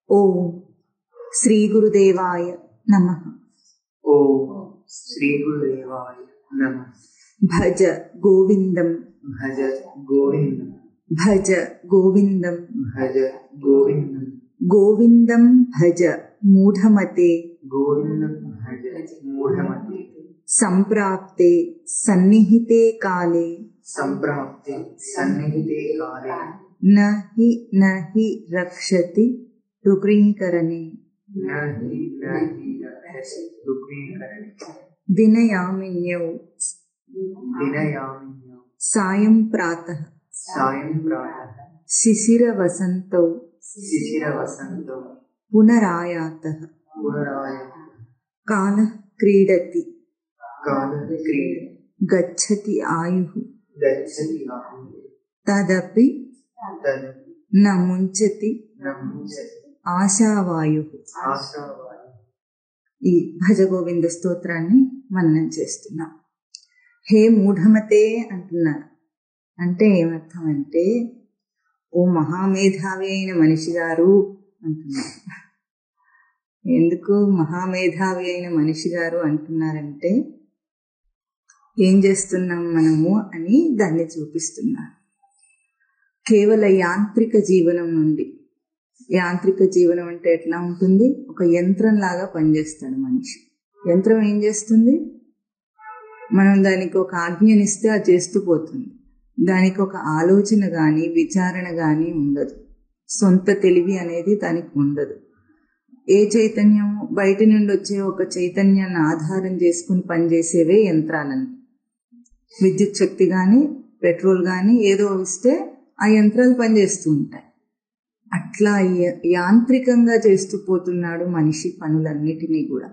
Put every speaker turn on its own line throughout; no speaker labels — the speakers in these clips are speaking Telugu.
ఓం శ్రీ గురుదేవాయ నమః.
ఓం శ్రీ గురుదేవాయ నమః.
భజ గోవిందం
భజ గోవిందం
భజ గోవిందం
భజ గోవిందం
గోవిందం భజ మూఢమతే
గోవిందం భజ మూఢమతే
సంప్రాప్తే సన్నిహితే కాలే
సంప్రాప్తే సన్నిహితే కాలే
నహి రక్షతి రుగ్రీకరణే
నహి రక్షతి రుగ్రీకరణే
దినయామిన్యౌ
దినయామిన్యౌ
సాయం ప్రాతః
సాయం ప్రాతః
శిశిరవసంతౌ
శిశిరవసంతో
పునరాయాతః
పునరాయాతః
కాలః క్రీడతి
కాలక్రీడ
గచ్చతి ఆయుః
గచ్చతి ఆయుః
తదపి
తద్
న ముంచతి
నముంచతి
ఆశావాయుః.
ఆశావాయుః.
ఈ భజ గోవింద స్తోత్రాన్ని మననం చేస్తున్నాం. హే మూఢమతే అంటున్నారు. అంటే ఏమర్థం అంటే, ఓ మహామేధావి అయిన మనిషి గారు అంటున్నారు. ఎందుకు మహామేధావి అయిన మనిషి గారు అంటున్నారంటే, ఏం చేస్తున్నాం మనము అని దాన్ని చూపిస్తున్నారు. కేవల యాంత్రిక జీవనం నుండి, యాంత్రిక జీవనం అంటే ఎట్లా ఉంటుంది, ఒక యంత్రం లాగా పనిచేస్తాడు మనిషి. యంత్రం ఏం చేస్తుంది, మనం దానికి ఒక ఆజ్ఞనిస్తే అది చేస్తూ పోతుంది. దానికి ఒక ఆలోచన కానీ విచారణ కానీ ఉండదు. సొంత తెలివి అనేది దానికి ఉండదు. ఏ చైతన్యము బయట నుండి వచ్చే ఒక చైతన్యాన్ని ఆధారం చేసుకుని పనిచేసేవే యంత్రాలన్నీ. విద్యుత్ శక్తి కానీ పెట్రోల్ కానీ ఏదో ఇస్తే ఆ యంత్రాలు పనిచేస్తూ ఉంటాయి. అట్లా యాంత్రికంగా చేస్తూ పోతున్నాడు మనిషి పనులన్నిటినీ కూడా.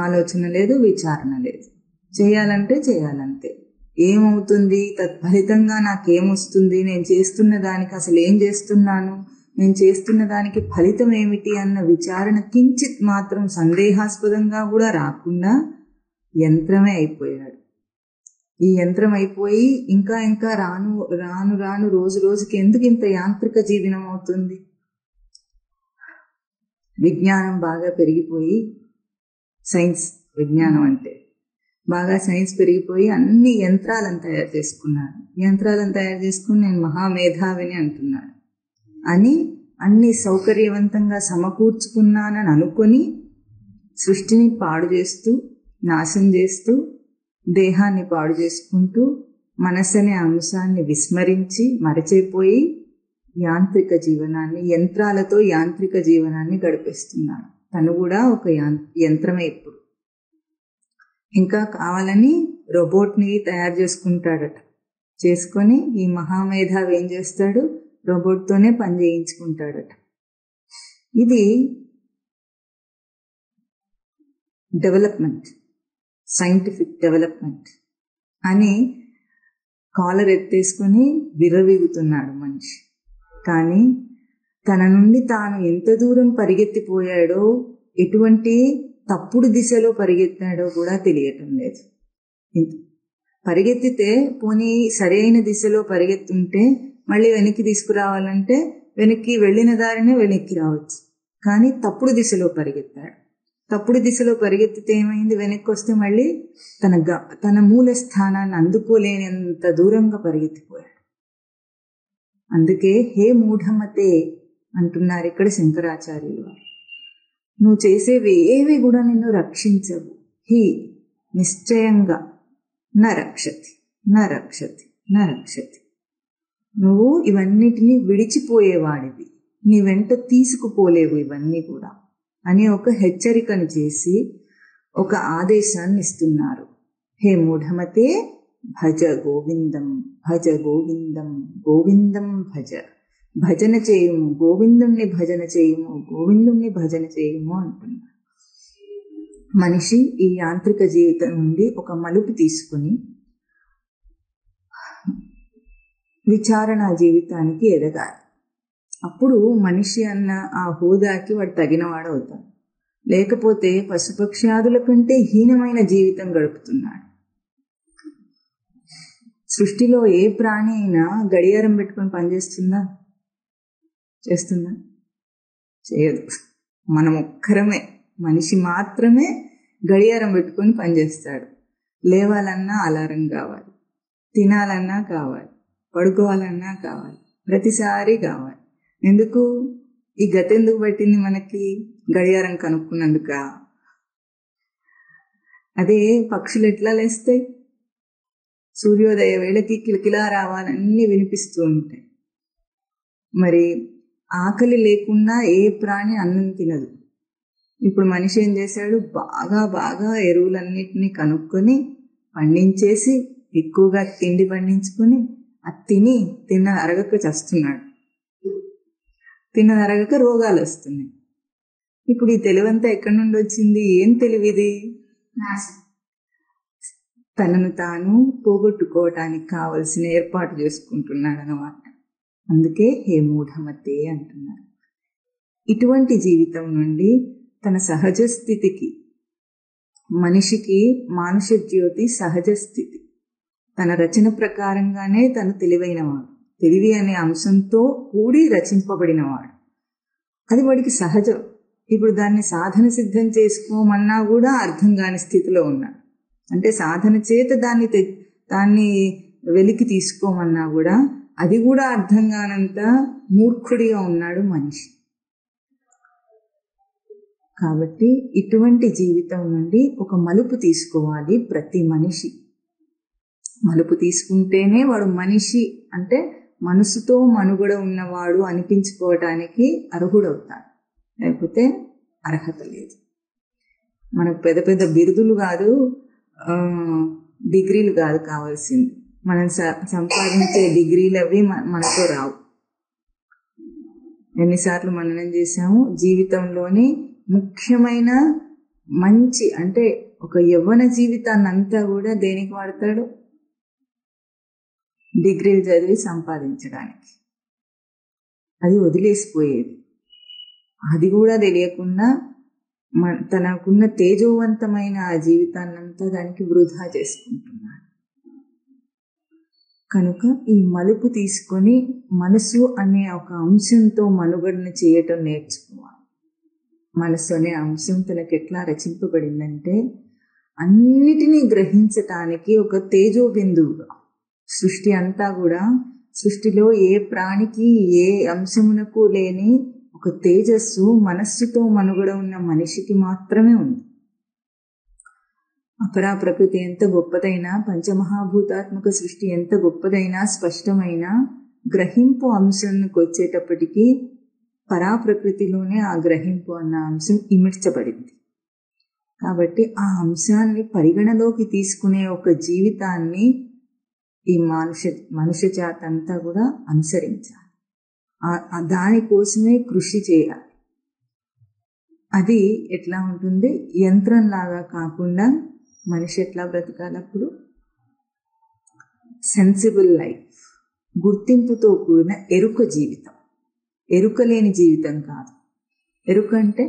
ఆలోచన లేదు, విచారణ లేదు. చేయాలంటే చేయాలంతే. ఏమవుతుంది, తత్ఫలితంగా నాకేమొస్తుంది, నేను చేస్తున్న దానికి అసలు ఏం చేస్తున్నాను, నేను చేస్తున్న దానికి ఫలితం ఏమిటి అన్న విచారణ కించిత్ మాత్రం సందేహాస్పదంగా కూడా రాకుండా యంత్రమే అయిపోయాడు. ఈ యంత్రం అయిపోయి ఇంకా ఇంకా రాను రాను రాను రోజు రోజుకి ఎందుకు ఇంత యాంత్రిక జీవనం అవుతుంది? విజ్ఞానం బాగా పెరిగిపోయి, సైన్స్ విజ్ఞానం అంటే బాగా సైన్స్ పెరిగిపోయి అన్ని యంత్రాలను తయారు చేసుకున్నాడు. యంత్రాలను తయారు చేసుకుని నేను మహామేధావిని అంటున్నాడు. అని అన్ని సౌకర్యవంతంగా సమకూర్చుకున్నానని అనుకొని సృష్టిని పాడు చేస్తూ, నాశనం చేస్తూ, దేహాన్ని పాడు చేసుకుంటూ, మనసు అనే అంశాన్ని విస్మరించి మరచిపోయి యాంత్రిక జీవనాన్ని, యంత్రాలతో యాంత్రిక జీవనాన్ని గడిపేస్తున్నాడు. తను కూడా ఒక యంత్రమే. ఇప్పుడు ఇంకా కావాలని రోబోట్ని తయారు చేసుకుంటాడట. చేసుకొని ఈ మహామేధావి ఏం చేస్తాడు, రోబోట్తోనే పని చేయించుకుంటాడట. ఇది డెవలప్మెంట్, సైంటిఫిక్ డెవలప్మెంట్ అని కాలర్ ఎత్తేసుకొని విర్రవీగుతున్నాడు మనిషి. కానీ తన నుండి తాను ఎంత దూరం పరిగెత్తిపోయాడో, ఎటువంటి తప్పుడు దిశలో పరిగెత్తాడో కూడా తెలియటం లేదు. పరిగెత్తితే పోనీ సరైన దిశలో పరిగెత్తుంటే మళ్ళీ వెనక్కి తీసుకురావాలంటే వెనక్కి వెళ్ళిన దారినే వెనక్కి రావచ్చు. కానీ తప్పుడు దిశలో పరిగెత్తాడు. తప్పుడు దిశలో పరిగెత్తితే ఏమైంది, వెనక్కి వస్తే మళ్ళీ తన మూల స్థానాన్ని అందుకోలేనంత దూరంగా పరిగెత్తిపోయాడు. అందుకే హే మూఢమతే అంటున్నారు ఇక్కడ శంకరాచార్యులు వారు. నువ్వు చేసేవి ఏవి కూడా నిన్ను రక్షించవు. హి నిశ్చయంగా నరక్షతి నరక్షతి నరక్షతి. నువ్వు ఇవన్నిటినీ విడిచిపోయేవాడివి, నీ వెంట తీసుకుపోలేవు ఇవన్నీ కూడా అని ఒక హెచ్చరికను చేసి ఒక ఆదేశాన్ని ఇస్తున్నారు. హే మూఢమతే భజ గోవిందం భజ గోవిందం గోవిందం భజ. భజన చేయుము, గోవిందుణ్ణి భజన చేయుము, గోవిందుణ్ణి భజన చేయుము అంటున్నారు. మనిషి ఈ యాంత్రిక జీవితం నుండి ఒక మలుపు తీసుకుని విచారణ జీవితానికి ఎదగాలి. అప్పుడు మనిషి అన్న ఆ హోదాకి వాడు తగినవాడు అవుతాడు. లేకపోతే పశుపక్ష్యాదుల కంటే హీనమైన జీవితం గడుపుతున్నాడు. సృష్టిలో ఏ ప్రాణి అయినా గడియారం పెట్టుకొని పనిచేస్తుందా? చేస్తుందా? చేయదు. మనం ఒక్కరమే, మనిషి మాత్రమే గడియారం పెట్టుకొని పనిచేస్తాడు. లేవాలన్నా అలారం కావాలి, తినాలన్నా కావాలి, పడుకోవాలన్నా కావాలి, ప్రతిసారి కావాలి. ఎందుకు? ఈ గత ఎందుకు పట్టింది మనకి? గడియారం కనుక్కున్నందుక. అదే పక్షులు ఎట్లా లేస్తాయి? సూర్యోదయ వేళకి కిలకిలా రావాలన్నీ వినిపిస్తూ ఉంటాయి. మరి ఆకలి లేకుండా ఏ ప్రాణి అన్నం తినదు. ఇప్పుడు మనిషి ఏం చేశాడు? బాగా ఎరువులన్నిటినీ కనుక్కొని పండించేసి ఎక్కువగా తిండి పండించుకొని అది తిన్న అరగక చస్తున్నాడు. తిన్న అరగక రోగాలు వస్తున్నాయి. ఇప్పుడు ఈ తెలివంతా ఎక్కడి నుండి వచ్చింది? ఏం తెలివిది? తనను తాను పోగొట్టుకోవటానికి కావలసిన ఏర్పాటు చేసుకుంటున్నాడు అన్నమాట. అందుకే హే మూఢమతే అంటున్నారు. ఇటువంటి జీవితం నుండి తన సహజ స్థితికి, మనిషికి మానుష జ్యోతి సహజ స్థితి, తన రచన ప్రకారంగానే తను తెలివైనవాడు, తెలివి అనే అంశంతో కూడి రచింపబడినవాడు. అది వాడికి సహజం. ఇప్పుడు దాన్ని సాధన సిద్ధం చేసుకోమన్నా కూడా అర్థం కాని స్థితిలో ఉన్నాడు. అంటే సాధన చేత దాన్ని వెలికి తీసుకోమన్నా కూడా అది కూడా అర్థం కానంత మూర్ఖుడిగా ఉన్నాడు మనిషి. కాబట్టి ఇటువంటి జీవితం నుండి ఒక మలుపు తీసుకోవాలి ప్రతి మనిషి. మలుపు తీసుకుంటేనే వాడు మనిషి, అంటే మనసుతో మనుగడ ఉన్నవాడు అనిపించుకోవటానికి అర్హుడవుతాడు. లేకపోతే అర్హత లేదు. మనకు పెద్ద పెద్ద బిరుదులు కాదు, డిగ్రీలు కాదు కావాల్సింది. మనం సంపాదించే డిగ్రీలు అవి మనతో రావు. ఎన్నిసార్లు మననం చేశాము? జీవితంలోని ముఖ్యమైన మంచి, అంటే ఒక యవ్వన జీవితాన్ని అంతా కూడా దేనికి వాడతాడు? డిగ్రీలు చదివి సంపాదించడానికి. అది వదిలేసిపోయేది. అది కూడా తెలియకుండా తనకున్న తేజోవంతమైన ఆ జీవితాన్నంతా దానికి వృధా చేసుకుంటున్నాడు. కనుక ఈ మలుపు తీసుకొని మనసు అనే ఒక అంశంతో మనుగడను చేయటం నేర్చుకోవాలి. మనసు అనే అంశం తనకి ఎట్లా రచింపబడిందంటే అన్నిటినీ గ్రహించటానికి ఒక తేజో బిందువుగా, సృష్టి అంతా కూడా, సృష్టిలో ఏ ప్రాణికి ఏ అంశమునకు లేని ఒక తేజస్సు మనస్సుతో మనుగడ ఉన్న మనిషికి మాత్రమే ఉంది. అపరా ప్రకృతి ఎంత గొప్పదైనా, పంచమహాభూతాత్మక సృష్టి ఎంత గొప్పదైనా, స్పష్టమైన గ్రహింపు అంశానికి వచ్చేటప్పటికీ పరాప్రకృతిలోనే ఆ గ్రహింపు అన్న అంశం ఇమిడ్చబడింది. కాబట్టి ఆ అంశాన్ని పరిగణలోకి తీసుకునే ఒక జీవితాన్ని ఈ మనుష్య జాతి అంతా కూడా అనుసరించాలి. దానికోసమే కృషి చేయాలి. అది ఎట్లా ఉంటుంది? యంత్రంలాగా కాకుండా మనిషి ఎట్లా బ్రతకాలప్పుడు? సెన్సిబుల్ లైఫ్, గుర్తింపుతో కూడిన ఎరుక జీవితం. ఎరుక లేని జీవితం కాదు. ఎరుక అంటే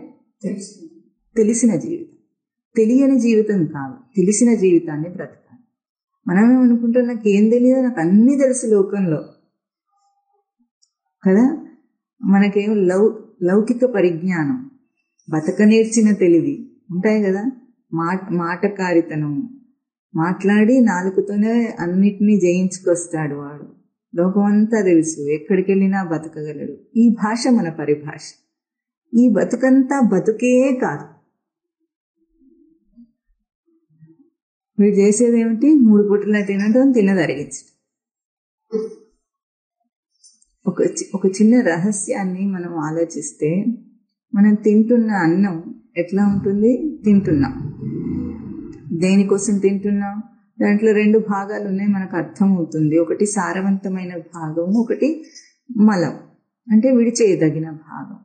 తెలిసిన జీవితం. తెలియని జీవితం కాదు, తెలిసిన జీవితాన్ని బ్రతకాలి. మనమేమనుకుంటాం, నాకేం తెలియదు, నాకు అన్నీ తెలుసు లోకంలో కదా. మనకేం లౌకిక పరిజ్ఞానం, బతక నేర్చిన తెలివి ఉంటాయి కదా. మాటకారితనం, మాట్లాడి నాలుగుతోనే అన్నిటినీ జయించుకొస్తాడు వాడు. లోకం అంతా తెలుసు, ఎక్కడికి వెళ్ళినా బతకగలడు. ఈ భాష మన పరిభాష. ఈ బతుకంతా బతుకే కాదు. వీడు చేసేది ఏమిటి? 3 పూటలా తినడం, తిన్నది అరిగించడం. ఒక చిన్న రహస్యాన్ని మనం ఆలోచిస్తే, మనం తింటున్న అన్నం ఎట్లా ఉంటుంది? తింటున్నాం, దేనికోసం తింటున్నాం? దాంట్లో 2 భాగాలు ఉన్నాయి, మనకు అర్థమవుతుంది. ఒకటి సారవంతమైన భాగం, ఒకటి మలం, అంటే విడిచేయదగిన భాగం.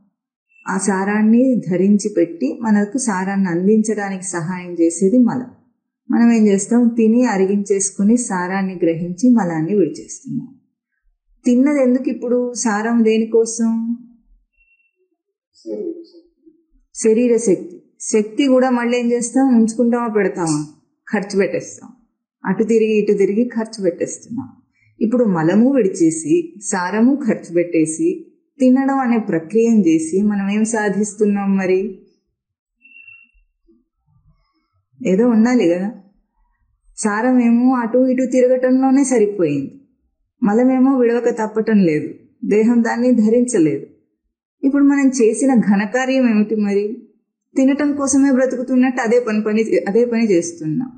ఆ సారాన్ని ధరించి పెట్టి మనకు సారాన్ని అందించడానికి సహాయం చేసేది మలం. మనం ఏం చేస్తాం? తిని అరిగించేసుకుని సారాన్ని గ్రహించి మలాన్ని విడిచేస్తున్నాం. తిన్నది ఎందుకు ఇప్పుడు? సారం దేనికోసం? శరీర శక్తి. శక్తి కూడా మళ్ళీ ఏం చేస్తాం? ఉంచుకుంటామా, పెడతామా? ఖర్చు పెట్టేస్తాం. అటు తిరిగి ఇటు తిరిగి ఖర్చు పెట్టేస్తున్నాం. ఇప్పుడు మలము విడిచేసి సారము ఖర్చు పెట్టేసి తినడం అనే ప్రక్రియను చేసి మనం ఏం సాధిస్తున్నాం? మరి ఏదో ఉండాలి కదా. సారమేమో అటు ఇటు తిరగటంలోనే సరిపోయింది, మలమేమో విడవక తప్పటం లేదు, దేహం దాన్ని ధరించలేదు. ఇప్పుడు మనం చేసిన ఘనకార్యం ఏమిటి? మరి తినటం కోసమే బ్రతుకుతున్నట్టు అదే పని చేస్తున్నాం.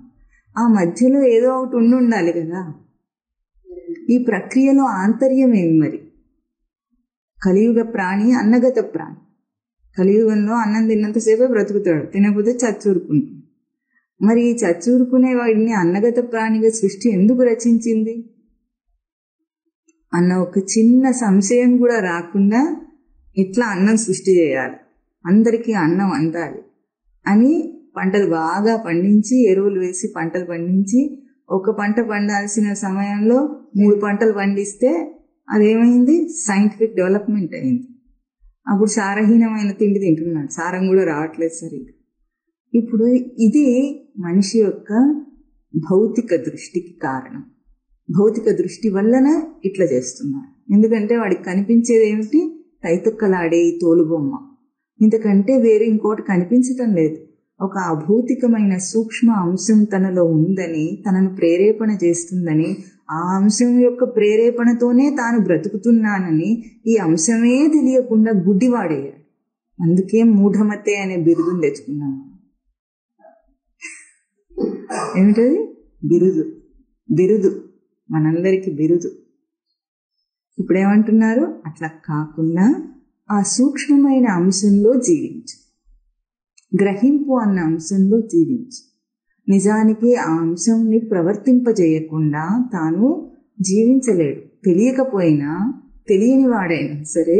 ఆ మధ్యలో ఏదో ఒకటి ఉండాలి కదా. ఈ ప్రక్రియలో ఆంతర్యం ఏమి? మరి కలియుగ ప్రాణి అన్నగత ప్రాణి. కలియుగంలో అన్నం తిన్నంతసేపే బ్రతుకుతాడు, తినకపోతే చచ్చూరుకుంటాడు. మరి ఈ చచ్చూరుకునే వాడిని అన్నగత ప్రాణిగా సృష్టి ఎందుకు రచించింది అన్న ఒక చిన్న సంశయం కూడా రాకుండా ఇట్లా అన్నం సృష్టి చేయాలి, అందరికీ అన్నం అందాలి అని పంటలు బాగా పండించి, ఎరువులు వేసి పంటలు పండించి, ఒక పంట పండాల్సిన సమయంలో 3 పంటలు పండిస్తే అదేమైంది? సైంటిఫిక్ డెవలప్మెంట్ అయింది. అప్పుడు సారహీనమైన తిండి తింటున్నాడు, సారం కూడా రావట్లేదు సరిగ్గా. ఇప్పుడు ఇది మనిషి యొక్క భౌతిక దృష్టికి కారణం. భౌతిక దృష్టి వల్లనే ఇట్లా చేస్తున్నాడు. ఎందుకంటే వాడికి కనిపించేది ఏమిటి? తైతక్కలాడే ఈ తోలుబొమ్మ. ఇంతకంటే వేరే ఇంకోటి కనిపించటం లేదు. ఒక అభౌతికమైన సూక్ష్మ అంశం తనలో ఉందని, తనను ప్రేరేపణ చేస్తుందని, ఆ అంశం యొక్క ప్రేరేపణతోనే తాను బ్రతుకుతున్నానని ఈ అంశమే తెలియకుండా గుడ్డివాడేయాడు. అందుకే మూఢమతే అనే బిరుదుని తెచ్చుకున్నాను. ఏమిటది? బిరుదు, మనందరికీ బిరుదు. ఇప్పుడేమంటున్నారు? అట్లా కాకుండా ఆ సూక్ష్మమైన అంశంలో జీవించు, గ్రహింపు అన్న అంశంలో జీవించు. నిజానికి ఆ అంశంని ప్రవర్తింపజేయకుండా తాను జీవించలేడు. తెలియకపోయినా, తెలియని వాడైనా సరే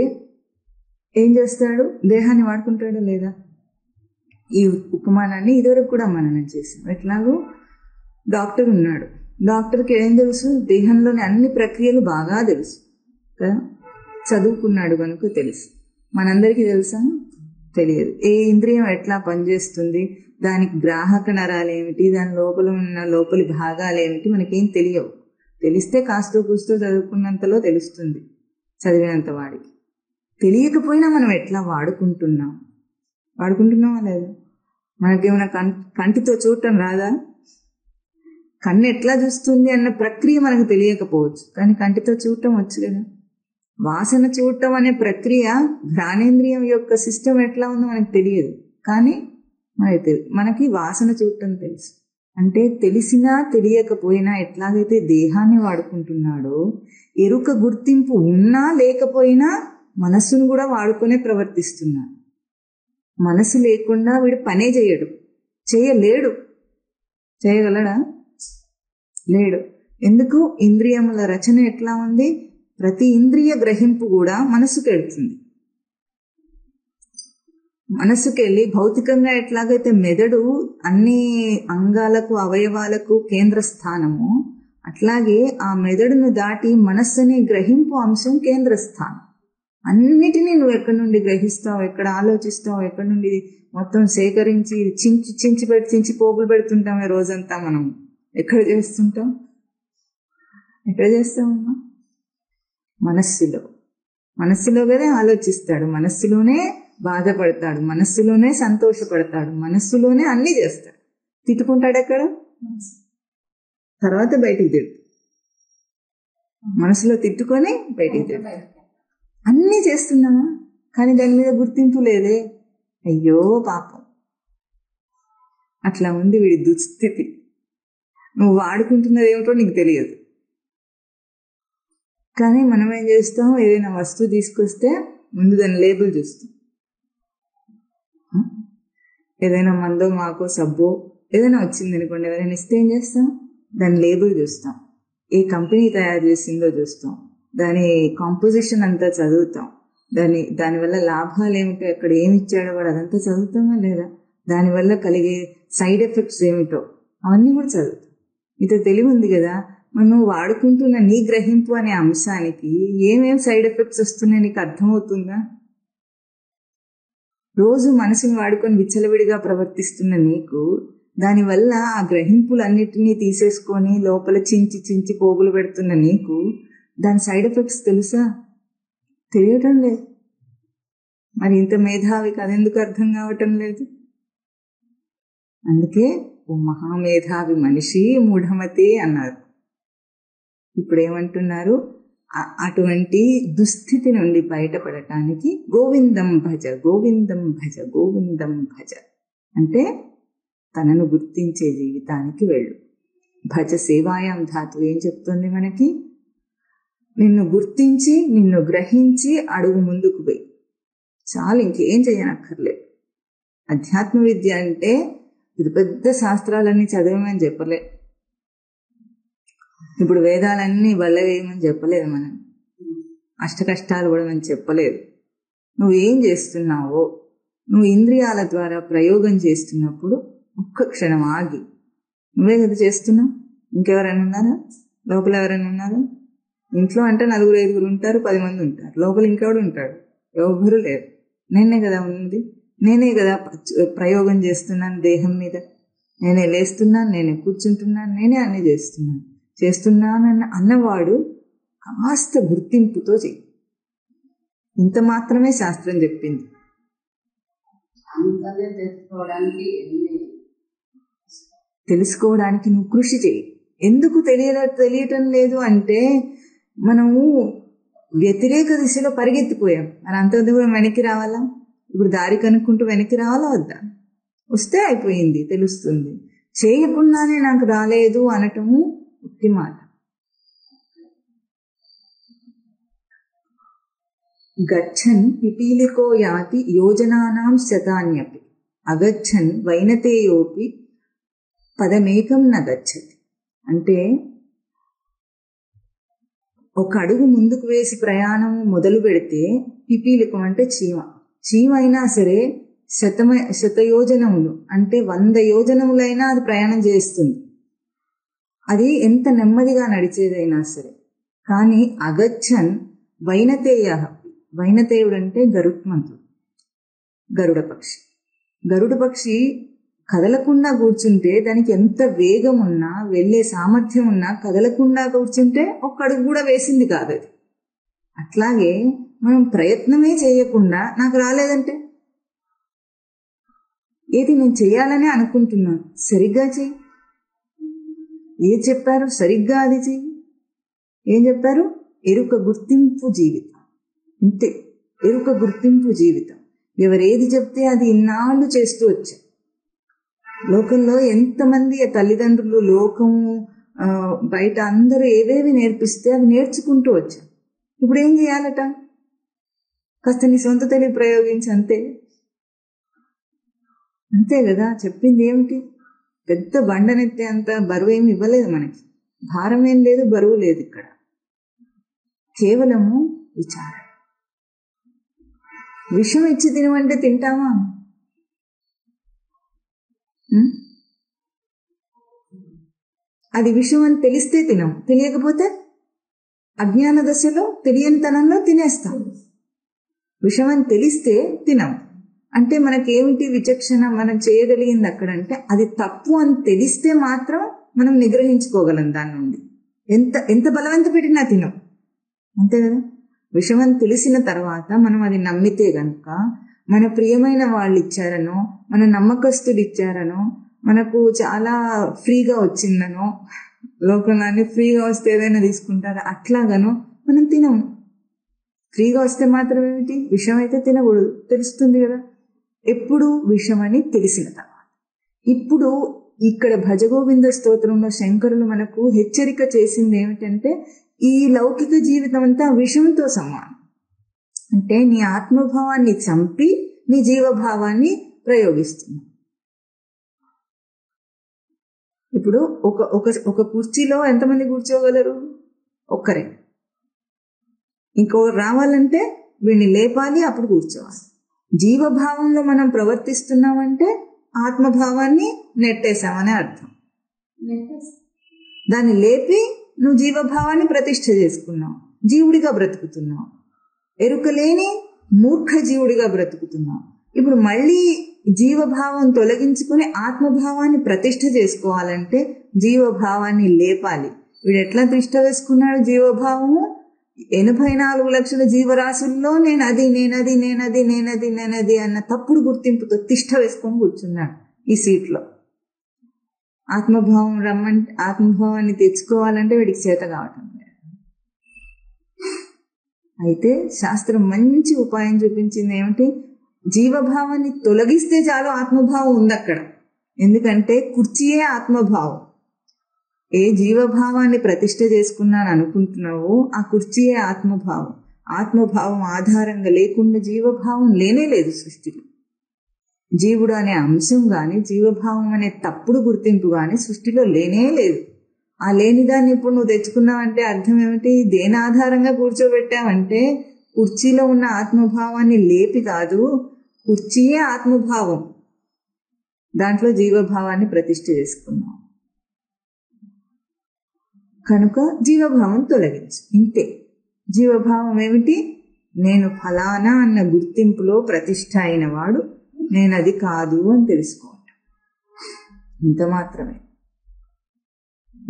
ఏం చేస్తాడు? దేహాన్ని వాడుకుంటాడా లేదా? ఈ ఉపమానాన్ని ఇదివరకు కూడా మననం చేసాం. ఎట్లాగో డాక్టర్ ఉన్నాడు, డాక్టర్కి ఏం తెలుసు? దేహంలోని అన్ని ప్రక్రియలు బాగా తెలుసు కదా, చదువుకున్నాడు కనుక తెలుసు. మనందరికీ తెలుసా? తెలియదు. ఏ ఇంద్రియం ఎట్లా పనిచేస్తుంది, దానికి గ్రాహక నరాలు ఏమిటి, దాని లోపల ఉన్న లోపలి భాగాలు ఏమిటి మనకేం తెలియవు. తెలిస్తే కాస్తో కూస్తో చదువుకున్నంతలో తెలుస్తుంది చదివినంత వాడికి. తెలియకపోయినా మనం ఎట్లా వాడుకుంటున్నామా లేదా? మనకేమైనా కంటితో చూడటం రాదా? కన్ను ఎట్లా చూస్తుంది అన్న ప్రక్రియ మనకు తెలియకపోవచ్చు, కానీ కంటితో చూడటం వచ్చు కదా. వాసన చూడటం అనే ప్రక్రియ, ఘ్రాణేంద్రియం యొక్క సిస్టమ్ ఎట్లా ఉందో మనకు తెలియదు, కానీ మనకి వాసన చూడటం తెలుసు. అంటే తెలిసినా తెలియకపోయినా ఎట్లాగైతే దేహాన్ని వాడుకుంటున్నాడో, ఎరుక గుర్తింపు ఉన్నా లేకపోయినా మనస్సును కూడా వాడుకొనే ప్రవర్తిస్తున్నాడు. మనసు లేకుండా వీడు పనే చేయలేడు. చేయగలడా? లేడు. ఎందుకు? ఇంద్రియముల రచన ఎట్లా ఉంది? ప్రతి ఇంద్రియ గ్రహింపు కూడా మనసుకు వెళ్తుంది. మనసుకెళ్ళి భౌతికంగా ఎట్లాగైతే మెదడు అన్ని అంగాలకు, అవయవాలకు కేంద్ర స్థానము, అట్లాగే ఆ మెదడును దాటి మనస్సు అనే గ్రహింపు అంశం కేంద్ర స్థానం. అన్నిటినీ నువ్వు ఎక్కడి నుండి గ్రహిస్తావు, ఎక్కడ ఆలోచిస్తావు, ఎక్కడి నుండి మొత్తం సేకరించి చించి పోగులు పెడుతుంటామే రోజంతా. మనం ఎక్కడ చేస్తామమ్మా? మనస్సులోనే ఆలోచిస్తాడు, మనస్సులోనే బాధపడతాడు, మనస్సులోనే సంతోషపడతాడు, మనస్సులోనే అన్ని చేస్తాడు. తిట్టుకుంటాడు ఎక్కడ? తర్వాత బయటికి తిడుతాడు. మనసులో తిట్టుకొని బయటికి తిడుతాడు. అన్నీ చేస్తున్నామా, కానీ దాని మీద గుర్తింపు లేదే. అయ్యో పాపం, అట్లా ఉంది వీడి దుస్థితి. నువ్వు వాడుకుంటున్నది ఏమిటో నీకు తెలియదు. కానీ మనం ఏం చేస్తాం? ఏదైనా వస్తువు తీసుకొస్తే ముందు దాని లేబుల్ చూస్తాం. ఏదైనా మందో మాకో సబ్బో ఏదైనా వచ్చింది అనుకోండి, ఎవరైనా ఇస్తే ఏం చేస్తాం? దాని లేబుల్ చూస్తాం, ఏ కంపెనీ తయారు చేసిందో చూస్తాం, దాని కాంపోజిషన్ అంతా చదువుతాం, దానివల్ల లాభాలు ఏమిటో, ఎక్కడ ఏమి ఇచ్చాడో వాడు అదంతా చదువుతామా లేదా, దానివల్ల కలిగే సైడ్ ఎఫెక్ట్స్ ఏమిటో అవన్నీ కూడా చదువుతాం. ఇంత తెలివి ఉంది కదా. మనం వాడుకుంటున్న నీ గ్రహింపు అనే అంశానికి ఏమేం సైడ్ ఎఫెక్ట్స్ వస్తున్నాయి నీకు అర్థమవుతుందా? రోజు మనసుని వాడుకొని విచ్చలవిడిగా ప్రవర్తిస్తున్న నీకు దానివల్ల ఆ గ్రహింపులన్నిటినీ తీసేసుకొని లోపల చించి పోగులు పెడుతున్న నీకు దాని సైడ్ ఎఫెక్ట్స్ తెలుసా? తెలియటం లేదు. మరి ఇంత మేధావికి అదెందుకు అర్థం కావటం లేదు? అందుకే ఓ మహామేధావి మనిషి మూఢమతే అన్నారు. ఇప్పుడు ఏమంటున్నారు? అటువంటి దుస్థితి నుండి బయటపడటానికి గోవిందం భజ, గోవిందం భజ, గోవిందం భజ అంటే తనను గుర్తించే జీవితానికి వెళ్ళు. భజ సేవాయాం ధాతు ఏం చెప్తుంది మనకి? నిన్ను గుర్తించి నిన్ను గ్రహించి అడుగు ముందుకు పోయి చాలు, ఇంకేం చేయనక్కర్లేదు. అధ్యాత్మ విద్య అంటే ఇది పెద్ద శాస్త్రాలన్నీ చదవమని చెప్పలే. ఇప్పుడు వేదాలన్నీ వల్లవేయమని చెప్పలేదు, మనం అష్టకష్టాలు పడమని చెప్పలేదు. నువ్వేం చేస్తున్నావో, నువ్వు ఇంద్రియాల ద్వారా ప్రయోగం చేస్తున్నప్పుడు ఒక్క క్షణం ఆగి, నువ్వే కదా చేస్తున్నావు, ఇంకెవరైనా ఉన్నారా? లోపల ఎవరైనా ఉన్నారా? ఇంట్లో అంటే 4-5 ఉంటారు, 10 మంది ఉంటారు. లోపల ఇంకెవడు ఉంటాడు? ఎవరు లేరు. నేనే కదా ఉన్నది, నేనే కదా ప్రయోగం చేస్తున్నాను దేహం మీద. నేనే లేస్తున్నాను, నేనే కూర్చుంటున్నాను, నేనే అన్నీ చేస్తున్నానన్న అన్నవాడు కాస్త గుర్తింపుతో చెయ్యి. ఇంత మాత్రమే శాస్త్రం చెప్పింది. తెలుసుకోవడానికి నువ్వు కృషి చెయ్యి. ఎందుకు తెలియటం లేదు అంటే మనము వ్యతిరేక దిశలో పరిగెత్తిపోయాం. మరి అంత దూరం వెనక్కి రావాలా? ఇప్పుడు దారి కనుక్కుంటూ వెనక్కి రావాలా వద్దా? వస్తే అయిపోయింది, తెలుస్తుంది. చేయకుండానే నాకు రాలేదు అనటము ఉత్తి మాట. గచ్చన్ పిపీలికో యాతి యోజనానాం శతాన్యపి అగచ్చన్ వైనతేయోపి పదమేకం న గచ్చతి. అంటే ఒక అడుగు ముందుకు వేసి ప్రయాణం మొదలు పెడితే, పిపీలికం అంటే చీమ అయినా సరే శతయోజనములు అంటే 100 యోజనములైనా అది ప్రయాణం చేస్తుంది. అది ఎంత నెమ్మదిగా నడిచేదైనా సరే. కానీ అగచ్చన్ వైనతేయ, వైనతేయుడు అంటే గరుత్మంతుడు, గరుడ పక్షి. గరుడ పక్షి కదలకుండా కూర్చుంటే దానికి ఎంత వేగం ఉన్నా, వెళ్లే సామర్థ్యం ఉన్నా, కదలకుండా కూర్చుంటే ఒక్క అడుగు కూడా వేసింది కాదు అది. అట్లాగే మనం ప్రయత్నమే చేయకుండా నాకు రాలేదంటే, ఏది నేను చెయ్యాలని అనుకుంటున్నాను, సరిగ్గా చెయ్యి. ఏది చెప్పారు? సరిగ్గా అది చెయ్యి. ఏం చెప్పారు? ఎరుక గుర్తింపు జీవితం. ఇంతే, ఎరుక గుర్తింపు జీవితం. ఎవరేది చెప్తే అది ఇన్నాళ్ళు చేస్తూ వచ్చారు. లోకంలో ఎంతమంది తల్లిదండ్రులు, లోకము, బయట అందరూ ఏవేవి నేర్పిస్తే అవి నేర్చుకుంటూ వచ్చారు. ఇప్పుడు ఏం చేయాలట? కాస్త నీ సొంత తెలివి ప్రయోగించి, అంతే కదా. చెప్పింది ఏమిటి? పెద్ద బండనెత్తే అంత బరువు ఏమి ఇవ్వలేదు మనకి. భారం ఏం లేదు, బరువు లేదు. ఇక్కడ కేవలము విచారం. విషం ఇచ్చి తినమంటే తింటామా? అది విషం అని తెలిస్తే తినం, తెలియకపోతే అజ్ఞాన దశలో తెలియనితనంలో తినేస్తాం. విషం అని తెలిస్తే తినం. అంటే మనకేమిటి విచక్షణ? మనం చేయగలిగింది అక్కడంటే అది తప్పు అని తెలిస్తే మాత్రం మనం నిగ్రహించుకోగలం దాని నుండి. ఎంత బలవంత పెట్టినా తినం, అంతే కదా. విషం అని తెలిసిన తర్వాత మనం అది నమ్మితే గనుక, మన ప్రియమైన వాళ్ళు ఇచ్చారనో, మన నమ్మకస్తులు ఇచ్చారనో, మనకు చాలా ఫ్రీగా వచ్చిందనో, లోకంలో ఫ్రీగా వస్తే ఏదైనా తీసుకుంటారా, అట్లాగనో మనం తినము. ఫ్రీగా వస్తే మాత్రం ఏమిటి? విషం అయితే తినకూడదు, తెలుస్తుంది కదా. ఎప్పుడు? విషం అని తెలిసిన తర్వాత. ఇప్పుడు ఇక్కడ భజగోవింద స్తోత్రంలో శంకరులు మనకు హెచ్చరిక చేసింది ఏమిటంటే, ఈ లౌకిక జీవితం అంతా విషంతో సమానం. అంటే నీ ఆత్మభావాన్ని చంపి నీ జీవభావాన్ని ప్రయోగిస్తున్నావు. ఇప్పుడు ఒక కుర్చీలో ఎంతమంది కూర్చోగలరు? ఒక్కరే. ఇంకొకరు రావాలంటే వీడిని లేపాలి, అప్పుడు కూర్చోవాలి. జీవభావంలో మనం ప్రవర్తిస్తున్నామంటే ఆత్మభావాన్ని నెట్టేశామనే అర్థం. దాన్ని లేపి నువ్వు జీవభావాన్ని ప్రతిష్ఠ చేసుకున్నావు, జీవుడిగా బ్రతుకుతున్నావు. ఎరుకలేని మూర్ఖ జీవుడిగా బ్రతుకుతున్నావు. ఇప్పుడు మళ్ళీ జీవభావం తొలగించుకుని ఆత్మభావాన్ని ప్రతిష్ఠ చేసుకోవాలంటే జీవభావాన్ని లేపాలి. వీడు ఎట్లా తిష్ట వేసుకున్నాడు జీవభావము? 84 లక్షల జీవరాశుల్లో నేనది అన్న తప్పుడు గుర్తింపుతో తిష్ట వేసుకొని కూర్చున్నాడు ఈ సీట్లో. ఆత్మభావాన్ని తెచ్చుకోవాలంటే వీడికి చేత కావటం లేదు. అయితే శాస్త్రం మంచి ఉపాయం చూపించింది. ఏమిటి? జీవభావాన్ని తొలగిస్తే చాలు ఆత్మభావం ఉంది అక్కడ. ఎందుకంటే కుర్చీయే ఆత్మభావం. ఏ జీవభావాన్ని ప్రతిష్ఠ చేసుకున్నాను అనుకుంటున్నావో ఆ కుర్చీయే ఆత్మభావం. ఆత్మభావం ఆధారంగా లేకుండా జీవభావం లేనే లేదు సృష్టిలో. జీవుడు అనే అంశం గాని జీవభావం అనే తప్పుడు గుర్తింపు గాని సృష్టిలో లేనే లేదు. ఆ లేనిదాన్ని ఇప్పుడు నువ్వు తెచ్చుకున్నావంటే అర్థం ఏమిటి? దేని ఆధారంగా కూర్చోబెట్టావంటే కుర్చీలో ఉన్న ఆత్మభావాన్ని లేపి కాదు, కుర్చీయే ఆత్మభావం, దాంట్లో జీవభావాన్ని ప్రతిష్ఠ చేసుకున్నావు కనుక జీవభావం తొలగించు. ఇంతే. జీవభావం ఏమిటి? నేను ఫలానా అన్న గుర్తింపులో ప్రతిష్ఠ అయిన వాడు నేనది కాదు అని తెలుసుకోవాలి. ఇంత మాత్రమే.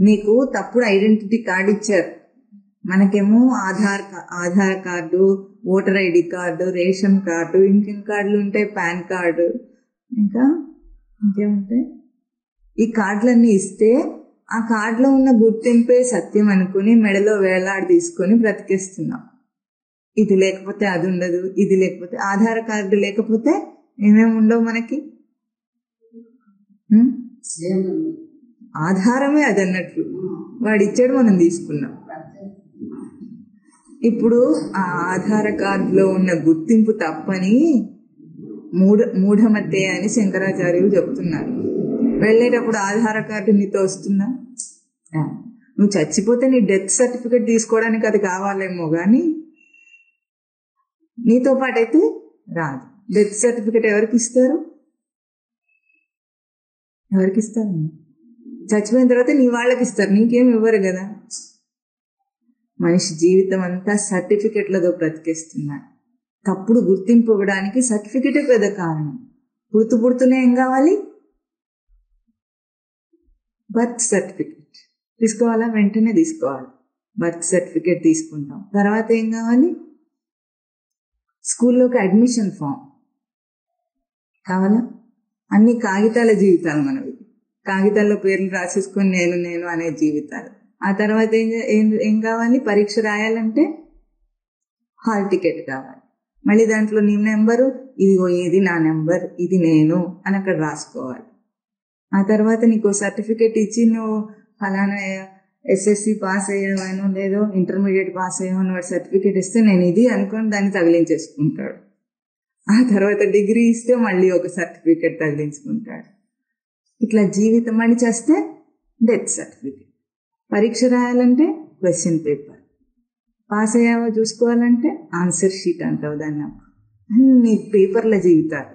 నీకు తప్పుడు ఐడెంటిటీ కార్డు ఇచ్చారు. మనకేమో Aadhaar card, voter ID card, ration card, ఇంకేం కార్డులు ఉంటాయి, పాన్ కార్డు, ఇంకేముంటాయి. ఈ కార్డులన్నీ ఇస్తే ఆ కార్డులో ఉన్న గుర్తింపే సత్యం అనుకుని మెడలో వేలాడి తీసుకొని బ్రతికేస్తున్నాం. ఇది లేకపోతే అది ఉండదు, ఇది లేకపోతే ఆధార్ కార్డు లేకపోతే ఏమేమి ఉండవు మనకి. ఆధారమే అది అన్నట్లు వాడు ఇచ్చాడు, మనం తీసుకున్నాం. ఇప్పుడు ఆ ఆధార్ కార్డులో ఉన్న గుర్తింపు తప్పని మూఢమతే అని శంకరాచార్యులు చెప్తున్నారు. వెళ్ళేటప్పుడు ఆధార్ కార్డు నీతో వస్తుందా? నువ్వు చచ్చిపోతే నీ డెత్ సర్టిఫికెట్ తీసుకోవడానికి అది కావాలేమో కానీ నీతో పాటు అయితే రాదు. డెత్ సర్టిఫికెట్ ఎవరికి ఇస్తారు? చచ్చిపోయిన తర్వాత నీ వాళ్ళకి ఇస్తారు, నీకేం ఇవ్వరు కదా. మనిషి జీవితం అంతా సర్టిఫికెట్లతో బ్రతికేస్తున్నాడు. తప్పుడు గుర్తింపు ఇవ్వడానికి సర్టిఫికెటే పెద్ద కారణం. పుడుతూనే ఏం కావాలి? బర్త్ సర్టిఫికెట్ తీసుకోవాలా? వెంటనే తీసుకోవాలి. బర్త్ సర్టిఫికెట్ తీసుకుంటాం. తర్వాత ఏం కావాలి? స్కూల్లోకి అడ్మిషన్ ఫామ్ కావాలా? అన్ని కాగితాల జీవితాలు మనవి. కాగితాల్లో పేర్లు రాసేసుకొని నేను అనే జీవితాలు. ఆ తర్వాత ఏం కావాలి? పరీక్ష రాయాలంటే హాల్ టికెట్ కావాలి. మళ్ళీ దాంట్లో నీ నెంబరు, ఇది నా నెంబర్, ఇది నేను అని అక్కడ రాసుకోవాలి. ఆ తర్వాత నీకు సర్టిఫికెట్ ఇచ్చి నువ్వు ఫలానా ఎస్ఎస్సి పాస్ అయ్యాను లేదో ఇంటర్మీడియట్ పాస్ అయ్యాను వాడు సర్టిఫికెట్ ఇస్తే నేను ఇది అనుకొని దాన్ని తగిలించేసుకుంటాడు. ఆ తర్వాత డిగ్రీ ఇస్తే మళ్ళీ ఒక సర్టిఫికెట్ తగిలించుకుంటాడు. ఇట్లా జీవితం మళ్ళీ చేస్తే డెత్ సర్టిఫికెట్. పరీక్ష రాయాలంటే క్వశ్చన్ పేపర్. పాస్ అయ్యావో చూసుకోవాలంటే ఆన్సర్ షీట్ అంటావు దాన్ని. అన్ని పేపర్ల జీవితాలు.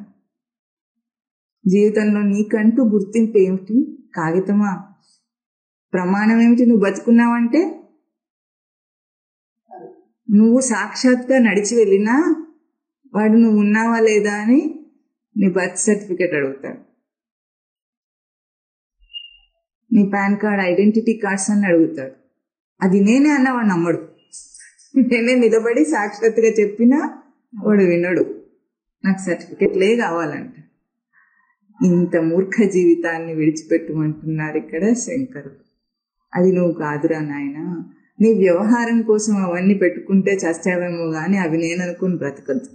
జీవితంలో నీకంటూ గుర్తింపు ఏమిటి? కాగితమా? ప్రమాణం ఏమిటి? నువ్వు బతుకున్నావంటే నువ్వు సాక్షాత్గా నడిచి వెళ్ళినా వాడు నువ్వు ఉన్నావా లేదా అని నీ బర్త్ సర్టిఫికెట్ అడుగుతాడు. నీ పాన్ కార్డ్, ఐడెంటిటీ కార్డ్స్ అని అడుగుతాడు. అది నేనే అన్నా వాడు నమ్మడు. నేనే నిలబడి సాక్షాత్గా చెప్పినా వాడు వినడు. నాకు సర్టిఫికెట్లే కావాలంట. ఇంత మూర్ఖ జీవితాన్ని విడిచిపెట్టమంటున్నారు ఇక్కడ శంకరుడు. అది నువ్వు కాదురా నాయన. నీ వ్యవహారం కోసం అవన్నీ పెట్టుకుంటే చచ్చావేమో కానీ అవి నేననుకుని బ్రతకద్దు.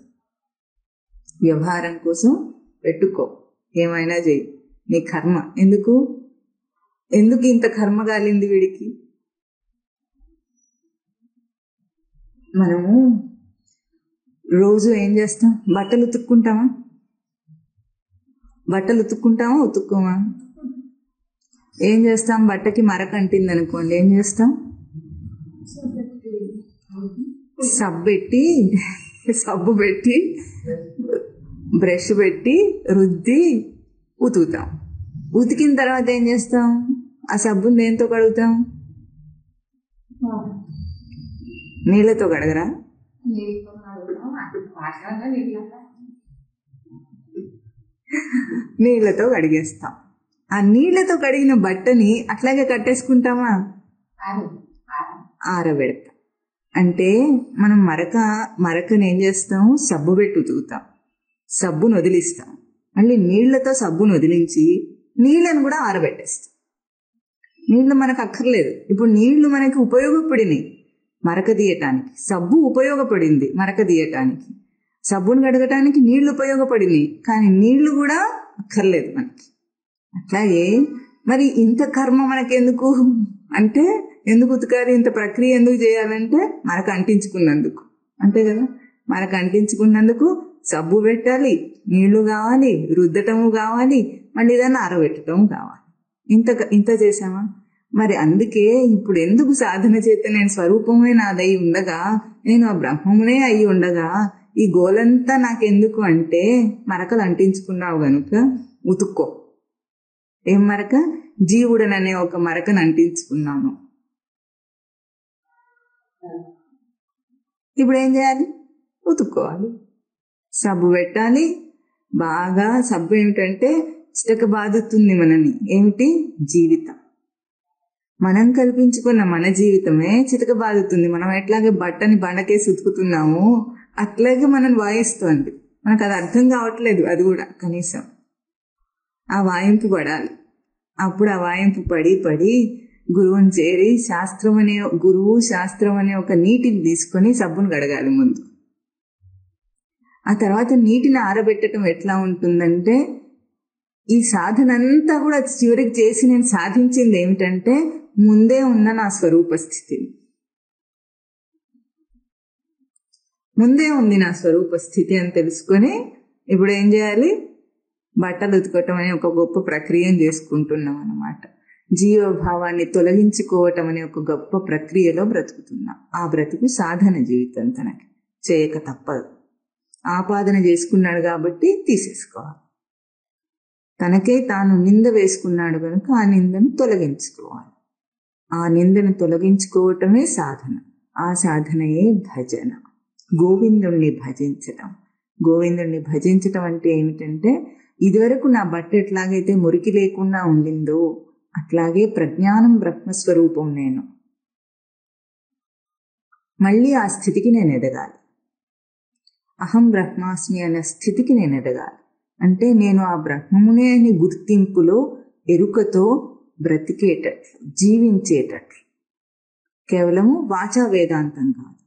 వ్యవహారం కోసం పెట్టుకో, ఏమైనా చెయ్యి. నీ కర్మ ఎందుకు ఇంత కర్మ కాలింది వీడికి? మనము రోజు ఏం చేస్తాం? బట్టలు ఉతుక్కుంటామా? ఉతుక్కోమా? ఏం చేస్తాం? బట్టకి మరక అంటింది అనుకోండి, ఏం చేస్తాం? సబ్బు పెట్టి బ్రష్ పెట్టి రుద్ది ఉతుకుతాం. ఉతికిన తర్వాత ఏం చేస్తాం? ఆ సబ్బుని దేంతో కడుగుతాం? నీళ్ళతో కడగరా? నీళ్లతో కడిగేస్తాం. ఆ నీళ్లతో కడిగిన బట్టని అట్లాగే కట్టేసుకుంటామా? ఆరబెడతాం. అంటే మనం మరకను ఏం చేస్తాం, సబ్బు పెట్టి ఉతుకుతాం, సబ్బును వదిలిస్తాం, మళ్ళీ నీళ్లతో సబ్బును వదిలించి నీళ్ళను కూడా ఆరబెట్టేస్తాం. నీళ్లు మనకు అక్కర్లేదు. ఇప్పుడు నీళ్లు మనకి ఉపయోగపడినాయి మరక తీయటానికి, సబ్బు ఉపయోగపడింది మరక తీయటానికి, సబ్బును కడగటానికి నీళ్లు ఉపయోగపడినాయి, కానీ నీళ్లు కూడా అక్కర్లేదు మనకి. అట్లాగే మరి ఇంత కర్మ మనకెందుకు అంటే, ఎందుకు ఉతకాలి, ఇంత ప్రక్రియ ఎందుకు చేయాలంటే మనకు అంటించుకున్నందుకు, అంతే కదా. మనకు అంటించుకున్నందుకు సబ్బు పెట్టాలి, నీళ్లు కావాలి, రుద్దటము కావాలి, మళ్ళీ ఏదైనా ఆరబెట్టడం కావాలి. ఇంత చేసామా? మరి అందుకే ఇప్పుడు ఎందుకు సాధన చేత నేను స్వరూపమే నాదై ఉండగా, నేను ఆ బ్రహ్మమునే అయి ఉండగా ఈ గోలంతా నాకెందుకు అంటే, మరకలు అంటించుకున్నావు గనుక ఉతుక్కో. ఏం మరక? జీవుడననే ఒక మరకను అంటించుకున్నాను. ఇప్పుడు ఏం చేయాలి? ఉతుక్కోవాలి, సబ్బు పెట్టాలి. బాగా సబ్బు ఏమిటంటే చిటక బాదుతుంది మనని. ఏమిటి? జీవితం. మనం కల్పించుకున్న మన జీవితమే చితక బాదుతుంది. మనం ఎట్లాగే బట్టని బండకేసి ఉతుకుతున్నాము, అట్లాగే మనం వాయిస్తోంది. మనకు అది అర్థం కావట్లేదు. అది కూడా కనీసం ఆ వాయింపు పడాలి. అప్పుడు ఆ వాయింపు పడి గురువుని చేరి గురువు శాస్త్రం అనే ఒక నీటిని తీసుకొని సబ్బును కడగాలి ముందు. ఆ తర్వాత నీటిని ఆరబెట్టడం ఎట్లా ఉంటుందంటే, ఈ సాధన అంతా కూడా చివరికి చేసి నేను సాధించింది ఏమిటంటే, ముందే ఉన్న నా స్వరూప స్థితిని, ముందే ఉంది నా స్వరూప స్థితి అని తెలుసుకొని ఇప్పుడు ఏం చేయాలి? బట్టలు ఉతుకోవటం అనే ఒక గొప్ప ప్రక్రియను చేసుకుంటున్నాం అన్నమాట. జీవభావాన్ని తొలగించుకోవటం అనే ఒక గొప్ప ప్రక్రియలో బ్రతుకుతున్నాం. ఆ బ్రతుకు సాధన జీవితం. తనకి చేయక తప్పదు. ఆపాదన చేసుకున్నాడు కాబట్టి తీసేసుకోవాలి. తనకే తాను నింద వేసుకున్నాడు కనుక ఆ నిందను తొలగించుకోవాలి. ఆ నిందను తొలగించుకోవటమే సాధన. ఆ సాధనయే భజన. గోవిందుణ్ణి భజించటం. గోవిందుణ్ణి భజించటం అంటే ఏమిటంటే, ఇదివరకు నా బట్ట ఎట్లాగైతే మురికి లేకుండా ఉండిందో అట్లాగే ప్రజ్ఞానం బ్రహ్మస్వరూపం నేను. మళ్ళీ ఆ స్థితికి నేను ఎదగాలి. అహం బ్రహ్మాస్మి అనే స్థితికి నేను ఎదగాలి. అంటే నేను ఆ బ్రహ్మమునే అని గుర్తింపులో, ఎరుకతో బ్రతికేటట్లు, జీవించేటట్లు. కేవలము వాచా వేదాంతం కాదు,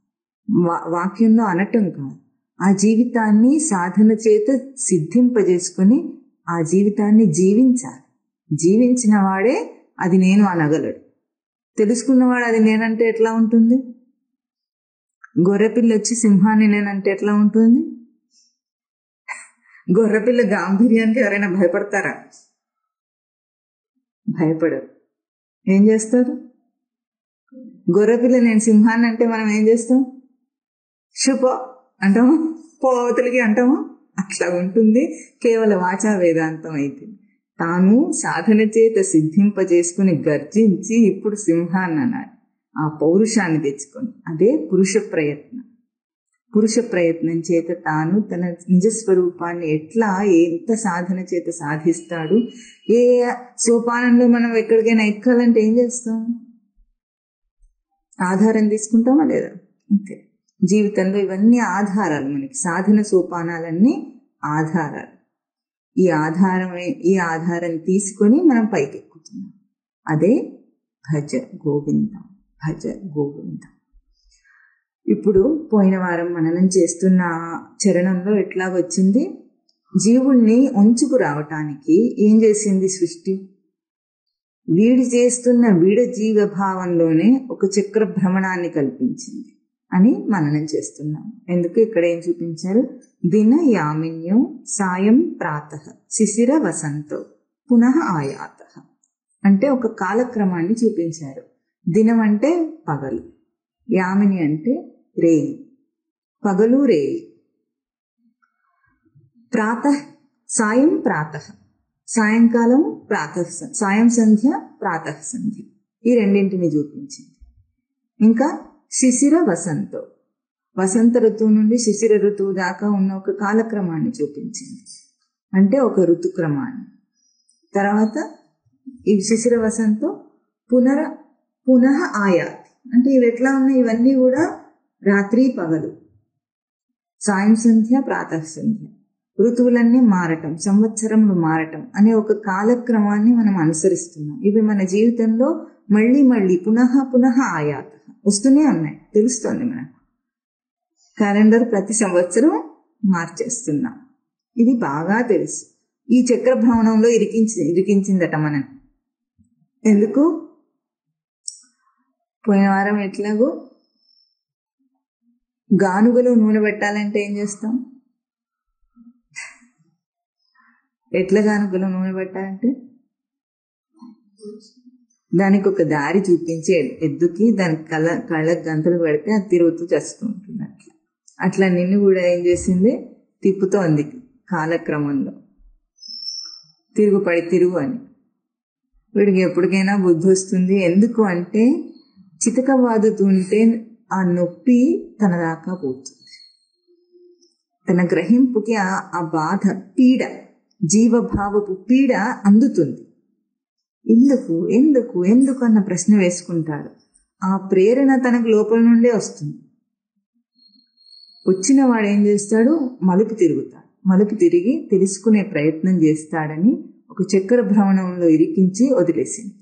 వాక్యంలో అనటం కాదు. ఆ జీవితాన్ని సాధన చేత సిద్ధింపజేసుకొని ఆ జీవితాన్ని జీవించాలి. జీవించిన వాడే అది నేను అనగలడు. తెలుసుకున్నవాడు అది నేనంటే ఎట్లా ఉంటుంది? గొర్రెపిల్ల వచ్చి సింహాన్ని నేనంటే ఎట్లా ఉంటుంది? గొర్రెపిల్ల గాంభీర్యానికి ఎవరైనా భయపడతారా? భయపడరు. ఏం చేస్తారు? గొర్రెపిల్ల నేను సింహాన్ని అంటే మనం ఏం చేస్తాం? షుపో అంటామా? పోవతలికి అంటామా? అట్లా ఉంటుంది. కేవలం వాచా వేదాంతం అయితే తాను సాధన చేత సిద్ధింపజేసుకుని గర్జించి ఇప్పుడు సింహాన్ని అన్నాడు. ఆ పౌరుషాన్ని తెచ్చుకొని, అదే పురుష ప్రయత్నం. పురుష ప్రయత్నం చేత తాను తన నిజస్వరూపాన్ని ఎట్లా ఎంత సాధన చేత సాధిస్తాడు. ఏ సోపానంలో మనం ఎక్కడికైనా ఎక్కాలంటే ఏం చేస్తాం? ఆధారం తీసుకుంటామా లేదా? అంతే. జీవితంలో ఇవన్నీ ఆధారాలు. మనకి సాధన సోపానాలన్నీ ఆధారాలు. ఈ ఆధారం తీసుకొని మనం పైకెక్కుతున్నాం. అదే భజ గోవిందం, భజ గోవిందం. ఇప్పుడు పోయిన వారం మననం చేస్తున్న చరణంలో ఎట్లా వచ్చింది? జీవుణ్ణి ఉంచుకు రావటానికి ఏం చేసింది సృష్టి? వీడి చేస్తున్న వీడ జీవభావంలోనే ఒక చక్ర భ్రమణాన్ని కల్పించింది అని మననం చేస్తున్నాం. ఎందుకు ఇక్కడ ఏం చూపించారు? దిన యామిన్యం సాయం ప్రాతః శిశిర వసంతో పునః ఆయాత అంటే ఒక కాలక్రమాన్ని చూపించారు. దినం అంటే పగలు, యామిని అంటే రేయి, పగలు రేయి. ప్రాతః సాయం ప్రాతః, సాయంకాలం ప్రాతః, సాయం సంధ్య ప్రాతః సంధ్య, ఈ రెండింటిని చూపించింది. ఇంకా శిశిర వసంతో, వసంత ఋతువు నుండి శిశిర ఋతువు దాకా ఉన్న ఒక కాలక్రమాన్ని చూపించింది, అంటే ఒక ఋతుక్రమాన్ని. తర్వాత ఈ శిశిర వసంతో పునః ఆయాతి అంటే ఇవి ఎట్లా ఉన్నాయి? ఇవన్నీ కూడా రాత్రి పగలు, సాయం సంధ్య ప్రాతః సంధ్య, ఋతువులన్నీ మారటం, సంవత్సరములు మారటం అనే ఒక కాలక్రమాన్ని మనం అనుసరిస్తున్నాం. ఇవి మన జీవితంలో మళ్ళీ మళ్ళీ పునః పునః ఆయాత వస్తూనే ఉన్నాయి. తెలుస్తుంది మనకు. క్యాలెండర్ ప్రతి సంవత్సరం మార్చేస్తున్నాం. ఇది బాగా తెలుసు. ఈ చక్ర భ్రమణంలో ఇరికించిందట మనం. ఎందుకు? పోయిన వారం ఎట్లాగో గానుగలో నూనె పెట్టాలంటే ఏం చేస్తాం? ఎట్లా గానుగలో నూనె పెట్టాలంటే దానికి ఒక దారి చూపించి ఎద్దుకి దానికి కళ్ళకు గంతలు పెడితే అది తిరుగుతూ చేస్తూ ఉంటుంది. అట్లా నిన్ను కూడా ఏం చేసింది? తిప్పుతోంది కాలక్రమంలో. తిరుగు అని. వీడికి ఎప్పటికైనా బుద్ధి వస్తుంది. ఎందుకు అంటే చితక బాదుతుంటే ఆ నొప్పి తన దాకా పోతుంది. తన గ్రహింపుకి ఆ బాధ, పీడ, జీవభావపు పీడ అందుతుంది. ఎందుకు ఎందుకు ఎందుకు అన్న ప్రశ్న వేసుకుంటాడు. ఆ ప్రేరణ తనకు లోపల నుండే వస్తుంది. వచ్చిన వాడు ఏం చేస్తాడు? మలుపు తిరుగుతాడు. మలుపు తిరిగి తెలుసుకునే ప్రయత్నం చేస్తాడని ఒక చక్ర భ్రమణంలో ఇరికించి వదిలేసింది.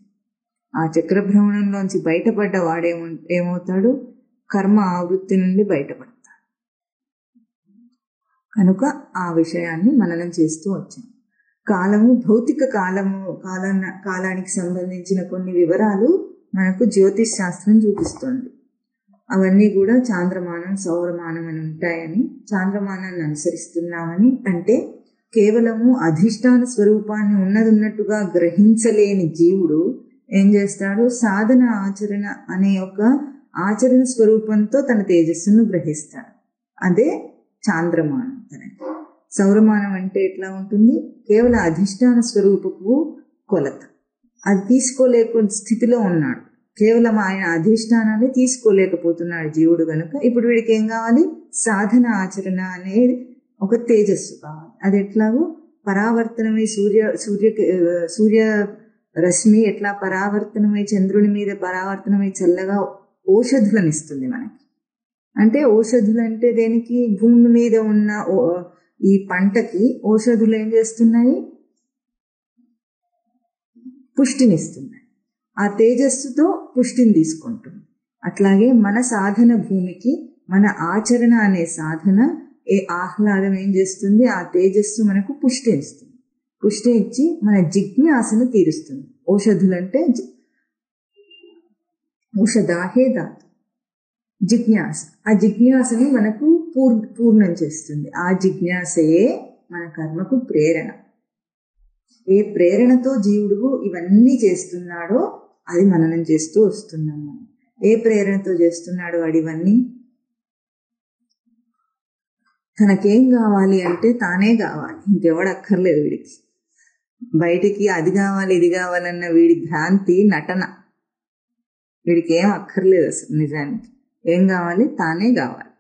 ఆ చక్ర భ్రమణంలోంచి బయటపడ్డ వాడేమవుతాడు? కర్మ ఆవృత్తి నుండి బయటపడతాడు. కనుక ఆ విషయాన్ని మననం చేస్తూ వచ్చాం. కాలము, భౌతిక కాలానికి సంబంధించిన కొన్ని వివరాలు మనకు జ్యోతిష్ శాస్త్రం చూపిస్తోంది. అవన్నీ కూడా చాంద్రమానం, సౌరమానం అని ఉంటాయని, చాంద్రమానాన్ని అనుసరిస్తున్నామని, అంటే కేవలము అధిష్టాన స్వరూపాన్ని ఉన్నట్టుగా గ్రహించలేని జీవుడు ఏం చేస్తాడు? సాధన, ఆచరణ అనే ఒక ఆచరణ స్వరూపంతో తన తేజస్సును గ్రహిస్తాడు. అదే చాంద్రమానం. తనకి సౌరమానం అంటే ఎట్లా ఉంటుంది? కేవల అధిష్టాన స్వరూపపు కొలత. అది తీసుకోలేకుండా స్థితిలో ఉన్నాడు. కేవలం ఆయన అధిష్టానాన్ని తీసుకోలేకపోతున్నాడు జీవుడు. కనుక ఇప్పుడు వీడికి ఏం కావాలి? సాధన, ఆచరణ అనేది ఒక తేజస్సు కావాలి. అది ఎట్లాగో పరావర్తనమై సూర్య రశ్మి ఎట్లా పరావర్తనమై చంద్రుని మీద పరావర్తనమై చల్లగా ఔషధులను ఇస్తుంది మనకి. అంటే ఔషధులు అంటే దేనికి? భూమి మీద ఉన్న ఈ పంటకి ఔషధులు ఏం చేస్తున్నాయి? పుష్టినిస్తున్నాయి. ఆ తేజస్సుతో పుష్టిని తీసుకుంటుంది. అట్లాగే మన సాధన భూమికి, మన ఆచరణ అనే సాధన ఆహ్లాదం ఏం చేస్తుంది? ఆ తేజస్సు మనకు పుష్టి ఇస్తుంది. పుష్టి ఇచ్చి మన జిజ్ఞాసను తీరుస్తుంది. ఔషధులంటే ఔషధాహే ధాతు, జిజ్ఞాస. ఆ జిజ్ఞాసని మనకు పూర్ణం చేస్తుంది. ఆ జిజ్ఞాసయే మన కర్మకు ప్రేరణ. ఏ ప్రేరణతో జీవుడు ఇవన్నీ చేస్తున్నాడో అది మననం చేస్తూ వస్తున్నాం. మనం ఏ ప్రేరణతో చేస్తున్నాడో వాడివన్నీ తనకేం కావాలి అంటే తానే కావాలి, ఇంకెవడు అక్కర్లేదు వీడికి. బయటికి అది కావాలి ఇది కావాలన్న వీడి భ్రాంతి, నటన. వీడికి ఏం అక్కర్లేదు అసలు. నిజానికి ఏం కావాలి? తానే కావాలి.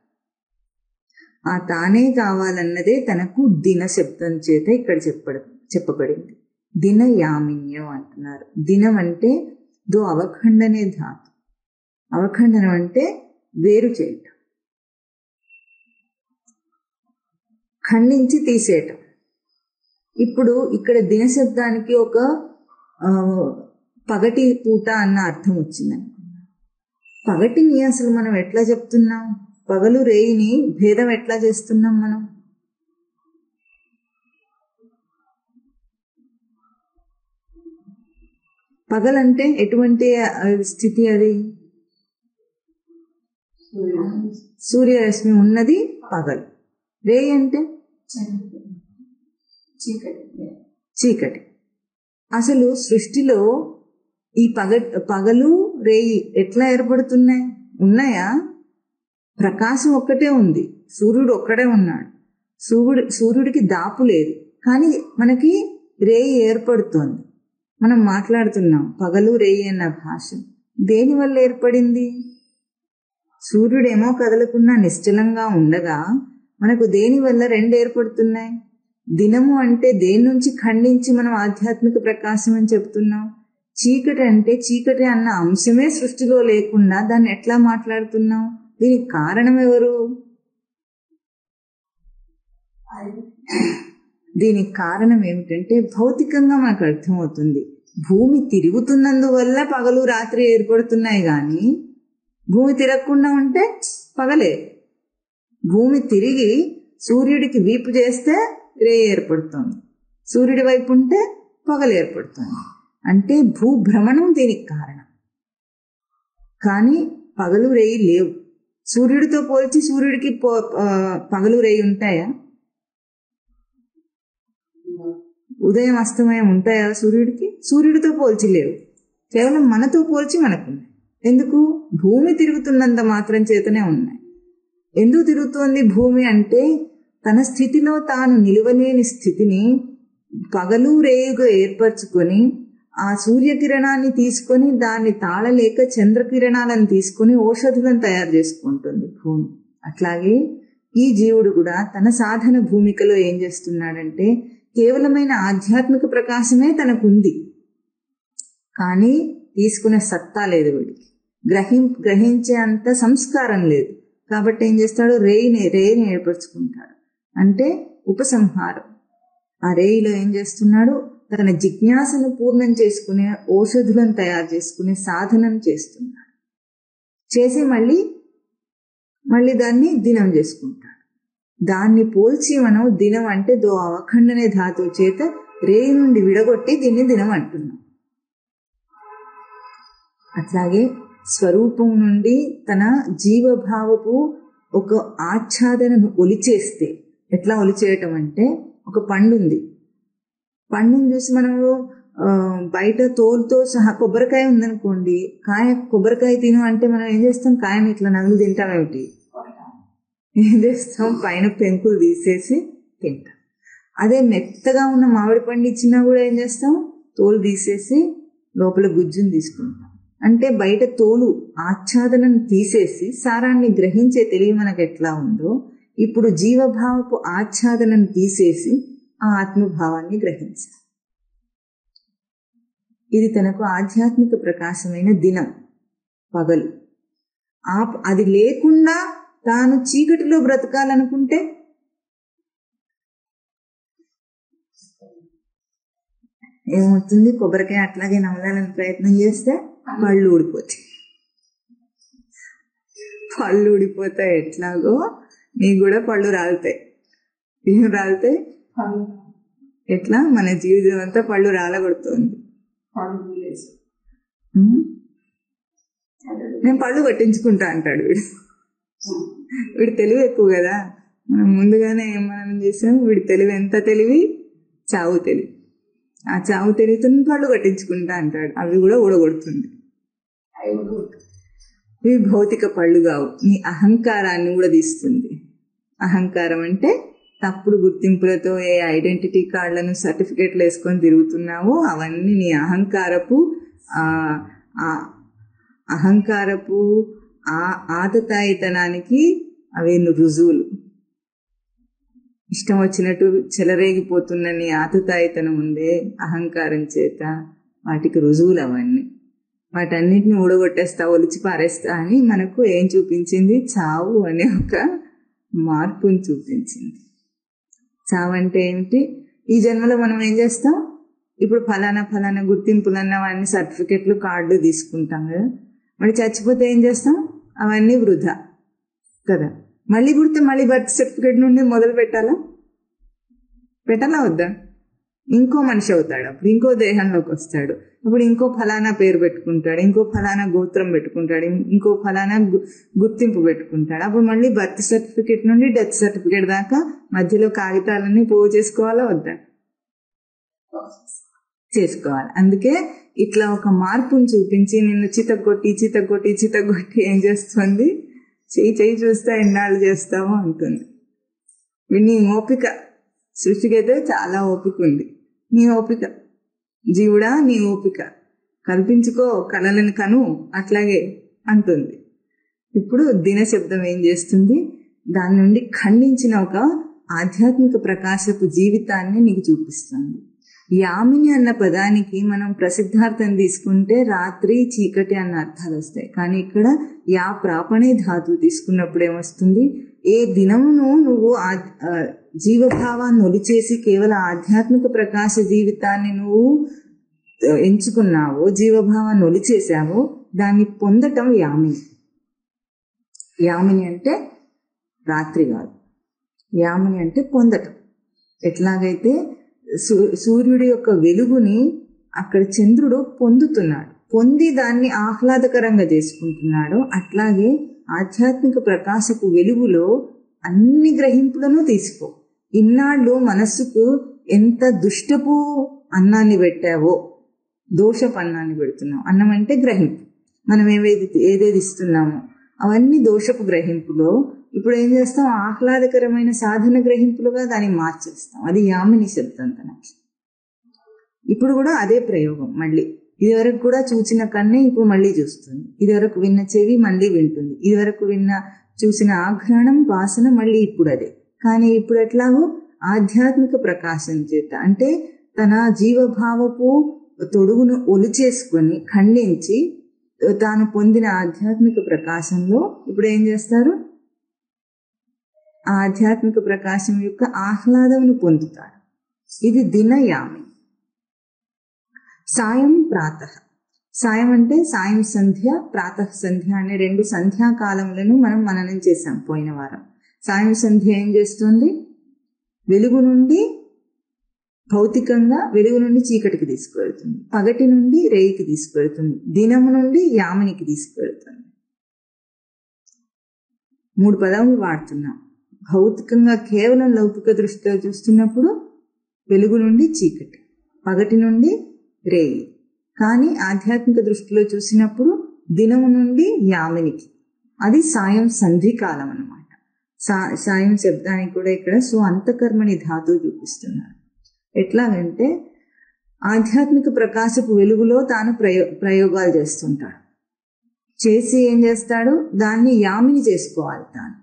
ఆ తానే కావాలన్నదే తనకు దిన శబ్దం చేత ఇక్కడ చెప్పబడింది. దిన యామిన్యం అంటున్నారు. దినం అంటే దో అవఖండనే ధాతు. అవఖండనం అంటే వేరు చేయటం, ఖండించి తీసేయటం. ఇప్పుడు ఇక్కడ దిన శబ్దానికి ఒక పగటి పూట అన్న అర్థం వచ్చిందని. పగటిని అసలు మనం ఎట్లా చెప్తున్నాం? పగలు రేయిని భేదం ఎట్లా చేస్తున్నాం మనం? పగలంటే ఎటువంటి స్థితి? అది సూర్యరశ్మి ఉన్నది పగలు. రేయి అంటే చీకటి. అసలు సృష్టిలో ఈ పగలు రేయి ఎట్లా ఏర్పడుతున్నాయి? ఉన్నాయా? ప్రకాశం ఒక్కటే ఉంది. సూర్యుడు ఒక్కడే ఉన్నాడు. సూర్యుడికి దాపు లేదు. కానీ మనకి రేయి ఏర్పడుతోంది. మనం మాట్లాడుతున్నాం పగలు రేయి అన్న భాష. దేని వల్ల ఏర్పడింది? సూర్యుడేమో కదలకుండా నిశ్చలంగా ఉండగా మనకు దేని వల్ల రెండు ఏర్పడుతున్నాయి? దినము అంటే దేని నుంచి ఖండించి మనం ఆధ్యాత్మిక ప్రకాశం అని చెప్తున్నాం. చీకటి అంటే చీకటి అన్న అంశమే సృష్టిలో లేకుండా దాన్ని ఎట్లా మాట్లాడుతున్నాం? దీనికి కారణం ఎవరు? దీనికి కారణం ఏమిటంటే భౌతికంగా మనకు అర్థమవుతుంది. భూమి తిరుగుతున్నందువల్ల పగలు రాత్రి ఏర్పడుతున్నాయి, కానీ భూమి తిరగకుండా ఉంటే పగలే. భూమి తిరిగి సూర్యుడికి వీపు చేస్తే రే ఏర్పడుతుంది, సూర్యుడి వైపు ఉంటే పగలు ఏర్పడుతుంది. అంటే భూభ్రమణం దీనికి కారణం. కానీ పగలు రేయి లేవు. సూర్యుడితో పోల్చి సూర్యుడికి పగలు రేయి ఉంటాయా? ఉదయం అస్తమయం ఉంటాయా సూర్యుడికి? సూర్యుడితో పోల్చి లేవు. కేవలం మనతో పోల్చి మనకున్నాయి. ఎందుకు? భూమి తిరుగుతున్నంత మాత్రం చేతనే ఉన్నాయి. ఎందుకు తిరుగుతోంది భూమి అంటే తన స్థితిలో తాను నిలవలేని స్థితిని పగలు రేయుగా ఏర్పరచుకొని ఆ సూర్యకిరణాన్ని తీసుకొని దాన్ని తాళలేక చంద్రకిరణాలను తీసుకొని ఔషధులను తయారు చేసుకుంటుంది భూమి. అట్లాగే ఈ జీవుడు కూడా తన సాధన భూమికలో ఏం చేస్తున్నాడంటే కేవలమైన ఆధ్యాత్మిక ప్రకాశమే తనకుంది, కానీ తీసుకునే సత్తా లేదు, వీడికి గ్రహించే అంత సంస్కారం లేదు. కాబట్టి ఏం చేస్తాడు? రేయిని ఏర్పరచుకుంటాడు. అంటే ఉపసంహారం. ఆ రేయిలో ఏం చేస్తున్నాడు? తన జిజ్ఞాసను పూర్ణం చేసుకునే ఔషధులను తయారు చేసుకునే సాధనం చేస్తున్నాడు. చేసి మళ్ళీ దాన్ని దినం చేసుకుంటాడు. దాన్ని పోల్చి మనం దినం అంటే అవఖండనే ధాతువు చేత రేయి నుండి విడగొట్టి దీన్ని దినం అంటున్నాం. అట్లాగే స్వరూపం నుండి తన జీవభావపు ఒక ఆచ్ఛాదనను ఒలిచేస్తే, ఎట్లా ఒలిచేయటం అంటే ఒక పండు ఉంది, పండుని చూసి మనము బయట తోలుతో సహా కొబ్బరికాయ ఉందనుకోండి, కొబ్బరికాయ తిను అంటే మనం ఏం చేస్తాం? కాయని ఇట్లా నవ్వులు తింటాం. ఏమిటి ఏం చేస్తాం? పైన పెంకులు తీసేసి తింటాం. అదే మెత్తగా ఉన్న మామిడి పండు ఇచ్చినా కూడా ఏం చేస్తాం? తోలు తీసేసి లోపల గుజ్జుని తీసుకుంటాం. అంటే బయట తోలు ఆచ్ఛాదనను తీసేసి సారాన్ని గ్రహించే తెలివి మనకు ఎట్లా ఉందో, ఇప్పుడు జీవభావపు ఆచ్ఛాదనను తీసేసి ఆ ఆత్మభావాన్ని గ్రహించాలి. ఇది తనకు ఆధ్యాత్మిక ప్రకాశమైన దినం, పగలు. అది లేకుండా తాను చీకటిలో బ్రతకాలనుకుంటే ఏమవుతుంది? కొబ్బరికాయ అట్లాగే నమలాలని ప్రయత్నం చేస్తే పళ్ళు ఊడిపోతాయి. పళ్ళు ఊడిపోతాయి ఎట్లాగో నీకు కూడా పళ్ళు రాలుతాయి. ఏం రాలుతాయి? ఎట్లా? మన జీవితం అంతా పళ్ళు రాలగొడుతుంది. నేను పళ్ళు పట్టించుకుంటా అంటాడు వీడు తెలివి ఎక్కువ కదా. మనం ముందుగానే ఏం మనం చేసాం? వీడి తెలివి ఎంత తెలివి? చావు తెలివి. ఆ చావు తెలివితో పళ్ళు కట్టించుకుంటా అంటాడు. అవి కూడా ఊడగొడుతుంది. ఇవి భౌతిక పళ్ళు కావు, నీ అహంకారాన్ని కూడా తీస్తుంది. అహంకారం అంటే తప్పుడు గుర్తింపులతో ఏ ఐడెంటిటీ కార్డులను సర్టిఫికెట్లు వేసుకొని తిరుగుతున్నావో అవన్నీ నీ అహంకారపు ఆతతాయితనానికి అవి రుజువులు. ఇష్టం వచ్చినట్టు చెలరేగిపోతున్న నీ ఆతతాయితనం ఉందే అహంకారం చేత, వాటికి రుజువులు అవన్నీ. వాటన్నిటిని ఊడగొట్టేస్తా, ఒలిచి పారేస్తా అని మనకు ఏం చూపించింది? చావు అనే ఒక మార్పుని చూపించింది. చావు అంటే ఏమిటి? ఈ జన్మలో మనం ఏం చేస్తాం? ఇప్పుడు ఫలానా గుర్తింపులన్న వాడిని సర్టిఫికెట్లు కార్డులు తీసుకుంటాం కదా. మరి చచ్చిపోతే ఏం చేస్తాం? అవన్నీ వృధా కదా. మళ్ళీ పుడితే మళ్ళీ బర్త్ సర్టిఫికెట్ నుండి మొదలు పెట్టాలా వద్దా? ఇంకో మనిషి అవుతాడు, అప్పుడు ఇంకో దేహంలోకి వస్తాడు, అప్పుడు ఇంకో ఫలానా పేరు పెట్టుకుంటాడు, ఇంకో ఫలానా గోత్రం పెట్టుకుంటాడు, ఇంకో ఫలానా గుర్తింపు పెట్టుకుంటాడు. అప్పుడు మళ్ళీ బర్త్ సర్టిఫికెట్ నుండి డెత్ సర్టిఫికెట్ దాకా మధ్యలో కాగితాలన్నీ పోగు చేసుకోవాలా వద్దా? చేసుకోవాలి. అందుకే ఇట్లా ఒక మార్పుని చూపించి నిన్ను చితగొట్టి ఏం చేస్తుంది? చెయ్యి చూస్తా ఎన్నాళ్ళు చేస్తామో అంటుంది. నీ ఓపిక, సృష్టికైతే చాలా ఓపిక ఉంది. నీ ఓపిక జీవుడా, నీ ఓపిక కల్పించుకో, కళలను కను, అట్లాగే అంటుంది. ఇప్పుడు దిన శబ్దం ఏం చేస్తుంది? దాని నుండి ఖండించిన ఒక ఆధ్యాత్మిక ప్రకాశపు జీవితాన్ని నీకు చూపిస్తుంది. యామిని అన్న పదానికి మనం ప్రసిద్ధార్థం తీసుకుంటే రాత్రి చీకటి అన్న అర్థాలు వస్తాయి. కానీ ఇక్కడ యా ప్రాపణే ధాతువు తీసుకున్నప్పుడు ఏమొస్తుంది, ఏ దినమును నువ్వు జీవభావాన్ని ఒలిచేసి కేవలం ఆధ్యాత్మిక ప్రకాశ జీవితాన్ని నువ్వు ఎంచుకున్నావో, జీవభావాన్ని ఒలిచేసావో, దాన్ని పొందటం యామిని. యామిని అంటే రాత్రి కాదు, యామిని అంటే పొందటం. ఎట్లాగైతే సూర్యుడి యొక్క వెలుగుని అక్కడ చంద్రుడు పొందుతున్నాడు, పొంది దాన్ని ఆహ్లాదకరంగా చేసుకుంటున్నాడు, అట్లాగే ఆధ్యాత్మిక ప్రకాశపు వెలుగులో అన్ని గ్రహింపులను తీసుకో. ఇన్నాళ్ళు మనస్సుకు ఎంత దుష్టపు అన్నాన్ని పెట్టావో, దోషపు అన్నాన్ని పెడుతున్నావు. అన్నం అంటే గ్రహింపు, మనం ఏదేది ఇస్తున్నామో అవన్నీ దోషపు గ్రహింపులో ఇప్పుడు ఏం చేస్తాం, ఆహ్లాదకరమైన సాధన గ్రహింపులుగా దాన్ని మార్చేస్తాం. అది యామిని శబ్దం తనకి. ఇప్పుడు కూడా అదే ప్రయోగం. మళ్ళీ ఇదివరకు కూడా చూసిన కన్నే ఇప్పుడు మళ్ళీ చూస్తుంది, ఇదివరకు విన్న చెవి మళ్ళీ వింటుంది, ఇదివరకు చూసిన ఆఘ్రాణం వాసన మళ్ళీ ఇప్పుడు అదే. కానీ ఇప్పుడు ఎట్లాగో ఆధ్యాత్మిక ప్రకాశం చేత, అంటే తన జీవభావపు తొడుగును ఒలిచేసుకొని ఖండించి తాను పొందిన ఆధ్యాత్మిక ప్రకాశంలో ఇప్పుడు ఏం చేస్తారు, ఆ ఆధ్యాత్మిక ప్రకాశం యొక్క ఆహ్లాదమును పొందుతాడు. ఇది దినయామి. సాయం ప్రాతః. సాయం అంటే సాయం సంధ్య, ప్రాతః సంధ్య అనే 2 సంధ్యాకాలములను మనం మననం చేశాం పోయిన వారం. సాయం సంధ్య ఏం చేస్తుంది, వెలుగు నుండి భౌతికంగా వెలుగు నుండి చీకటికి తీసుకువెళ్తుంది, పగటి నుండి రేయికి తీసుకువెళ్తుంది, దినము నుండి యామినికి తీసుకువెళ్తుంది. 3 పదములు వాడుతున్నాం. భౌతికంగా కేవలం లౌకిక దృష్టిలో చూస్తున్నప్పుడు వెలుగు నుండి చీకటి, పగటి నుండి రేయి. కానీ ఆధ్యాత్మిక దృష్టిలో చూసినప్పుడు దినము నుండి యామినికి, అది సాయం సంధికాలం అన్నమాట. సాయం శబ్దానికి కూడా ఇక్కడ అంతకర్మణి ధాతువు చూపిస్తున్నారు. ఎట్లాగంటే ఆధ్యాత్మిక ప్రకాశపు వెలుగులో తాను ప్రయోగాలు చేస్తుంటాడు, చేసి ఏం చేస్తాడు, దాన్ని యామిని చేసుకోవాలి తాను.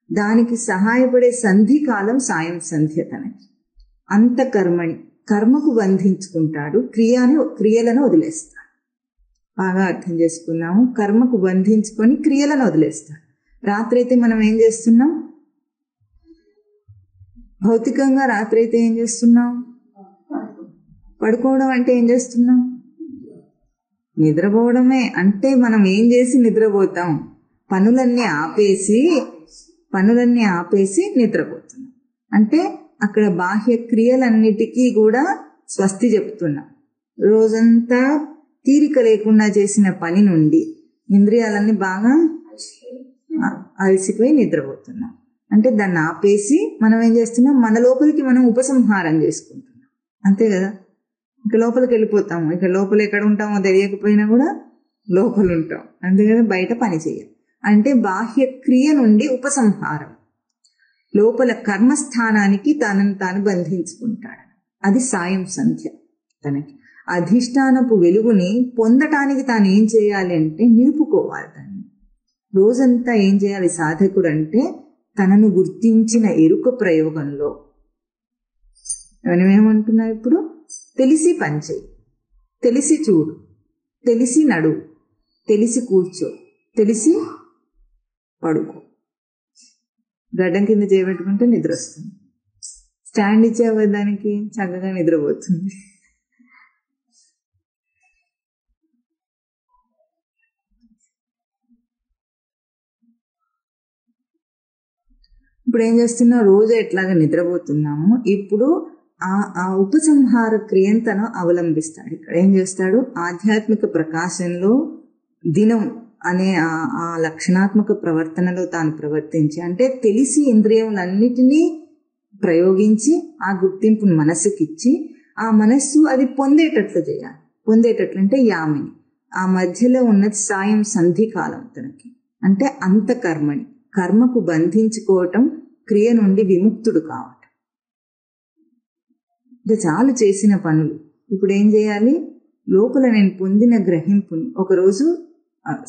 దానికి సహాయపడే సంధి కాలం సాయం సంధ్య తనకి. అంతకర్మణి, కర్మకు బంధించుకుంటాడు, క్రియలను వదిలేస్తాడు. బాగా అర్థం చేసుకున్నాము. కర్మకు బంధించుకొని క్రియలను వదిలేస్తాడు. రాత్రి అయితే మనం ఏం చేస్తున్నాం, భౌతికంగా రాత్రి అయితే ఏం చేస్తున్నాం, పడుకోవడం అంటే ఏం చేస్తున్నాం, నిద్రపోవడమే. అంటే మనం ఏం చేసి నిద్రపోతాం, పనులన్నీ ఆపేసి నిద్రపోతున్నాం. అంటే అక్కడ బాహ్య క్రియలన్నిటికీ కూడా స్వస్తి చెప్తున్నాం. రోజంతా తీరిక లేకుండా చేసిన పని నుండి ఇంద్రియాలన్నీ బాగా అలసిపోయి నిద్రపోతున్నాం. అంటే దాన్ని ఆపేసి మనం ఏం చేస్తున్నాం, మన లోపలికి మనం ఉపసంహారం చేసుకుంటున్నాం. అంతే కదా, ఇక లోపలికి వెళ్ళిపోతాము. ఇక లోపల ఎక్కడ ఉంటామో తెలియకపోయినా కూడా లోపల ఉంటాం. అంతే కదా, బయట పని చేయాలి. అంటే బాహ్య క్రియ నుండి ఉపసంహారం, లోపల కర్మస్థానానికి తనను తాను బంధించుకుంటాడు. అది సాయం సంధ్య తనకి. అధిష్టానపు వెలుగుని పొందటానికి తాను ఏం చేయాలి అంటే నిలుపుకోవాలి. దాన్ని రోజంతా ఏం చేయాలి సాధకుడు అంటే, తనను గుర్తించిన ఎరుక ప్రయోగంలో మనం ఏమంటున్నాం ఇప్పుడు, తెలిసి పనిచేయి, తెలిసి చూడు, తెలిసి నడువు, తెలిసి కూర్చో, తెలిసి పడుకో. గడ్డం కింద చేయబెట్టుకుంటే నిద్ర వస్తుంది, స్టాండ్ ఇచ్చేవ దానికి చక్కగా నిద్రపోతుంది. ఇప్పుడు ఏం చేస్తున్నాం, రోజు ఎట్లాగా నిద్రపోతున్నాము, ఇప్పుడు ఆ ఉపసంహార క్రియను తను అవలంబిస్తాడు. ఇక్కడ ఏం చేస్తాడు, ఆధ్యాత్మిక ప్రకాశంలో దినం అనే ఆ లక్షణాత్మక ప్రవర్తనలో తాను ప్రవర్తించి, అంటే తెలిసి ఇంద్రియములన్నిటినీ ప్రయోగించి ఆ గుర్తింపును మనసుకిచ్చి, ఆ మనస్సు అది పొందేటట్లు చేయాలి. పొందేటట్లు అంటే యామిని. ఆ మధ్యలో ఉన్నది సాయం సంధి కాలం తనకి. అంటే అంతకర్మని, కర్మకు బంధించుకోవటం, క్రియ నుండి విముక్తుడు కావటం. అంటే చాలు చేసిన పనులు. ఇప్పుడు ఏం చేయాలి, లోపల నేను పొందిన గ్రహింపుని ఒకరోజు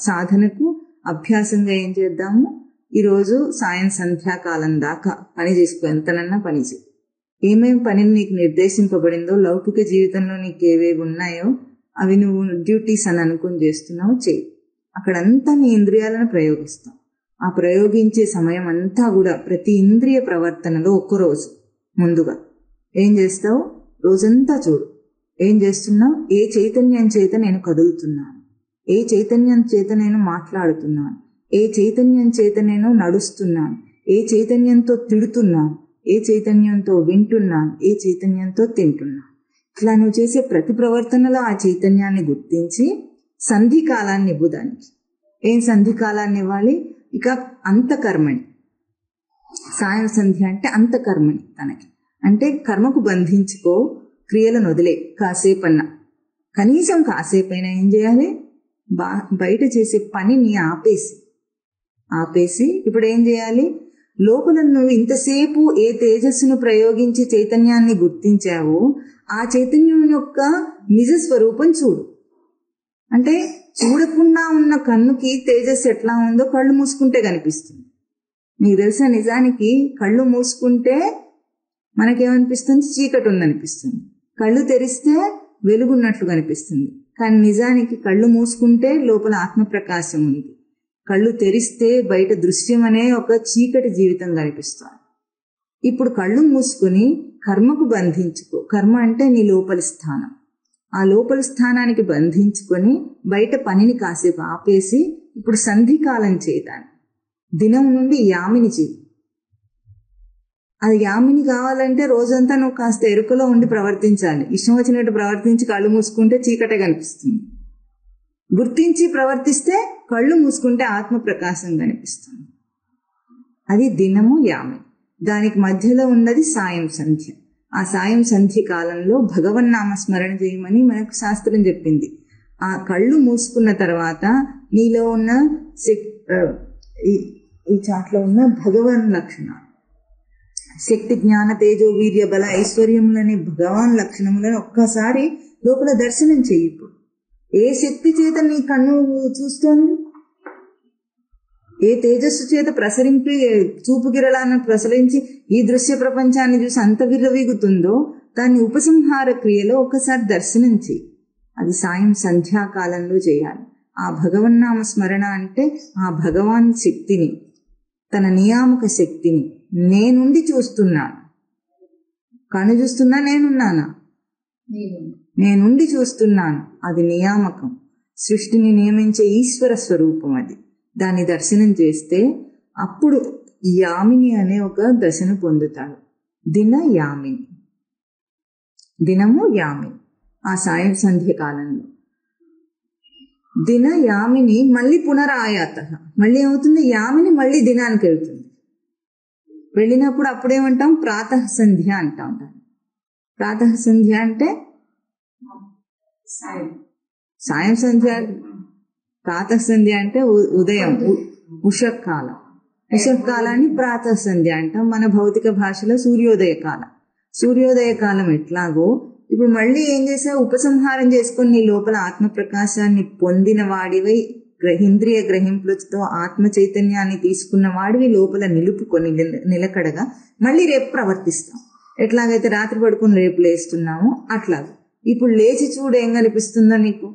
సాధనకు అభ్యాసంగా ఏం చేద్దాము, ఈరోజు సాయం సంధ్యాకాలం దాకా పని చేసుకో, ఎంతనన్నా పని చేయి. ఏమేం పనిని నీకు నిర్దేశింపబడిందో, లౌకిక జీవితంలో నీకు ఏవేవి ఉన్నాయో అవి నువ్వు డ్యూటీస్ అని అనుకుని చేస్తున్నావు, చేయి. అక్కడంతా నీ ఇంద్రియాలను ప్రయోగిస్తావు. ఆ ప్రయోగించే సమయం అంతా కూడా ప్రతి ఇంద్రియ ప్రవర్తనలో ఒక్కరోజు ముందుగా ఏం చేస్తావు, రోజంతా చూడు. ఏం చేస్తున్నావు? ఏ చైతన్యం చేత నేను కదులుతున్నాను, ఏ చైతన్యం చేత నేను మాట్లాడుతున్నాను, ఏ చైతన్యం చేత నేను నడుస్తున్నాను, ఏ చైతన్యంతో తిడుతున్నాను, ఏ చైతన్యంతో వింటున్నాను, ఏ చైతన్యంతో తింటున్నాను. ఇట్లా నువ్వు చేసే ప్రతి ప్రవర్తనలో ఆ చైతన్యాన్ని గుర్తించి సంధికాలాన్ని ఇవ్వు దానికి. ఏం సంధికాలాన్ని ఇవ్వాలి? ఇక అంతకర్మణి. సాయం సంధ్య అంటే అంతకర్మణి తనకి. అంటే కర్మకు బంధించుకో, క్రియలను వదిలే. కాసేపన్నా, కనీసం కాసేపైనా ఏం చేయాలి? బయట చేసే పనిని ఆపేసి ఇప్పుడు ఏం చేయాలి? లోపల నువ్వు ఇంతసేపు ఏ తేజస్సును ప్రయోగించి చైతన్యాన్ని గుర్తించావో ఆ చైతన్యం యొక్క నిజ స్వరూపం చూడు. అంటే చూడకుండా ఉన్న కన్నుకి తేజస్సు ఎట్లా ఉందో కళ్ళు మూసుకుంటే కనిపిస్తుంది. నీకు తెలుసా, నిజానికి కళ్ళు మూసుకుంటే మనకేమనిపిస్తుంది? చీకటి ఉందనిపిస్తుంది. కళ్ళు తెరిస్తే వెలుగున్నట్లు కనిపిస్తుంది. కానీ నిజానికి కళ్ళు మూసుకుంటే లోపల ఆత్మప్రకాశం ఉంది. కళ్ళు తెరిస్తే బయట దృశ్యం అనే ఒక చీకటి జీవితం కనిపిస్తుంది. ఇప్పుడు కళ్ళు మూసుకుని కర్మకు బంధించుకో. కర్మ అంటే నీ లోపలి స్థానం. ఆ లోపలి స్థానానికి బంధించుకొని బయట పనిని కాసేపు ఆపేసి ఇప్పుడు సంధికాలం చేయటాను. దినం నుండి యామిని చేయి. అది యామిని కావాలంటే రోజంతా నువ్వు కాస్త ఎరుకలో ఉండి ప్రవర్తించాలి. ఇష్టం వచ్చినట్టు ప్రవర్తించి కళ్ళు మూసుకుంటే చీకటే కనిపిస్తుంది. గుర్తించి ప్రవర్తిస్తే కళ్ళు మూసుకుంటే ఆత్మ ప్రకాశం కనిపిస్తుంది. అది దినము యామిని. దానికి మధ్యలో ఉన్నది సాయం సంధ్య. ఆ సాయం సంధ్య కాలంలో భగవన్నామ స్మరణ చేయమని మనకు శాస్త్రం చెప్పింది. ఆ కళ్ళు మూసుకున్న తర్వాత నీలో ఉన్న ఈ చాట్లో ఉన్న భగవాన్ లక్షణాలు, శక్తి, జ్ఞాన, తేజో, వీర్య, బల, ఐశ్వర్యములనే భగవాన్ లక్షణములను ఒక్కసారి లోపల దర్శనం చెయ్యి. ఇప్పుడు ఏ శక్తి చేత నీ కన్ను చూస్తోంది? ఏ తేజస్సు చేత ప్రసరించి చూపు గిరళాన్ని ప్రసరించి ఈ దృశ్య ప్రపంచాన్ని చూసి అంత విర్రవీగుతుందో దాన్ని ఉపసంహార క్రియలో ఒకసారి దర్శనం చెయ్యి. అది సాయం సంధ్యాకాలంలో చేయాలి. ఆ భగవన్నామ స్మరణ అంటే ఆ భగవాన్ శక్తిని, తన నియామక శక్తిని నేనుండి చూస్తున్నాను. కను చూస్తున్నా, నేనున్నానా? నేనుండి చూస్తున్నాను. అది నియామకం, సృష్టిని నియమించే ఈశ్వర స్వరూపం. అది దాన్ని దర్శనం చేస్తే అప్పుడు యామిని అనే ఒక దశను పొందుతాడు. యామిని, దినము యామిని. ఆ సాయం సంధ్య కాలంలో యామిని మళ్ళీ పునరాయాత, మళ్ళీ ఏమవుతుంది? యామిని మళ్ళీ దినానికి వెళ్తుంది. వెళ్ళినప్పుడు అప్పుడేమంటాం? ప్రాతః సంధ్య అంటాం. ప్రాతః సంధ్య అంటే సాయం సంధ్య. ప్రాతః సంధ్య అంటే ఉదయం, ఉషకాలం. ఉషకాలాన్ని ప్రాతః సంధ్య అంటాం. మన భౌతిక భాషలో సూర్యోదయ కాలం. సూర్యోదయ కాలం ఎట్లాగో ఇప్పుడు మళ్ళీ ఏం చేసావు? ఉపసంహారం చేసుకుని నీ లోపల ఆత్మ ప్రకాశాన్ని పొందిన వాడివై, ఇంద్రియ గ్రహింపులతో ఆత్మ చైతన్యాన్ని తీసుకున్న వాడివి లోపల నిలుపుకొని నిలకడగా మళ్ళీ రేపు ప్రవర్తిస్తాం. ఎట్లాగైతే రాత్రి పడుకుని రేపు లేస్తున్నామో అట్లాగా ఇప్పుడు లేచి చూడు ఏం కనిపిస్తుందో నీకు.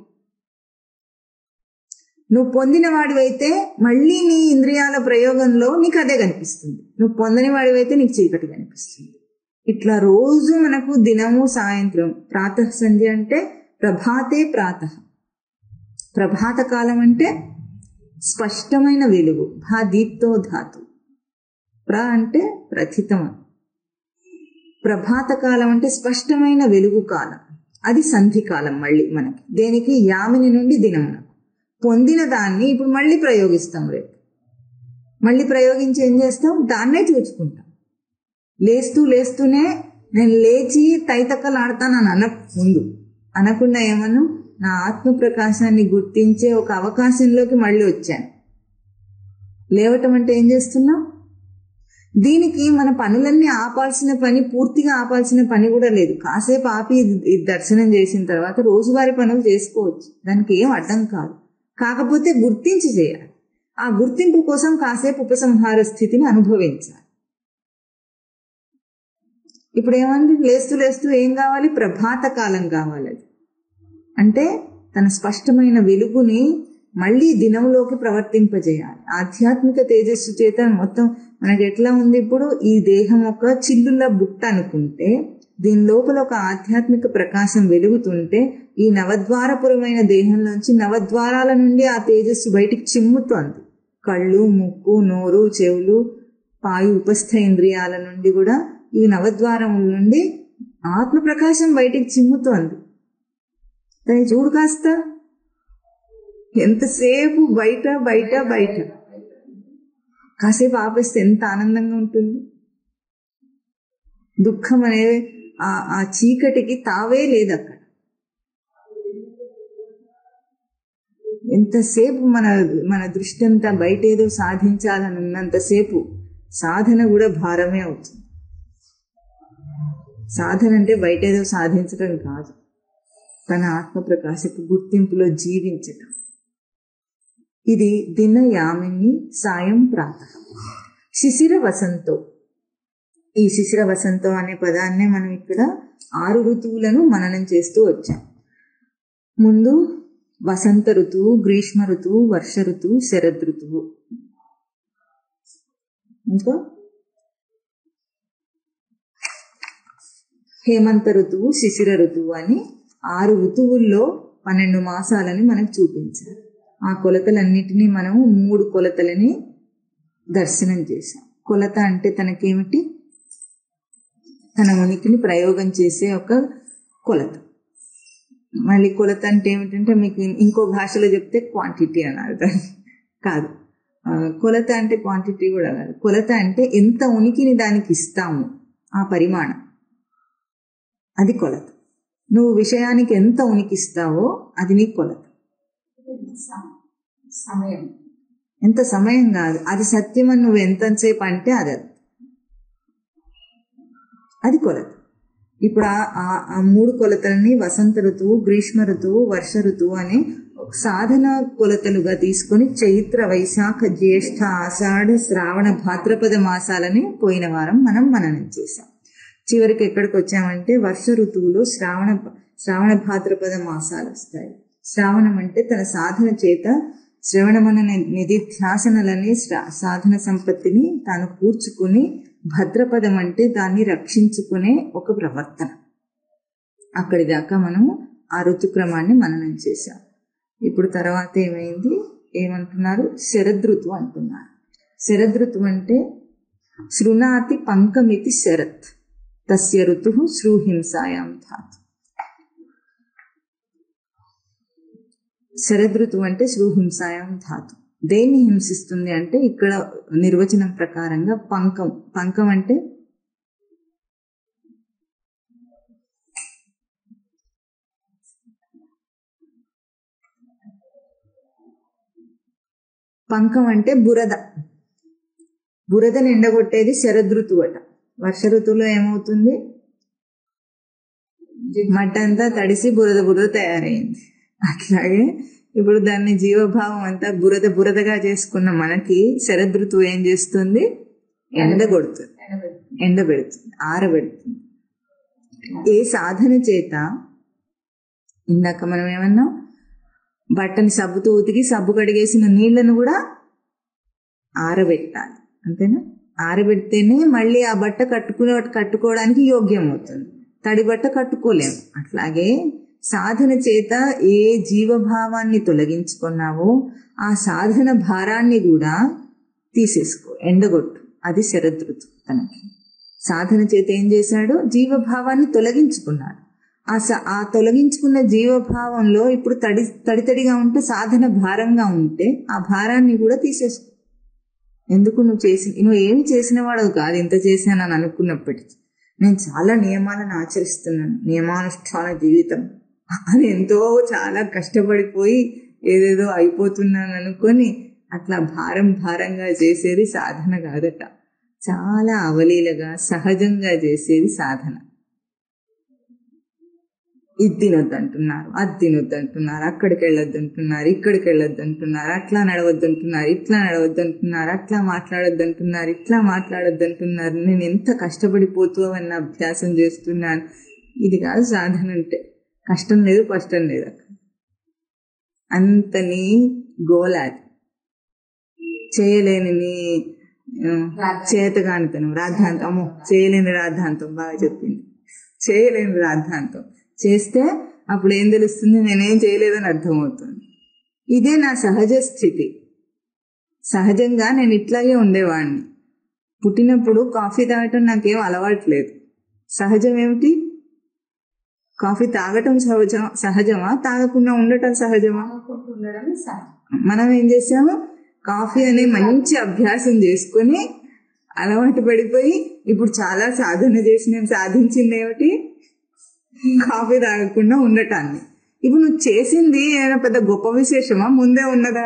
నువ్వు పొందిన వాడివైతే మళ్ళీ నీ ఇంద్రియాల ప్రయోగంలో నీకు అదే కనిపిస్తుంది. నువ్వు పొందని వాడివైతే నీకు చీకటి కనిపిస్తుంది. ఇట్లా రోజు మనకు దినము సాయంత్రం. ప్రాతః సంధ్య అంటే ప్రభాతే ప్రాతః. ప్రభాత కాలం అంటే స్పష్టమైన వెలుగు. భా దీప్తో ధాతు. అంటే ప్రథితం. ప్రభాత కాలం అంటే స్పష్టమైన వెలుగు కాలం. అది సంధి కాలం. మళ్ళీ మనకి దేనికి? యామిని నుండి దినమునకు పొందిన దాన్ని ఇప్పుడు మళ్ళీ ప్రయోగిస్తాం. రేపు మళ్ళీ ప్రయోగించి ఏం చేస్తాం? దాన్నే చూసుకుంటాం. లేస్తూనే నేను లేచి తైతక్కలాడతానని ముందు అనకుండా ఏమన్నా నా ఆత్మ ప్రకాశాన్ని గుర్తించే ఒక అవకాశంలోకి మళ్ళీ వచ్చాను. లేవటం అంటే ఏం చేస్తున్నాం? దీనికి మన పనులన్నీ ఆపాల్సిన పని, పూర్తిగా ఆపాల్సిన పని కూడా లేదు. కాసేపు ఆపి దర్శనం చేసిన తర్వాత రోజువారీ పనులు చేసుకోవచ్చు. దానికి ఏం అడ్డం కాదు. కాకపోతే గుర్తించి చేయాలి. ఆ గుర్తింపు కోసం కాసేపు ఉపసంహార స్థితిని అనుభవించాలి. ఇప్పుడు ఏమంది, లేస్తూ లేస్తూ ఏం కావాలి, ప్రభాత కాలం కావాలి. అది అంటే తన స్పష్టమైన వెలుగుని మళ్ళీ దినంలోకి ప్రవర్తింపజేయాలి. ఆధ్యాత్మిక తేజస్సు చేత మొత్తం మనకి ఎట్లా ఉంది, ఇప్పుడు ఈ దేహం ఒక చిల్లుల బుట్ట అనుకుంటే దీని లోపల ఒక ఆధ్యాత్మిక ప్రకాశం వెలుగుతుంటే ఈ నవద్వారపురమైన దేహంలోంచి నవద్వారాల నుండి ఆ తేజస్సు బయటికి చిమ్ముతోంది. కళ్ళు, ముక్కు, నోరు, చెవులు, పాయు ఉపస్థ ఇంద్రియాల నుండి కూడా ఈ నవద్వారముల నుండి ఆత్మ ప్రకాశం బయటికి చిమ్ముతోంది. దాన్ని చూడు కాస్త, ఎంతసేపు బయట బయట బయట. కాసేపు ఆపేస్తే ఎంత ఆనందంగా ఉంటుంది. దుఃఖం అనే ఆ చీకటికి తావే లేదు అక్కడ. ఎంతసేపు మన దృష్టి అంతా బయట ఏదో సాధించాలని ఉన్నంతసేపు సాధన కూడా భారమే అవుతుంది. సాధన అంటే బయట ఏదో సాధించడం కాదు, తన ఆత్మ ప్రకాశపు గుర్తింపులో జీవించటం. ఇది దిన యామిని సాయం ప్రాతః శిశిర వసంతో. ఈ శిశిర వసంతం అనే పదాన్నే మనం ఇక్కడ 6 ఋతువులను మననం చేస్తూ వచ్చాం. ముందు వసంత ఋతువు, గ్రీష్మ ఋతువు, వర్ష ఋతువు, శరద్ ఋతువు, ఇంకా హేమంత ఋతువు, శిశిర ఋతువు అని 6 ఋతువుల్లో 12 మాసాలని మనకు చూపించారు. ఆ కొలతలన్నిటినీ మనం 3 కొలతలని దర్శనం చేశాం. కొలత అంటే తనకేమిటి, తన ఉనికిని ప్రయోగం చేసే ఒక కొలత. మళ్ళీ కొలత అంటే ఏమిటంటే మీకు ఇంకో భాషలో చెప్తే క్వాంటిటీ అన్నారు, దాన్ని కాదు. కొలత అంటే క్వాంటిటీ కూడా కాదు. కొలత అంటే ఎంత ఉనికిని దానికి ఇస్తాము, ఆ పరిమాణం, అది కొలత. నువ్వు విషయానికి ఎంత ఉనికిస్తావో అది నీ కొలత. సమయం, ఎంత సమయం కాదు, అది సత్యం అని నువ్వు ఎంతసేపు అంటే అది కొలత. ఇప్పుడు ఆ 3 కొలతలని వసంత ఋతువు, గ్రీష్మ ఋతువు, వర్ష ఋతువు అని సాధన కొలతలుగా తీసుకొని చైత్ర, వైశాఖ, జ్యేష్ఠ, ఆషాఢ, శ్రావణ, భాద్రపద మాసాలని పోయిన వారం మనం మననం చేశాం. చివరికి ఎక్కడికి వచ్చామంటే వర్ష ఋతువులో శ్రావణ భాద్రపద మాసాలు వస్తాయి. శ్రావణం అంటే తన సాధన చేత శ్రవణమన నిధిధ్యాసనలని సాధన సంపత్తిని తాను కూర్చుకుని, భద్రపదం అంటే దాన్ని రక్షించుకునే ఒక ప్రవర్తన. అక్కడి దాకా మనము ఆ ఋతుక్రమాన్ని మననం చేశాం. ఇప్పుడు తర్వాత ఏమంటున్నారు, శరదృతువు అంటున్నారు. శరదృతువు అంటే శృణాతి పంకమితి శరత్ తస్య ఋతుః శ్రూహింసాయాం ధాతు. శరదృతువు అంటే శ్రూహింసాయాం ధాతు. దేన్ని హింసిస్తుంది అంటే ఇక్కడ నిర్వచనం ప్రకారంగా పంకం అంటే బురదని ఎండగొట్టేది శరదృతువు అట. వర్ష ఋతువులో ఏమవుతుంది, మట్టంతా తడిసి బురద తయారైంది. అట్లాగే ఇప్పుడు దాన్ని జీవభావం అంతా బురదగా చేసుకున్న మనకి శరదృతువు ఏం చేస్తుంది, ఎండగొడుతుంది, ఎండబెడుతుంది, ఆరబెడుతుంది. ఏ సాధన చేత, ఇందాక మనం ఏమన్నాం, బట్టని సబ్బుతో ఉతికి సబ్బు కడిగేసిన నీళ్లను కూడా ఆరబెట్టాలి, అంతేనా? ఆరబెడితేనే మళ్ళీ ఆ బట్ట కట్టుకోవడానికి యోగ్యం అవుతుంది. తడి బట్ట కట్టుకోలేము. అట్లాగే సాధన చేత ఏ జీవభావాన్ని తొలగించుకున్నావో ఆ సాధన భారాన్ని కూడా తీసేసుకో, ఎండగొట్టు. అది శరదృతు. తనకి సాధన చేత ఏం చేశాడు, జీవభావాన్ని తొలగించుకున్నాడు. ఆ తొలగించుకున్న జీవభావంలో ఇప్పుడు తడితడిగా ఉంటే సాధన భారంగా ఉంటే ఆ భారాన్ని కూడా తీసేసుకో. ఎందుకు నువ్వు ఏమి చేసిన వాడు కాదు, ఇంత చేశానని అనుకున్నప్పటికీ నేను చాలా నియమాలను ఆచరిస్తున్నాను, నియమానుష్ఠాన జీవితం అని ఎంతో చాలా కష్టపడిపోయి ఏదేదో అయిపోతున్నాను అనుకొని అట్లా భారంగా చేసేది సాధన కాదట. చాలా అవలీలగా సహజంగా చేసేది సాధన. ఇది తినొద్దంటున్నారు, అది తినొద్దంటున్నారు, అక్కడికి వెళ్ళొద్దంటున్నారు, ఇక్కడికి వెళ్ళొద్దంటున్నారు, అట్లా నడవద్దంటున్నారు, ఇట్లా నడవద్దంటున్నారు, అట్లా మాట్లాడొద్దంటున్నారు, ఇట్లా మాట్లాడొద్దంటున్నారు. నేను ఎంత కష్టపడిపోతూ అన్న అభ్యాసం చేస్తున్నాను. ఇది కాదు సాధన అంటే. కష్టం లేదు, కష్టం లేదు. అక్కడ అంతని గోలాది చేయలేని చేతగానితనం, రాద్ధాంతం. అమ్మో, చేయలేని రాద్ధాంతం బాగా చెప్పింది. చేయలేని రాద్ధాంతం చేస్తే అప్పుడు ఏం తెలుస్తుంది? నేనేం చేయలేదని అర్థమవుతుంది. ఇదే నా సహజ స్థితి. సహజంగా నేను ఇట్లాగే ఉండేవాడిని. పుట్టినప్పుడు కాఫీ తాగటం నాకేం అలవాట్లేదు. సహజం ఏమిటి? కాఫీ తాగటం సహజమా, తాగకుండా ఉండటం సహజమా? మనం ఏం చేసాము? కాఫీ అనే మంచి అభ్యాసం చేసుకుని అలవాటు పడిపోయి ఇప్పుడు చాలా సాధన చేసి నేను సాధించింది ఏమిటి? కాఫీ తాగకుండా ఉండటాన్ని. ఇప్పుడు నువ్వు చేసింది ఏమైనా పెద్ద గొప్ప విశేషమా? ముందే ఉన్నదా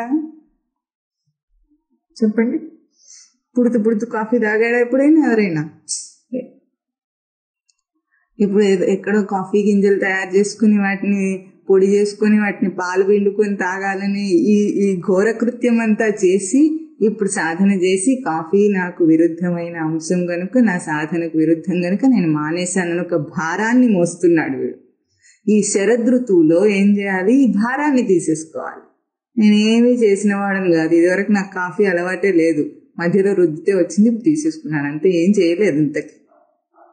చెప్పండి? పుడుతూ కాఫీ తాగాడా ఎప్పుడైనా ఎవరైనా? ఇప్పుడు ఎక్కడో కాఫీ గింజలు తయారు చేసుకుని వాటిని పొడి చేసుకుని వాటిని పాలు పిండుకొని తాగాలని ఈ ఘోర కృత్యం అంతా చేసి ఇప్పుడు సాధన చేసి కాఫీ నాకు విరుద్ధమైన అంశం కనుక, నా సాధనకు విరుద్ధం కనుక నేను మానేశానని ఒక భారాన్ని మోస్తున్నాడు వీడు. ఈ శరదృతువులో ఏం చేయాలి? ఈ భారాన్ని తీసేసుకోవాలి. నేనేమీ చేసిన వాడని కాదు, ఇదివరకు నాకు కాఫీ అలవాటే లేదు, మధ్యలో రుద్దితే వచ్చింది, ఇప్పుడు తీసేసుకున్నాను అంతే, ఏం చేయలేదు ఇంతకి.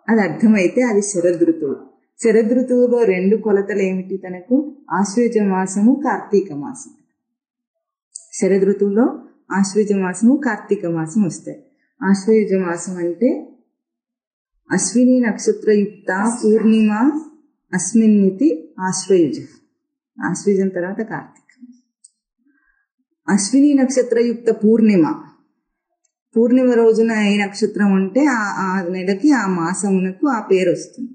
అది అర్థమైతే అది శరదృతువు. శరదృతువులో 2 కొలతలు ఏమిటి తనకు? ఆశ్వేజ మాసము, కార్తీక మాసం. శరదృతువులో ఆశ్వేజ మాసము, కార్తీక మాసం వస్తాయి. ఆశ్వేజ మాసం అంటే అశ్విని నక్షత్రయుక్త పూర్ణిమ అస్మిన్నితి ఆశ్వయుజ. ఆశ్వేజం తర్వాత కార్తీక. అశ్విని నక్షత్రయుక్త పూర్ణిమ, పూర్ణిమ రోజున ఏ నక్షత్రం ఉంటే ఆ నెలకి ఆ మాసమునకు ఆ పేరు వస్తుంది.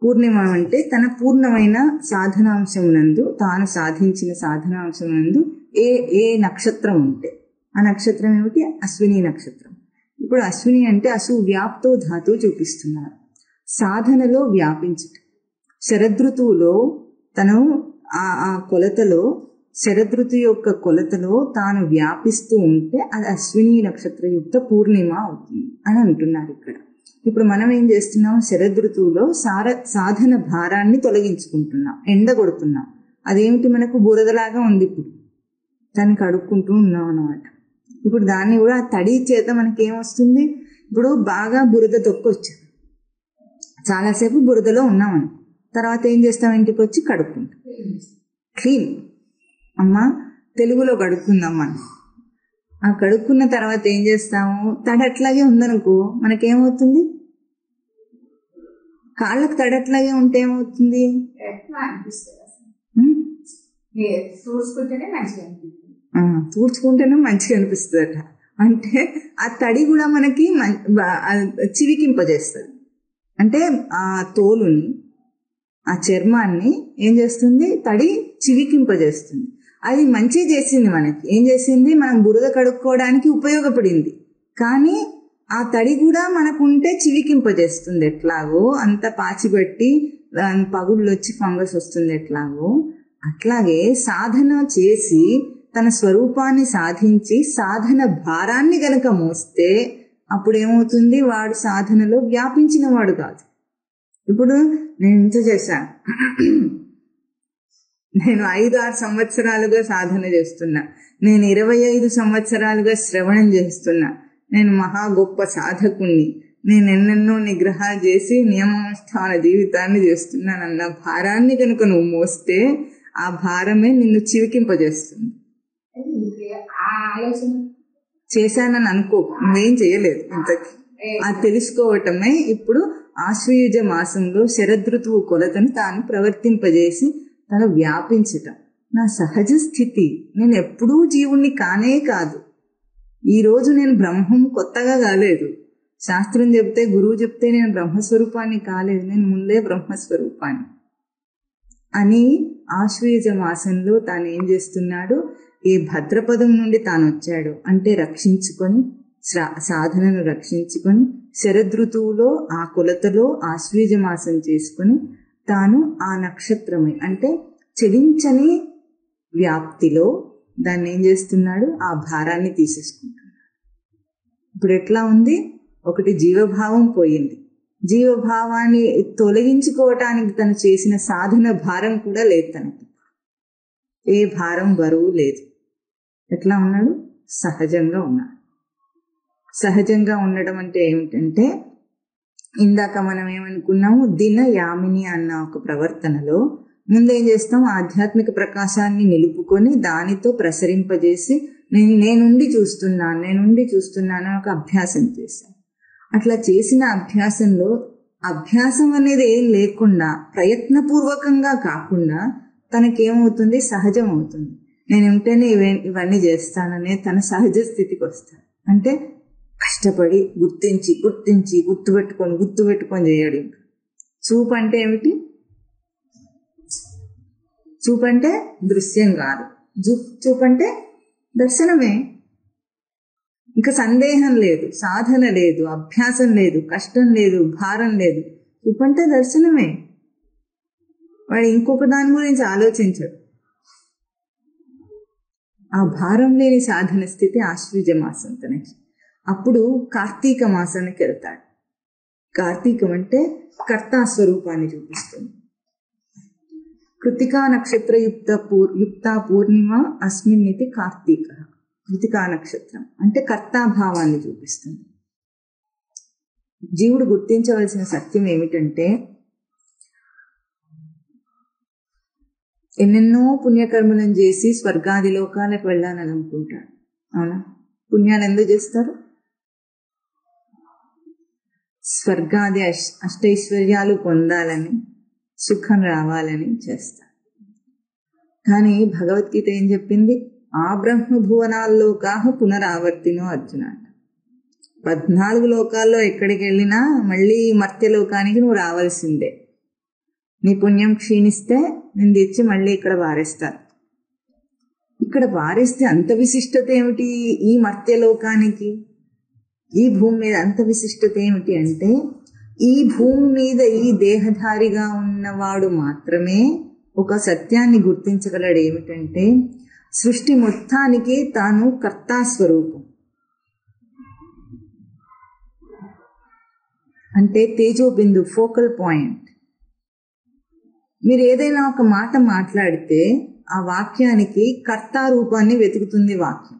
పూర్ణిమ అంటే తన పూర్ణమైన సాధనాంశమునందు, తాను సాధించిన సాధనాంశమునందు ఏ నక్షత్రం ఉంటే ఆ నక్షత్రం ఏమిటి? అశ్విని నక్షత్రం. ఇప్పుడు అశ్విని అంటే అసు వ్యాప్తో ధాతువు చూపిస్తున్నారు. సాధనలో వ్యాపించుట. శరదృతువులో తను ఆ కొలతలో, శరదృతు యొక్క కొలతలో తాను వ్యాపిస్తూ ఉంటే అది అశ్విని నక్షత్రయుక్త పూర్ణిమ అవుతుంది అని అంటున్నారు ఇక్కడ. ఇప్పుడు మనం ఏం చేస్తున్నాం? శరదృతువులో సాధన భారాన్ని తొలగించుకుంటున్నాం, ఎండగొడుతున్నాం. అదేమిటి? మనకు బురదలాగా ఉంది, ఇప్పుడు దాన్ని కడుక్కుంటూ ఉన్నాం అన్నమాట. ఇప్పుడు దాన్ని కూడా ఆ తడి చేత మనకి ఏమొస్తుంది? ఇప్పుడు బాగా బురద తొక్కొచ్చాం, చాలాసేపు బురదలో ఉన్నామని, తర్వాత ఏం చేస్తాం? ఇంటికి వచ్చి కడుక్కుంటాం. క్లీన్ అమ్మ తెలుగులో కడుక్కుందాం మనం. ఆ కడుక్కున్న తర్వాత ఏం చేస్తాము? తడి అట్లాగే ఉందనుకో మనకేమవుతుంది? కాళ్ళకు తడి అట్లాగే ఉంటే ఏమవుతుంది? తూడ్చుకుంటేనే మంచిగా అనిపిస్తుందట. అంటే ఆ తడి కూడా మనకి చివికింపజేస్తుంది. అంటే ఆ తోలుని, ఆ చర్మాన్ని ఏం చేస్తుంది? తడి చివికింపజేస్తుంది. అది మంచి చేసింది మనకి. ఏం చేసింది? మనం బురద కడుక్కోవడానికి ఉపయోగపడింది. కానీ ఆ తడి కూడా మనకుంటే చివికింపజేస్తుంది. ఎట్లాగో అంత పాచిపెట్టి పగుళ్ళు వచ్చి ఫంగస్ వస్తుంది ఎట్లాగో, అట్లాగే సాధన చేసి తన స్వరూపాన్ని సాధించి సాధన భారాన్ని గనక మోస్తే అప్పుడు ఏమవుతుంది? వాడు సాధనలో వ్యాపించిన వాడు కాదు. ఇప్పుడు నేను ఇంత చేశాను, నేను 5-6 సంవత్సరాలుగా సాధన చేస్తున్నా, నేను 25 సంవత్సరాలుగా శ్రవణం చేస్తున్నా, నేను మహా గొప్ప సాధకుణ్ణి, నేను ఎన్నెన్నో నిగ్రహాలు చేసి నియమానుష్ఠాన జీవితాన్ని చేస్తున్నానన్న భారాన్ని కనుక నువ్వు మోస్తే ఆ భారమే నిన్ను చివికింపజేస్తుంది. చేశానని అనుకో, నువ్వేం చేయలేదు ఇంతకి. అది తెలుసుకోవటమే ఇప్పుడు ఆశ్వయుజ మాసంలో శరదృతువు కొలతను తాను ప్రవర్తింపజేసి తను వ్యాపించటం. నా సహజ స్థితి. నేను ఎప్పుడూ జీవుణ్ణి కానే కాదు. ఈరోజు నేను బ్రహ్మం కొత్తగా కాలేదు. శాస్త్రం చెప్తే, గురువు చెప్తే నేను బ్రహ్మస్వరూపాన్ని కాలేదు, నేను ముందే బ్రహ్మస్వరూపాన్ని అని ఆశ్వయుజ మాసంలో తాను ఏం చేస్తున్నాడు? ఏ భద్రపదం నుండి తాను వచ్చాడు అంటే రక్షించుకొని, సాధనను రక్షించుకొని శరదృతువులో ఆ కొలతలో ఆశ్వయుజ మాసం చేసుకుని తాను ఆ నక్షత్రమే అంటే చలించని వ్యాప్తిలో దాన్ని ఏం చేస్తున్నాడు, ఆ భారాన్ని తీసేసుకుంటున్నాడు. ఇప్పుడు ఎట్లా ఉంది, ఒకటి జీవభావం పోయింది. జీవభావాన్ని తొలగించుకోవటానికి తను చేసిన సాధన భారం కూడా లేదు తనకి. ఏ భారం బరువు లేదు. ఎట్లా ఉన్నాడు, సహజంగా ఉన్నాడు. సహజంగా ఉండడం అంటే ఏమిటంటే, ఇందాక మనం ఏమనుకున్నాము, దిన యామిని అన్న ఒక ప్రవర్తనలో ముందేం చేస్తాం, ఆధ్యాత్మిక ప్రకాశాన్ని నిలుపుకొని దానితో ప్రసరింపజేసి నేనుండి చూస్తున్నాను ఒక అభ్యాసం చేశాం. అట్లా చేసిన అభ్యాసంలో అభ్యాసం అనేది ఏం లేకుండా ప్రయత్నపూర్వకంగా కాకుండా తనకేమవుతుంది, సహజం అవుతుంది. నేను ఉంటేనే ఇవన్నీ చేస్తాననే తన సహజ స్థితికి వస్తాను. అంటే కష్టపడి గుర్తించి గుర్తుపెట్టుకొని చేయడం. చూపు అంటే ఏమిటి, చూపు అంటే దృశ్యం కాదు, చూపు అంటే దర్శనమే. ఇంకా సందేహం లేదు, సాధన లేదు, అభ్యాసం లేదు, కష్టం లేదు, భారం లేదు. చూపు అంటే దర్శనమే. వాడు ఇంకొక దాని గురించి ఆలోచించడు. ఆ భారం లేని సాధన స్థితి ఆశ్వయుజ మాసం తనకి. అప్పుడు కార్తీక మాసానికి వెళ్తాడు. కార్తీకం అంటే కర్తా స్వరూపాన్ని చూపిస్తుంది. కృతికా నక్షత్ర యుక్త పూర్ణిమ అస్మిన్నితి కార్తీక. కృతికా నక్షత్రం అంటే కర్తాభావాన్ని చూపిస్తుంది. జీవుడు గుర్తించవలసిన సత్యం ఏమిటంటే, ఎన్నెన్నో పుణ్యకర్మలను చేసి స్వర్గాది లోకాలకు వెళ్ళాలని అనుకుంటాడు. అవునా? పుణ్యాలు ఎందుకు చేస్తారు? స్వర్గాది అష్టైశ్వర్యాలు పొందాలని, సుఖం రావాలని చేస్తారు. కానీ భగవద్గీత ఏం చెప్పింది, ఆ బ్రహ్మభువనాల్లోకాహ పునరావర్తినో అర్జున. 14 లోకాల్లో ఎక్కడికి వెళ్ళినా మళ్ళీ మర్త్యలోకానికి నువ్వు రావాల్సిందే. నీ పుణ్యం క్షీణిస్తే నేను తెచ్చి మళ్ళీ ఇక్కడ వారేస్తాను. ఇక్కడ వారేస్తే అంత విశిష్టత ఏమిటి ఈ మర్త్యలోకానికి, ఈ భూమి మీద అంత విశిష్టత ఏమిటి అంటే, ఈ భూమి మీద ఈ దేహధారిగా ఉన్నవాడు మాత్రమే ఒక సత్యాన్ని గుర్తించగలడు. ఏమిటంటే, సృష్టి మొత్తానికి తాను కర్తాస్వరూపం. అంటే తేజోబిందు, ఫోకల్ పాయింట్. మీరు ఏదైనా ఒక మాట మాట్లాడితే ఆ వాక్యానికి కర్తా రూపాన్ని వెతుకుతుంది వాక్యం.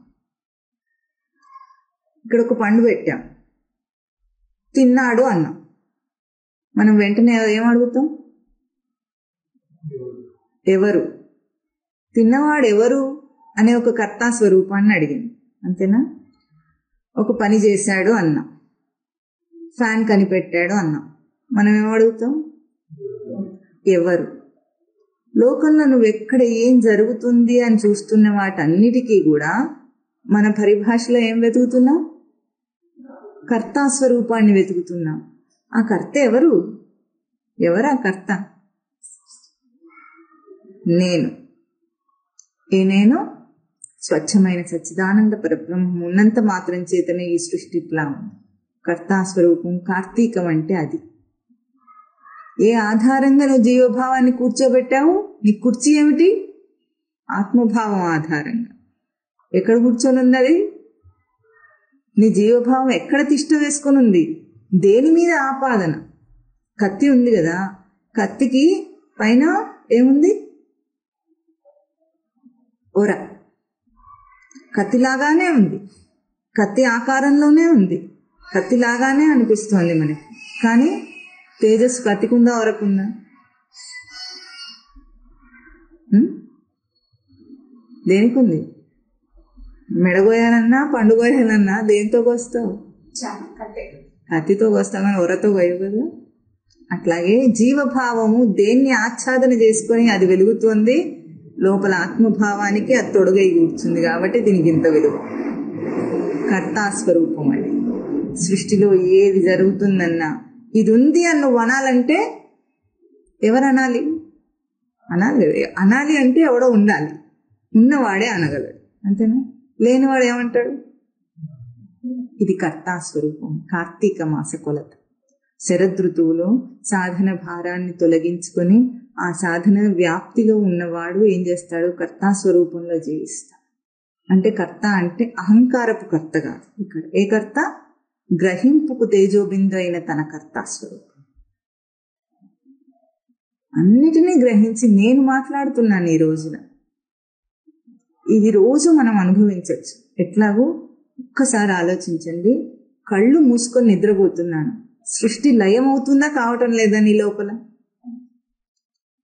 ఇక్కడ ఒక పండు పెట్టాం, తిన్నాడు అన్నాం. మనం వెంటనే ఏం అడుగుతాం, ఎవరు తిన్నవాడు, ఎవరు అనే ఒక కర్తా స్వరూపాన్ని అడిగింది. అంతేనా? ఒక పని చేశాడు అన్నాం, ఫ్యాన్ కనిపెట్టాడు అన్నాం. మనం ఏమడుగుతాం, ఎవరు. లోకంలో నువ్వు ఎక్కడ ఏం జరుగుతుంది అని చూస్తున్న వాటన్నిటికీ కూడా మన పరిభాషలో ఏం వెతుకుతున్నాం, కర్తాస్వరూపాన్ని వెతుకుతున్నాం. ఆ కర్త ఎవరు? ఎవరు ఆ కర్త? నేను. ఏ నేను? స్వచ్ఛమైన సచ్చిదానంద పరబ్రహ్మం ఉన్నంత మాత్రం చేతనే ఈ సృష్టి ఇట్లా ఉంది. కర్తాస్వరూపం కార్తీకం అంటే అది. ఏ ఆధారంగా నువ్వు జీవభావాన్ని కూర్చోబెట్టావు? నీ కుర్చీ ఏమిటి? ఆత్మభావం ఆధారంగా. ఎక్కడ కూర్చొని ఉంది అది? నీ జీవభావం ఎక్కడ తిష్ట వేసుకొని ఉంది? దేని మీద ఆపాదన? కత్తి ఉంది కదా, కత్తికి పైన ఏముంది? ఓర. కత్తిలాగానే ఉంది, కత్తి ఆకారంలోనే ఉంది, కత్తిలాగానే అనిపిస్తోంది మనకి. కానీ తేజస్సు కత్తికుందా, ఓరకుందా? దేనికుంది? మెడగోయాలన్నా పండుగోయాలన్నా దేంతో కోస్తావు? కత్తితో కోస్తామని ఓరతో కోయవు కదా. అట్లాగే జీవభావము దేన్ని ఆచ్ఛాదన చేసుకొని అది వెలుగుతోంది, లోపల ఆత్మభావానికి అది తొడుగై కూర్చుంది. కాబట్టి దీనికి ఇంత వెలుగు. కర్తాస్వరూపం అని సృష్టిలో ఏది జరుగుతుందన్నా ఇది ఉంది అని నువ్వు అనాలంటే ఎవరు అనాలి? అనాలి అంటే ఎవడో ఉండాలి, ఉన్నవాడే అనగలడు. అంతేనా? లేనివాడు ఏమంటాడు? ఇది కర్తాస్వరూపం. కార్తీక మాస కొలత. శరదృతువులో సాధన భారాన్ని తొలగించుకొని ఆ సాధన వ్యాప్తిలో ఉన్నవాడు ఏం చేస్తాడు? కర్తా స్వరూపంలో జీవిస్తాడు. అంటే కర్త అంటే అహంకారపు కర్త కాదు. ఇక్కడ ఏ కర్త? గ్రహింపుకు తేజోబిందు అయిన తన కర్తా స్వరూపం. అన్నిటినీ గ్రహించి నేను మాట్లాడుతున్నాను ఈ రోజున. ఇది రోజు మనం అనుభవించవచ్చు. ఎట్లాగో ఒక్కసారి ఆలోచించండి. కళ్ళు మూసుకొని నిద్రపోతున్నాను, సృష్టి లయం అవుతుందా కావటం లేదా నీ లోపల?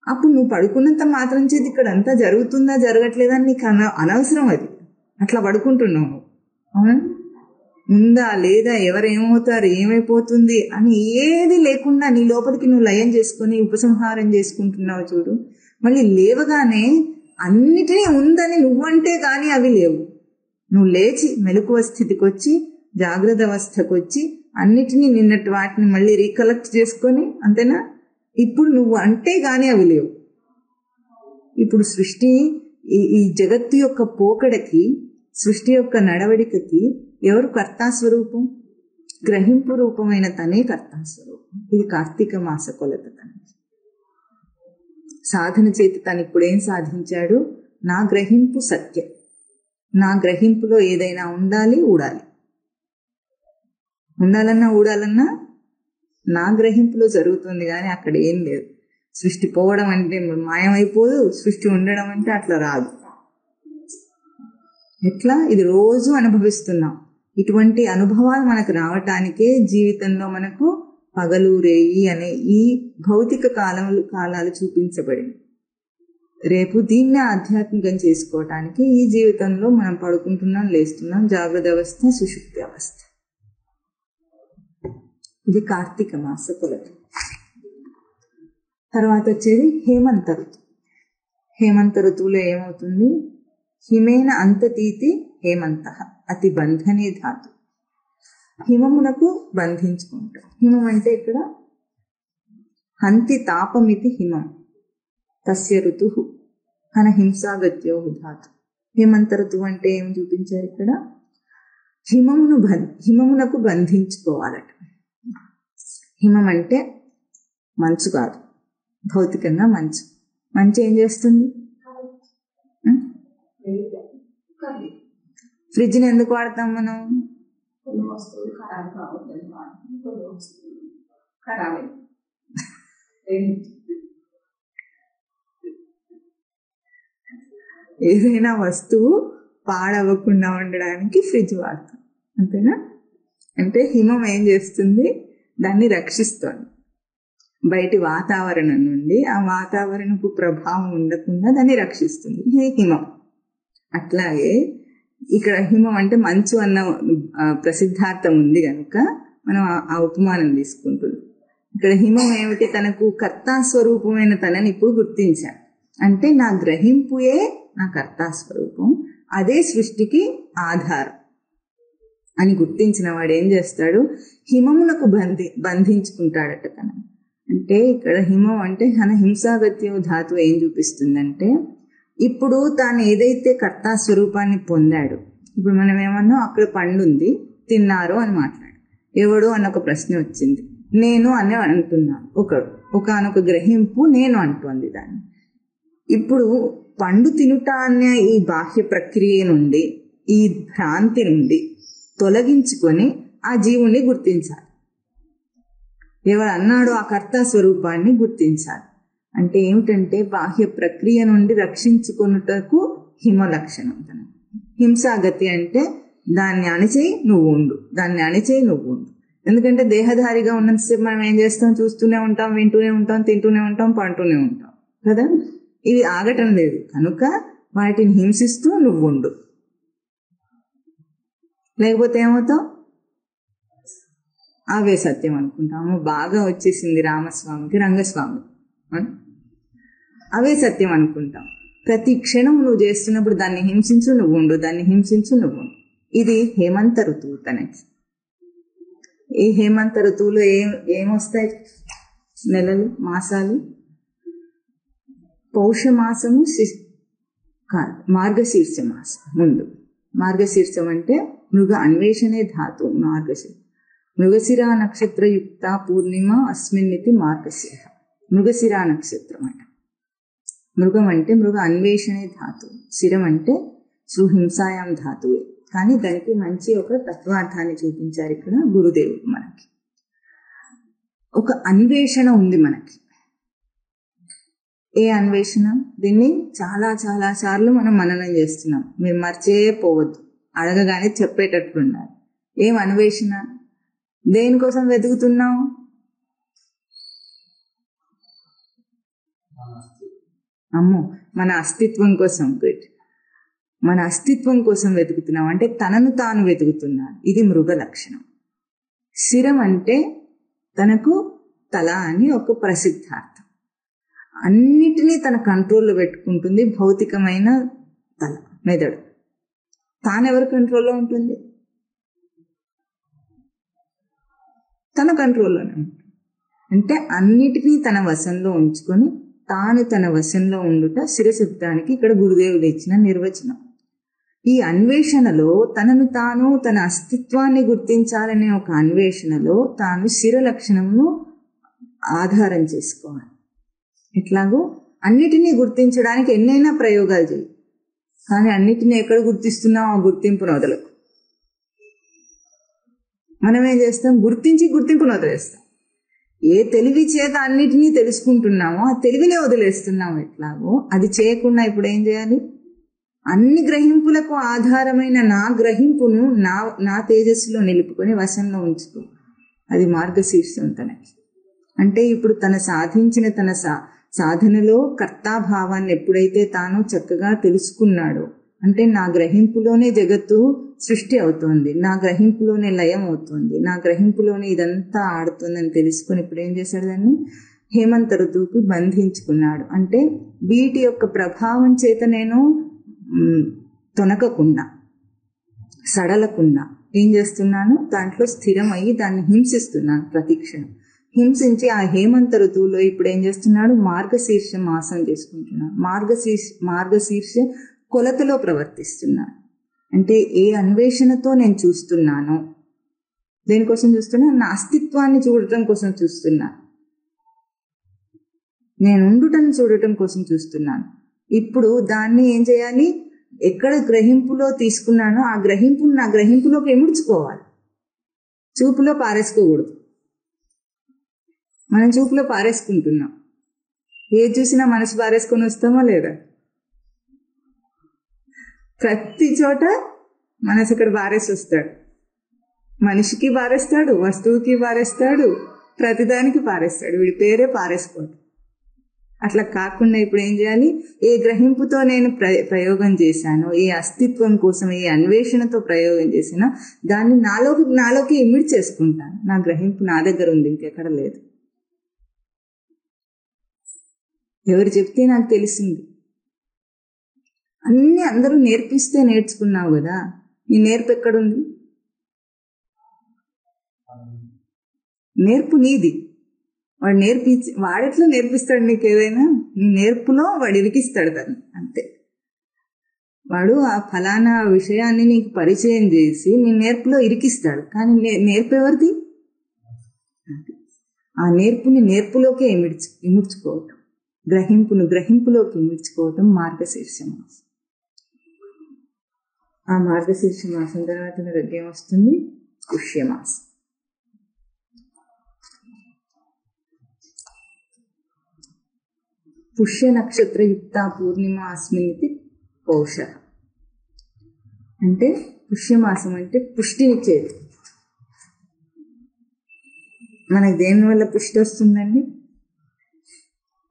అప్పుడు నువ్వు పడుకున్నంత మాత్రం చేతి ఇక్కడ అంతా జరుగుతుందా జరగట్లేదా నీకు అనవసరం. అది అట్లా పడుకుంటున్నావు నువ్వు. అవునా? ఉందా లేదా, ఎవరేమవుతారు, ఏమైపోతుంది అని ఏది లేకుండా నీ లోపలికి నువ్వు లయం చేసుకొని ఉపసంహారం చేసుకుంటున్నావు చూడు. మళ్ళీ లేవగానే అన్నిటినీ ఉందని నువ్వంటే కానీ అవి లేవు. నువ్వు లేచి మెలకువ స్థితికి వచ్చి జాగ్రత్త అవస్థకు వచ్చి అన్నిటినీ నిన్నటి వాటిని మళ్ళీ రీకలెక్ట్ చేసుకొని, అంతేనా? ఇప్పుడు నువ్వు అంటే గాని అవి లేవు. ఇప్పుడు సృష్టి ఈ జగత్తు యొక్క పోకడకి, సృష్టి యొక్క నడవడికకి ఎవరు కర్తాస్వరూపం? గ్రహింపు రూపమైన తనే కర్తాస్వరూపం. ఇది కార్తీక మాస కొలత. తనకి సాధన చేతి తను ఇప్పుడేం సాధించాడు? నా గ్రహింపు సత్యం. నా గ్రహింపులో ఏదైనా ఉండాలి, ఊడాలి. ఉండాలన్నా ఊడాలన్నా నా గ్రహింపులో జరుగుతుంది, కానీ అక్కడ ఏం లేదు. సృష్టి పోవడం అంటే మాయమైపోదు, సృష్టి ఉండడం అంటే అట్లా రాదు. ఎట్లా? ఇది రోజు అనుభవిస్తున్నాం. ఇటువంటి అనుభవాలు మనకు రావటానికే జీవితంలో మనకు పగలు రేయి అనే ఈ భౌతిక కాలాలు చూపించబడింది. రేపు దీన్ని ఆధ్యాత్మికం చేసుకోవటానికి ఈ జీవితంలో మనం పడుకుంటున్నాం, లేస్తున్నాం, జాగ్రత్త అవస్థ, సుషుప్తి అవస్థ. ఇది కార్తీక మాస కొలత. తర్వాత వచ్చేది హేమంత ఋతువు. హేమంత ఋతువులో ఏమవుతుంది? హిమేన అంతతీతి హేమంత అతి బంధనే ధాతు. హిమమునకు బంధించుకుంటాం. హిమం అంటే ఇక్కడ హంతి తాపమితి హిమం తస్య ఋతు హన హింసాగత్యో ధాతు. హేమంత ఋతువు అంటే ఏం చూపించారు ఇక్కడ? హిమమునకు బంధించుకోవాలట. హిమం అంటే మంచు కాదు, భౌతికంగా మంచు. మంచు ఏం చేస్తుంది? ఫ్రిడ్జ్ని ఎందుకు వాడతాం మనం? ఏదైనా వస్తువు పాడవకుండా ఉండడానికి ఫ్రిడ్జ్ వాడతాం, అంతేనా? అంటే హిమం ఏం చేస్తుంది? దాన్ని రక్షిస్తుంది. బయటి వాతావరణం నుండి ఆ వాతావరణపు ప్రభావం ఉండకుండా దాన్ని రక్షిస్తుంది. ఇది హిమం. అట్లాగే ఇక్కడ హిమం అంటే మంచు అన్న ప్రసిద్ధార్థం ఉంది కనుక మనం ఆ ఉపమానం తీసుకుంటున్నాం. ఇక్కడ హిమం ఏమిటి? తనకు కర్తాస్వరూపమైన తనని ఇప్పుడు గుర్తించాను. అంటే నా గ్రహింపుయే నా కర్తాస్వరూపం, అదే సృష్టికి ఆధారం అని గుర్తించిన వాడు ఏం చేస్తాడు? హిమమునకు బంధించుకుంటాడట తనని. అంటే ఇక్కడ హిమం అంటే హన హింసాగత్యో ధాతు ఏం చూపిస్తుందంటే, ఇప్పుడు తాను ఏదైతే కర్తా స్వరూపాన్ని పొందాడు, ఇప్పుడు మనం ఏమన్నా అక్కడ పండు ఉంది తిన్నారు అని మాట్లాడు, ఎవడు అన్న ఒక ప్రశ్న వచ్చింది, నేను అని అంటున్నాను. ఒకనొక గ్రహింపు నేను అంటోంది దాన్ని. ఇప్పుడు పండు తినుట అనే ఈ బాహ్య ప్రక్రియ నుండి, ఈ భ్రాంతి నుండి తొలగించుకొని ఆ జీవుణ్ణి గుర్తించాలి. ఎవరు అన్నాడో ఆ కర్తా స్వరూపాన్ని గుర్తించాలి. అంటే ఏమిటంటే బాహ్య ప్రక్రియ నుండి రక్షించుకొనుటకు హిమ లక్షణం. హింసాగతి అంటే దాన్ని అణిచేయి నువ్వు ఉండు, దాన్ని అణిచేయి నువ్వు ఉండు. ఎందుకంటే దేహధారిగా ఉన్నంతసేపు మనం ఏం చేస్తాం? చూస్తూనే ఉంటాం, వింటూనే ఉంటాం, తింటూనే ఉంటాం, పంటూనే ఉంటాం కదా. ఇవి ఆగటం లేదు కనుక వాటిని హింసిస్తూ నువ్వు ఉండు. లేకపోతే ఏమవుతావు? అవే సత్యం అనుకుంటాము. బాగా వచ్చేసింది రామస్వామికి, రంగస్వామి, అవే సత్యం అనుకుంటాం. ప్రతి క్షణం నువ్వు చేస్తున్నప్పుడు దాన్ని హింసించు నువ్వు ఉండు, దాన్ని హింసించు నువ్వు ఉండు. ఇది హేమంత ఋతువు తనకి. ఈ హేమంత ఋతువులో ఏమొస్తాయి? నెలలు, మాసాలు. పౌషమాసము కాదు, మార్గశీర్ష మాసం ముందు. మార్గశీర్షం అంటే మృగ అన్వేషణే ధాతు. మార్గశీర్షం మృగశిరా నక్షత్రయుక్త పూర్ణిమ అస్మిన్నితి మార్గశిర. మృగశిరా నక్షత్రం అట. మృగం అంటే మృగ అన్వేషణే ధాతువు, శిరం అంటే సుహింసాయాం ధాతువే. కానీ దానికి మంచి ఒక తత్వార్థాన్ని చూపించారు ఇక్కడ గురుదేవుడు. మనకి ఒక అన్వేషణ ఉంది మనకి. ఏ అన్వేషణ? దీన్ని చాలా చాలా సార్లు మనం మననం చేస్తున్నాం. మీరు మర్చిపోవద్దు, అడగగానే చెప్పేటట్లున్నారు. ఏం అన్వేషణ? దేనికోసం వెతుకుతున్నాం? అమ్మో, మన అస్తిత్వం కోసం. గుడ్. మన అస్తిత్వం కోసం వెతుకుతున్నాం అంటే తనను తాను వెతుకుతున్నాడు. ఇది మృగ లక్షణం. శిరం అంటే తనకు తల అని ఒక ప్రసిద్ధార్థం. అన్నిటినీ తన కంట్రోల్లో పెట్టుకుంటుంది భౌతికమైన తల, మెదడు. తానెవరి కంట్రోల్లో ఉంటుంది? తన కంట్రోల్లోనే ఉంటుంది. అంటే అన్నిటినీ తన వశంలో ఉంచుకొని తాను తన వశంలో ఉండుట శిరశబ్దానికి ఇక్కడ గురుదేవుడు ఇచ్చిన నిర్వచనం. ఈ అన్వేషణలో తనను తాను, తన అస్తిత్వాన్ని గుర్తించాలనే ఒక అన్వేషణలో తాను శిర లక్షణంను ఆధారం చేసుకోవాలి. ఎట్లాగో అన్నిటినీ గుర్తించడానికి ఎన్నైనా ప్రయోగాలు చేయి, కానీ అన్నిటినీ ఎక్కడ గుర్తిస్తున్నాం? ఆ గుర్తింపును వదలకు. మనం ఏం చేస్తాం? గుర్తింపును వదిలేస్తాం. ఏ తెలివి చేత అన్నిటినీ తెలుసుకుంటున్నామో ఆ తెలివినే వదిలేస్తున్నాము. ఎట్లాగో అది చేయకుండా ఇప్పుడు ఏం చేయాలి? అన్ని గ్రహింపులకు ఆధారమైన నా గ్రహింపును నా తేజస్సులో నిలుపుకొని వశంలో ఉంచుకో. అది మార్గశీర్షం తనకి. అంటే ఇప్పుడు తన సాధించిన తన సాధనలో కర్తాభావాన్ని ఎప్పుడైతే తాను చక్కగా తెలుసుకున్నాడో, అంటే నా గ్రహింపులోనే జగత్తు సృష్టి అవుతోంది, నా గ్రహింపులోనే లయం అవుతుంది, నా గ్రహింపులోనే ఇదంతా ఆడుతుందని తెలుసుకుని ఇప్పుడు ఏం చేశాడు? దాన్ని హేమంత ఋతువుకి బంధించుకున్నాడు. అంటే వీటి యొక్క ప్రభావం చేత నేను తొనకకుండా, సడలకుండా ఏం చేస్తున్నాను? దాంట్లో స్థిరమయ్యి దాన్ని హింసిస్తున్నాను ప్రతిక్షణం. హింసించి ఆ హేమంత ఋతువులో ఇప్పుడు ఏం చేస్తున్నాడు? మార్గశీర్ష మాసం చేసుకుంటున్నాడు. మార్గశీర్ష కొలతలో ప్రవర్తిస్తున్నాను. అంటే ఏ అన్వేషణతో నేను చూస్తున్నానో, దేనికోసం చూస్తున్నాను? నా అస్తిత్వాన్ని చూడటం కోసం చూస్తున్నాను, నేను ఉండుటను చూడటం కోసం చూస్తున్నాను. ఇప్పుడు దాన్ని ఏం చేయాలి? ఎక్కడ గ్రహింపులో తీసుకున్నానో ఆ గ్రహింపును నా గ్రహింపులోకి ఎముడ్చుకోవాలి. చూపులో పారేసుకోకూడదు. మనం చూపులో పారేసుకుంటున్నాం. ఏది చూసినా మనసు పారేసుకొని వస్తామా లేదా? ప్రతి చోట మనసు ఇక్కడ పారేసి వస్తాడు. మనిషికి పారేస్తాడు, వస్తువుకి పారేస్తాడు, ప్రతిదానికి పారేస్తాడు. వీడి పేరే పారేసుకోవడం. అట్లా కాకుండా ఇప్పుడు ఏం చేయాలి? ఏ గ్రహింపుతో నేను ప్రయోగం చేశానో, ఏ అస్తిత్వం కోసం, ఏ అన్వేషణతో ప్రయోగం చేసినా దాన్ని నాలోకి ఇమిడి చేసుకుంటాను. నా గ్రహింపు నా దగ్గర ఉంది, ఇంకెక్కడ లేదు. ఎవరు చెప్తే నాకు తెలిసింది? అన్నీ అందరూ నేర్పిస్తే నేర్చుకున్నావు కదా, నీ నేర్పు ఎక్కడుంది? నేర్పు నీది. వాడు వాడెట్లా నేర్పిస్తాడు నీకు ఏదైనా? నీ నేర్పులో వాడు ఇరికిస్తాడు దాన్ని, అంతే. వాడు ఆ ఫలానా విషయాన్ని నీకు పరిచయం చేసి నీ నేర్పులో ఇరికిస్తాడు. కానీ నేర్పు ఎవరిది? ఆ నేర్పుని నేర్పులోకే ఇముడ్చుకోవటం, గ్రహింపులోకి ఇముడ్చుకోవటం మార్గశీర్ష మాసం. ఆ మార్గశీర్ష మాసం తర్వాత ఏమొస్తుంది? పుష్యమాసం. పుష్య నక్షత్రయుక్త పూర్ణిమ అస్మిన్నితి పౌష. అంటే పుష్యమాసం అంటే పుష్టినిచ్చేది. మనకు దేనివల్ల పుష్టి వస్తుందండి?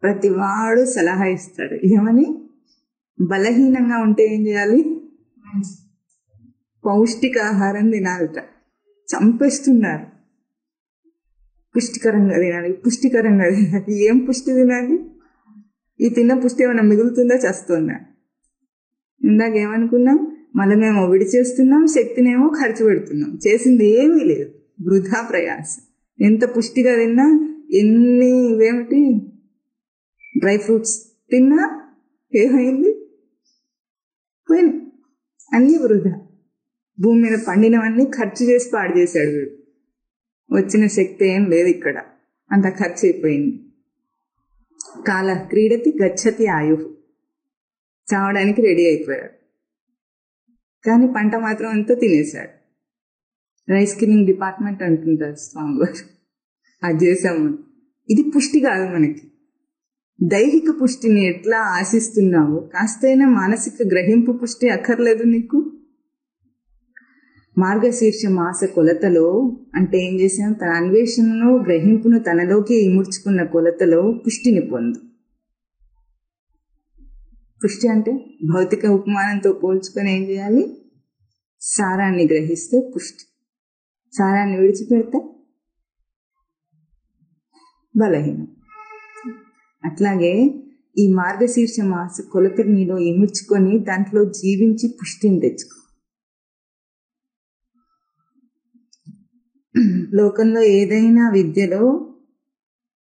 ప్రతివాడు సలహా ఇస్తాడు. ఏమని? బలహీనంగా ఉంటే ఏం చేయాలి? పౌష్టికాహారం తినాలట. చంపేస్తున్నారు. పుష్టికరంగా తినాలి. ఏం పుష్టి తినాలి? ఈ తిన్న పుష్టి ఏమైనా మిగులుతుందా, చేస్తుందా? ఇందాక ఏమనుకున్నాం? మనమేమో విడిచేస్తున్నాం, శక్తినేమో ఖర్చు పెడుతున్నాం. చేసింది ఏమీ లేదు, వృధా ప్రయాసం. ఎంత పుష్టిగా తిన్నా, ఇవేమిటి డ్రై ఫ్రూట్స్ తిన్నా ఏమైంది? పోయినాయి. అన్నీ వృధా. భూమి మీద పండినవన్నీ ఖర్చు చేసి పాడు చేశాడు వీడు. వచ్చిన శక్తి ఏం లేదు ఇక్కడ, అంత ఖర్చు అయిపోయింది. కాల క్రీడతి గచ్చతి ఆయు, చావడానికి రెడీ అయిపోయాడు. కానీ పంట మాత్రం అంతా తినేశాడు. రైస్ కిల్లింగ్ డిపార్ట్మెంట్ అంటుంటారు స్వామి గారు, అది చేసాము. ఇది పుష్టి కాదు మనకి. దైహిక పుష్టిని ఎట్లా ఆశిస్తున్నావు, కాస్తైనా మానసిక గ్రహింపు పుష్టి అక్కర్లేదు నీకు? మార్గశీర్ష మాస కొలతలో అంటే ఏం చేసాం, తన అన్వేషణను గ్రహింపును తనలోకి ఇముడ్చుకున్న కొలతలో పుష్టిని పొందు. పుష్టి అంటే భౌతిక ఉపమానంతో పోల్చుకొని ఏం చేయాలి, సారాన్ని గ్రహిస్తే పుష్టి, సారాన్ని విడిచిపెడితే బలహీనం. అట్లాగే ఈ మార్గశీర్ష మాస కొలతని నీలో ఇముడ్చుకొని దాంట్లో జీవించి పుష్టిని తెచ్చుకో. లోకంలో ఏదైనా విద్యలో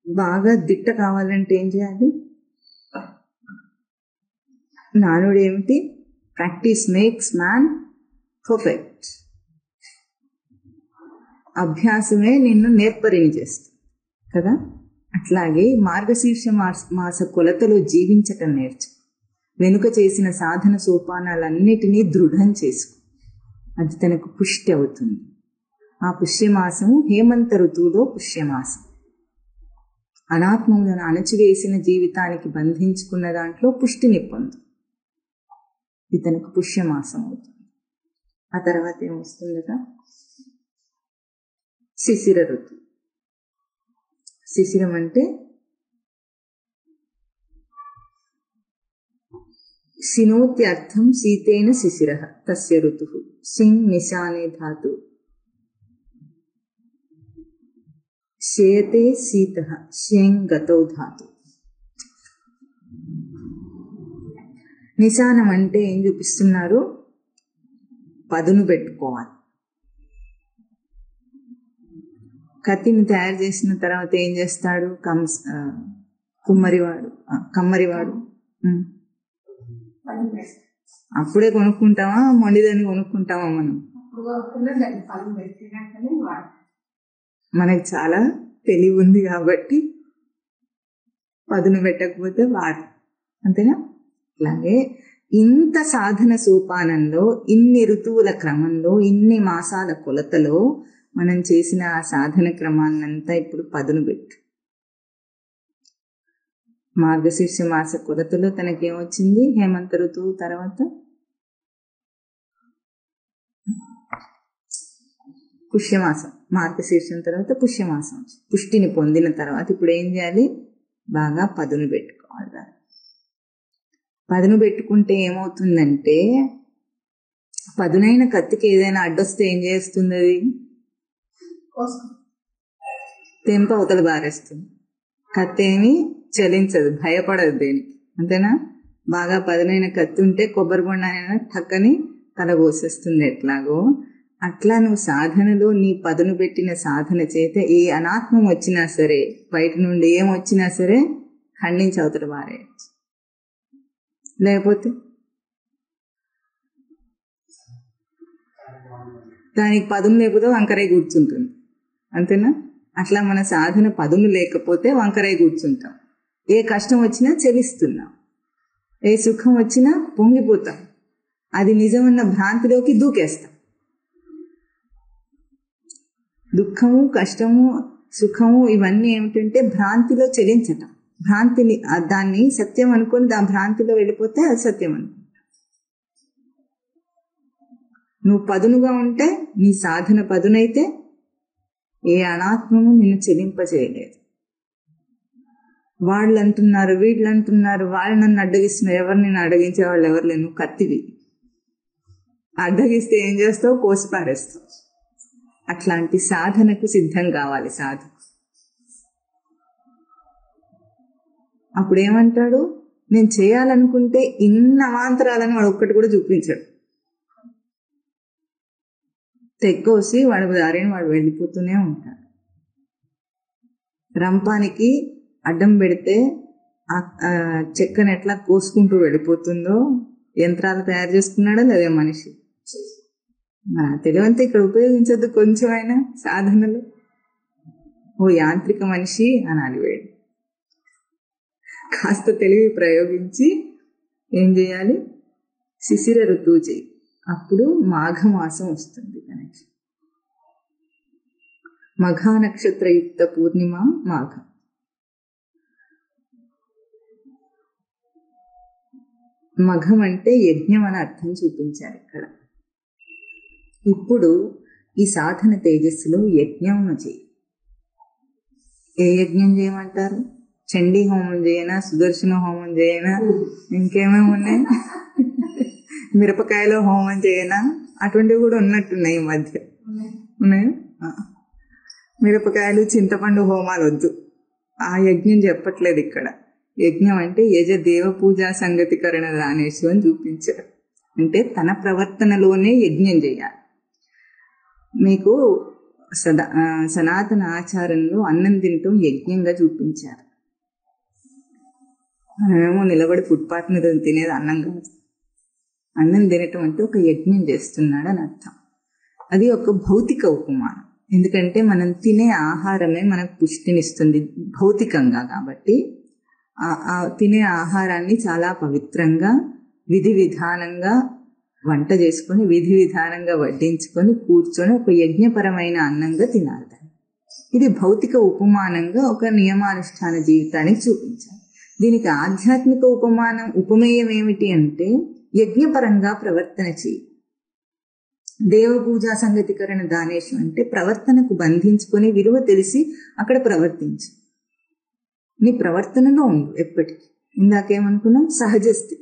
బాగా దిట్ట కావాలంటే ఏం చేయాలి? నానుడు ఏమిటి? Practice makes man perfect. అభ్యాసమే నిన్ను నేర్పరిని చేస్తుంది కదా. అట్లాగే మార్గశీర్ష మాస కొలతలో జీవించటం నేర్చు. వెనుక చేసిన సాధన సోపానాలన్నిటినీ దృఢం చేసుకో, అది తనకు పుష్టి అవుతుంది. ఆ పుష్యమాసము హేమంత ఋతువులో పుష్యమాసం. అనాత్మములను అణచివేసిన జీవితానికి బంధించుకున్న దాంట్లో పుష్టిని పొందు, ఇది తనకు పుష్యమాసం అవుతుంది. ఆ తర్వాత ఏమొస్తుందట? శిశిర ఋతువు. శిశిరం అంటే శినోత్యర్థం శీతేన శిశిర తస్య ఋతు. సింగ్ నిశానే ధాతు శేతే శీత శేంగ్ గతౌ ధాతు. నిశానం అంటే ఏం చూపిస్తున్నారు? పదును పెట్టుకోవాలి. కత్తిని తయారు చేసిన తర్వాత ఏం చేస్తాడు? కమ్మరివాడు అప్పుడే కొనుక్కుంటామా, మొండిదాన్ని కొనుక్కుంటామా? మనం మనకి చాలా తెలివి ఉంది కాబట్టి పదును పెట్టకపోతే వాడు, అంతేనా? అలాగే ఇంత సాధన సోపానంలో, ఇన్ని ఋతువుల క్రమంలో, ఇన్ని మాసాల కొలతలో మనం చేసిన ఆ సాధన క్రమాన్నంతా ఇప్పుడు పదును పెట్టు. మార్గశీర్ష మాస కొలతలో తనకేమొచ్చింది? హేమంత ఋతువు తర్వాత పుష్యమాసం. మార్గశీర్షం తర్వాత పుష్యమాసం. పుష్టిని పొందిన తర్వాత ఇప్పుడు ఏం చేయాలి? బాగా పదును పెట్టుకోవాలి. పదును పెట్టుకుంటే ఏమవుతుందంటే, పదునైన కత్తికి ఏదైనా అడ్డొస్తే ఏం చేస్తుంది? అది తెంప అవతల బారేస్తుంది. కత్తి ఏమి చలించదు, భయపడదు దేనికి, అంతేనా? బాగా పదునైన కత్తి ఉంటే కొబ్బరి బొండైనా టక్కని తల కోసేస్తుంది. ఎట్లాగో అట్లా నువ్వు సాధనలో నీ పదును పెట్టిన సాధన చేత ఏ అనాత్మం వచ్చినా సరే, బయట నుండి ఏం వచ్చినా సరే ఖండించి అవతల బారేయచ్చు. లేకపోతే దానికి పదును లేకపోతే వంకరై కూర్చుంటుంది, అంతేనా? అట్లా మన సాధన పదును లేకపోతే వంకరై కూర్చుంటాం. ఏ కష్టం వచ్చినా చెలిస్తున్నాం, ఏ సుఖం వచ్చినా పొంగిపోతాం, అది నిజమన్న భ్రాంతిలోకి దూకేస్తాం. దుఃఖము, కష్టము, సుఖము ఇవన్నీ ఏమిటంటే భ్రాంతిలో చెలించటం. భ్రాంతిని, దాన్ని సత్యం అనుకొని దాని భ్రాంతిలో వెళ్ళిపోతే అది సత్యం అనుకో. నువ్వు పదునుగా ఉంటే, నీ సాధన పదునైతే ఏ అనాత్మము నిన్ను చెలింపజేయలేదు. వాళ్ళు అంటున్నారు, వీళ్ళు అంటున్నారు, వాళ్ళు నన్ను అడ్డగిస్తున్నారు. ఎవరు నిన్ను అడ్డగించే వాళ్ళు ఎవరు లేరు, నువ్వు కత్తివి. అడ్డగిస్తే ఏం చేస్తావు? కోసి పారేస్తావు. అట్లాంటి సాధనకు సిద్ధం కావాలి సాధకు. అప్పుడేమంటాడు? నేను చేయాలనుకుంటే ఇన్ని అవాంతరాలను వాడు ఒక్కటి కూడా చూపించాడు. తెక్కోసి వాడు దారిని వాడు వెళ్ళిపోతూనే ఉంటాడు. రంపానికి అడ్డం పెడితే ఆ చెక్కను ఎట్లా కోసుకుంటూ వెళ్ళిపోతుందో యంత్రాలు తయారు చేసుకున్నాడో లేదే మనిషి. మన తెలివంతా ఇక్కడ ఉపయోగించద్దు కొంచెమైనా సాధనలు. ఓ యాంత్రిక మనిషి అనాలి వేడు. కాస్త తెలివి ప్రయోగించి ఏం చేయాలి? శిశిర ఋతువు చేయి. అప్పుడు మాఘమాసం వస్తుంది తనకి. మఘా నక్షత్రయుక్త పూర్ణిమ మాఘం. మఘం అంటే యజ్ఞం అని అర్థం చూపించారు ఇక్కడ. ఇప్పుడు ఈ సాధన తేజస్సులో యజ్ఞం చేయి. ఏ యజ్ఞం చేయమంటారు? చండీ హోమం చేయనా, సుదర్శన హోమం చేయనా, ఇంకేమేమి ఉన్నాయి, మిరపకాయలో హోమం చేయనా, అటువంటివి కూడా ఉన్నట్టున్నాయి ఈ మధ్య. ఉన్నాయి. మిరపకాయలు చింతపండు హోమాలు వద్దు, ఆ యజ్ఞం చెప్పట్లేదు ఇక్కడ. యజ్ఞం అంటే యజ దేవ పూజా సంగతికరణ దానేశు అని చూపించారు. అంటే తన ప్రవర్తనలోనే యజ్ఞం చేయాలి. మీకు సనాతన ఆచారంలో అన్నం తినటం యజ్ఞంగా చూపించారు. మనమేమో నిలబడి ఫుట్పాత్ మీద తినేది అన్నం కాదు. అన్నం తినటం అంటే ఒక యజ్ఞం చేస్తున్నాడు అని అర్థం. అది ఒక భౌతిక ఉపమానం. ఎందుకంటే మనం తినే ఆహారమే మనకు పుష్టినిస్తుంది భౌతికంగా. కాబట్టి ఆ తినే ఆహారాన్ని చాలా పవిత్రంగా విధి విధానంగా వంట చేసుకొని విధి విధానంగా వడ్డించుకొని కూర్చొని ఒక యజ్ఞపరమైన అన్నంగా తినాలి. ఇది భౌతిక ఉపమానంగా ఒక నియమానుష్ఠాన జీవితానికి చూపించాలి. దీనికి ఆధ్యాత్మిక ఉపమేయం ఏమిటి అంటే యజ్ఞపరంగా ప్రవర్తన చేయి. దేవపూజా సంగతికరణ దానేశం అంటే ప్రవర్తనకు బంధించుకొని విలువ తెలిసి అక్కడ ప్రవర్తించు. నీ ప్రవర్తనలో ఉండు ఎప్పటికీ. ఇందాకేమనుకున్నాం? సహజ స్థితి.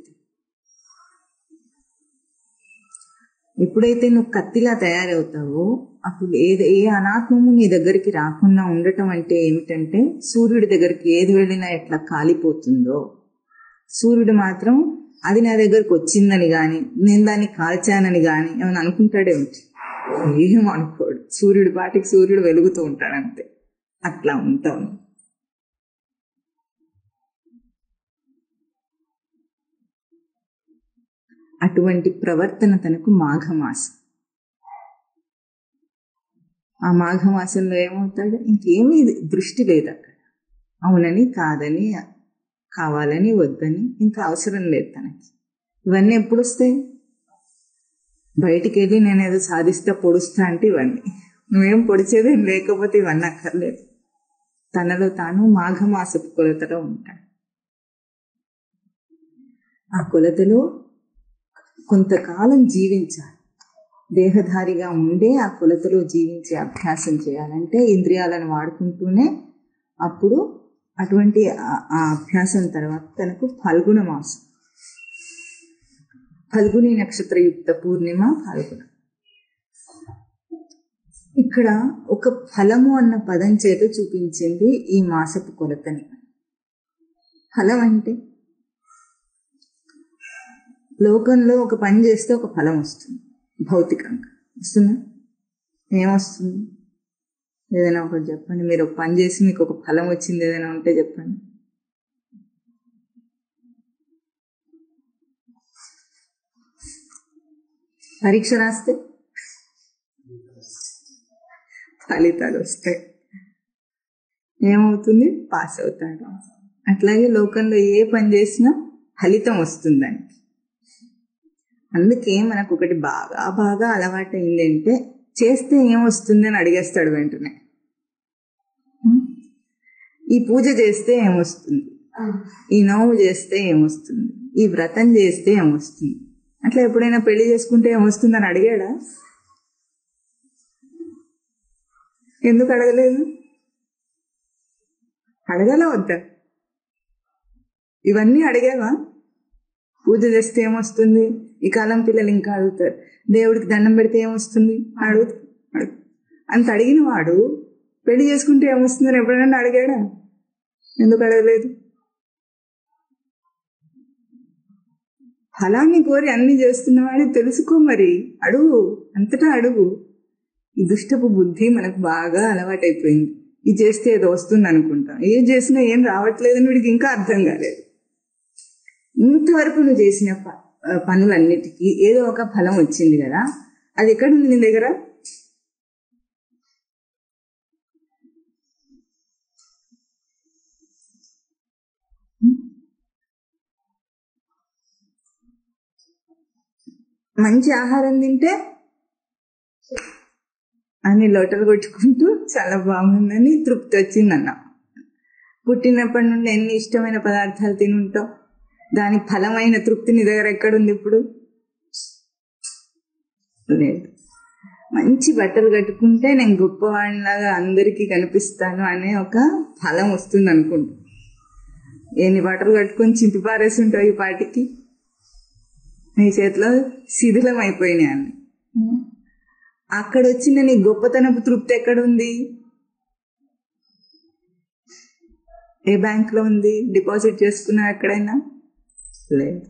ఎప్పుడైతే నువ్వు కత్తిలా తయారవుతావో అప్పుడు ఏ అనాత్మము నీ దగ్గరికి రాకుండా ఉండటం అంటే ఏమిటంటే సూర్యుడి దగ్గరికి ఏది వెళ్ళినా ఎట్లా కాలిపోతుందో, సూర్యుడు మాత్రం అది నా దగ్గరకు వచ్చిందని గాని నేను దాన్ని కాల్చానని గాని ఏమైనా అనుకుంటాడేమిటి? ఏం అనుకోడు. సూర్యుడి పాటికి సూర్యుడు వెలుగుతూ ఉంటాడు అంతే. అట్లా ఉంటాం. అటువంటి ప్రవర్తన తనకు మాఘమాసం. ఆ మాఘమాసంలో ఏమవుతాడు? ఇంకేమీ దృష్టి లేదు అక్కడ. అవునని కాదని, కావాలని వద్దని ఇంకా అవసరం లేదు తనకి. ఇవన్నీ ఎప్పుడు వస్తాయి? బయటికి వెళ్ళి నేను ఏదో సాధిస్తా పొడుస్తా అంటే ఇవన్నీ. నువ్వేం పొడిచేది లేకపోతే ఇవన్నీ అక్కర్లేదు. తనలో తాను మాఘమాసపు కొలతలో ఉంటాడు. ఆ కొలతలో కొంతకాలం జీవించాలి. దేహధారిగా ఉండే ఆ కొలతలో జీవించే అభ్యాసం చేయాలంటే ఇంద్రియాలను వాడుకుంటూనే. అప్పుడు అటువంటి ఆ అభ్యాసం తర్వాత తనకు ఫల్గుణ మాసం, ఫల్గుని నక్షత్రయుక్త పూర్ణిమ ఫల్గుణ. ఇక్కడ ఒక ఫలము అన్న పదం చేత చూపించింది ఈ మాసపు కొలతని. ఫలం అంటే లోకంలో ఒక పని చేస్తే ఒక ఫలం వస్తుంది. భౌతికంగా వస్తుందా? ఏమొస్తుంది? ఏదైనా ఒకటి చెప్పండి. మీరు ఒక పని చేసి మీకు ఒక ఫలం వచ్చింది ఏదైనా ఉంటే చెప్పండి. పరీక్ష రాస్తే ఫలితాలు వస్తాయి. ఏమవుతుంది? పాస్ అవుతాడు. అట్లాగే లోకంలో ఏ పని చేసినా ఫలితం వస్తుందని. అందుకే మనకు ఒకటి బాగా అలవాటు అయిందంటే చేస్తే ఏమొస్తుంది అని అడిగేస్తాడు వెంటనే. ఈ పూజ చేస్తే ఏమొస్తుంది, ఈ నోము చేస్తే ఏమొస్తుంది, ఈ వ్రతం చేస్తే ఏమొస్తుంది. అట్లా ఎప్పుడైనా పెళ్లి చేసుకుంటే ఏమొస్తుందని అడిగాడా? ఎందుకు అడగలేదు? అడగాల వద్దా? ఇవన్నీ అడిగావా? పూజ చేస్తే ఏమొస్తుంది? ఈ కాలం పిల్లలు ఇంకా అడుగుతారు, దేవుడికి దండం పెడితే ఏమొస్తుంది అడుగు. అంత అడిగిన వాడు పెళ్లి చేసుకుంటే ఏమొస్తుందని ఎప్పుడైనా అడిగాడా? ఎందుకు అడగలేదు? ఫలాన్ని కోరి అన్ని చేస్తున్నవాడిని తెలుసుకో, మరి అడుగు, అంతటా అడుగు. ఈ దుష్టపు బుద్ధి మనకు బాగా అలవాటైపోయింది. ఇది చేస్తే ఏదో వస్తుంది అనుకుంటాం. ఏం చేసినా ఏం రావట్లేదని వీడికి ఇంకా అర్థం కాలేదు. ఇంతవరకు నువ్వు చేసిన పనులన్నిటికీ ఏదో ఒక ఫలం వచ్చింది కదా, అది ఎక్కడుంది నీ దగ్గర? మంచి ఆహారం తింటే అన్ని లోటలు కొట్టుకుంటూ చాలా బాగుందని తృప్తి వచ్చిందన్న. పుట్టినప్పటి నుండి ఎన్ని ఇష్టమైన పదార్థాలు తినుంటావు, దాని ఫలమైన తృప్తి నీ దగ్గర ఎక్కడుంది ఇప్పుడు? లేదు. మంచి బట్టలు కట్టుకుంటే నేను గొప్పవాడిలాగా అందరికీ కనిపిస్తాను అనే ఒక ఫలం వస్తుంది అనుకుంటా. ఎన్ని బట్టలు కట్టుకొని చింపి పారేసి ఉంటావు ఈ పాటికి, నీ చేతిలో శిథిలం అయిపోయినాయి అన్ని. అక్కడ వచ్చిన నీ గొప్పతనపు తృప్తి ఎక్కడుంది? ఏ బ్యాంకులో ఉంది? డిపాజిట్ చేసుకున్నా ఎక్కడైనా? లేదు.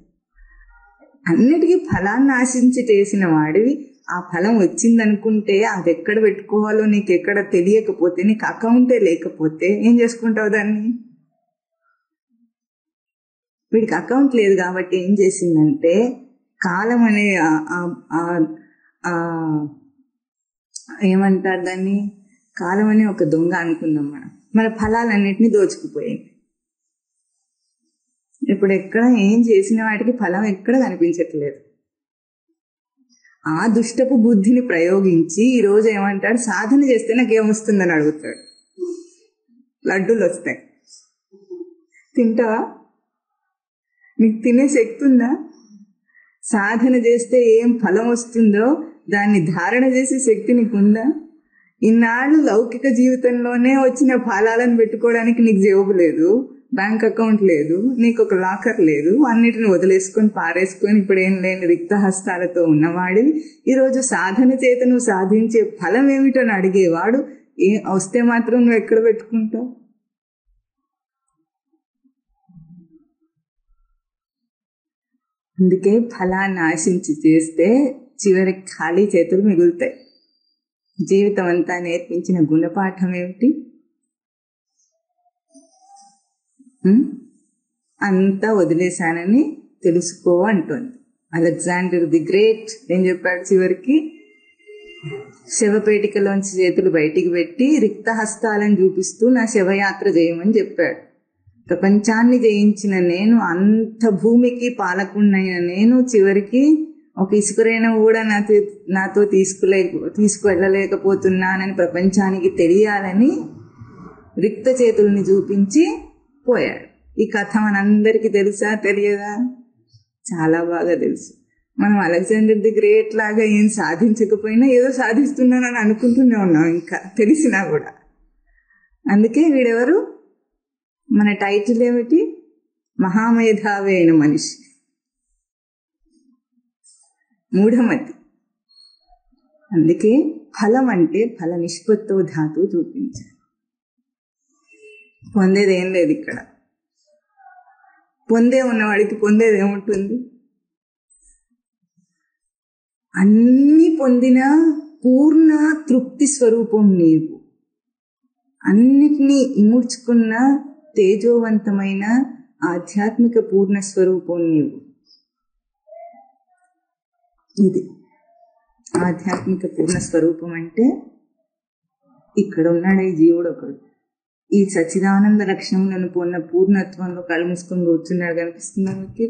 అన్నిటికీ ఫలాన్ని ఆశించి చేసిన వాడివి ఆ ఫలం వచ్చిందనుకుంటే అది ఎక్కడ పెట్టుకోవాలో నీకు ఎక్కడ తెలియకపోతే, నీకు అకౌంటే లేకపోతే ఏం చేసుకుంటావు దాన్ని? వీడికి అకౌంట్ లేదు కాబట్టి ఏం చేసిందంటే, కాలం అనే ఏమంటారు దాన్ని, కాలం అనే ఒక దొంగ అనుకుందాం మనం, మన ఫలాలన్నిటినీ దోచుకుపోయింది. ఇప్పుడు ఎక్కడ ఏం చేసిన వాటికి ఫలం ఎక్కడ కనిపించట్లేదు. ఆ దుష్టపు బుద్ధిని ప్రయోగించి ఈరోజు ఏమంటాడు, సాధన చేస్తే నాకేమొస్తుందని అడుగుతాడు. లడ్డూలు వస్తాయి, తింటావా? నీకు తినే శక్తి ఉందా? సాధన చేస్తే ఏం ఫలం వస్తుందో దాన్ని ధారణ చేసే శక్తి నీకుందా? ఇన్నాళ్ళు లౌకిక జీవితంలోనే వచ్చిన ఫలాలను పెట్టుకోవడానికి నీకు జేబు లేదు, బ్యాంక్ అకౌంట్ లేదు, నీకు ఒక లాకర్ లేదు, అన్నిటిని వదిలేసుకొని పారేసుకొని ఇప్పుడు ఏం లేని రిక్త హస్తాలతో ఉన్నవాడివి ఈరోజు సాధన చేత నువ్వు సాధించే ఫలం ఏమిటని అడిగేవాడు వస్తే మాత్రం నువ్వు ఎక్కడ పెట్టుకుంటావు? అందుకే ఫలాన్ని ఆశించి చేస్తే చివరికి ఖాళీ చేతులు మిగులుతాయి. జీవితం అంతా నేర్పించిన గుణపాఠం ఏమిటి? అంతా వదిలేశానని తెలుసుకో అంటోంది. అలెగ్జాండర్ ది గ్రేట్ ఏం చెప్పాడు చివరికి? శవపేటికలోంచి చేతులు బయటికి పెట్టి రిక్త హస్తాలను చూపిస్తూ నా శవయాత్ర చేయమని చెప్పాడు. ప్రపంచాన్ని జయించిన నేను, అంత భూమికి పాలకున్నైన నేను చివరికి ఒక ఇసుకరైన కూడా నాతో తీసుకువెళ్ళలేకపోతున్నానని ప్రపంచానికి తెలియాలని రిక్త చేతుల్ని చూపించి పోయాడు. ఈ కథ మనందరికీ తెలుసా తెలియదా? చాలా బాగా తెలుసు. మనం అలెగ్జాండర్ ది గ్రేట్ లాగా ఏం సాధించకపోయినా ఏదో సాధిస్తున్నానని అనుకుంటూనే ఉన్నాం, ఇంకా తెలిసినా కూడా. అందుకే వీడెవరు? మన టైటిల్ ఏమిటి? మహామేధావి అయిన మనిషి, మూఢమతి. అందుకే ఫలం అంటే ఫల నిష్పత్తో ధాతువు చూపించాలి. పొందేది ఏం లేదు ఇక్కడ. పొందే ఉన్నవాడికి పొందేది ఏముంటుంది? అన్ని పొందిన పూర్ణ తృప్తి స్వరూపం నీవు. అన్నిటినీ ఇముడ్చుకున్న తేజోవంతమైన ఆధ్యాత్మిక పూర్ణ స్వరూపం నీవు. ఇది ఆధ్యాత్మిక పూర్ణ స్వరూపం అంటే ఇక్కడ ఉన్నాడు ఈ జీవుడు ఒకడు. ఈ సచ్చిదానంద లక్షణములను పొన్న పూర్ణత్వంలో కళ్ళు మూసుకొని కూర్చున్నాడు. కనిపిస్తుందా మీకు?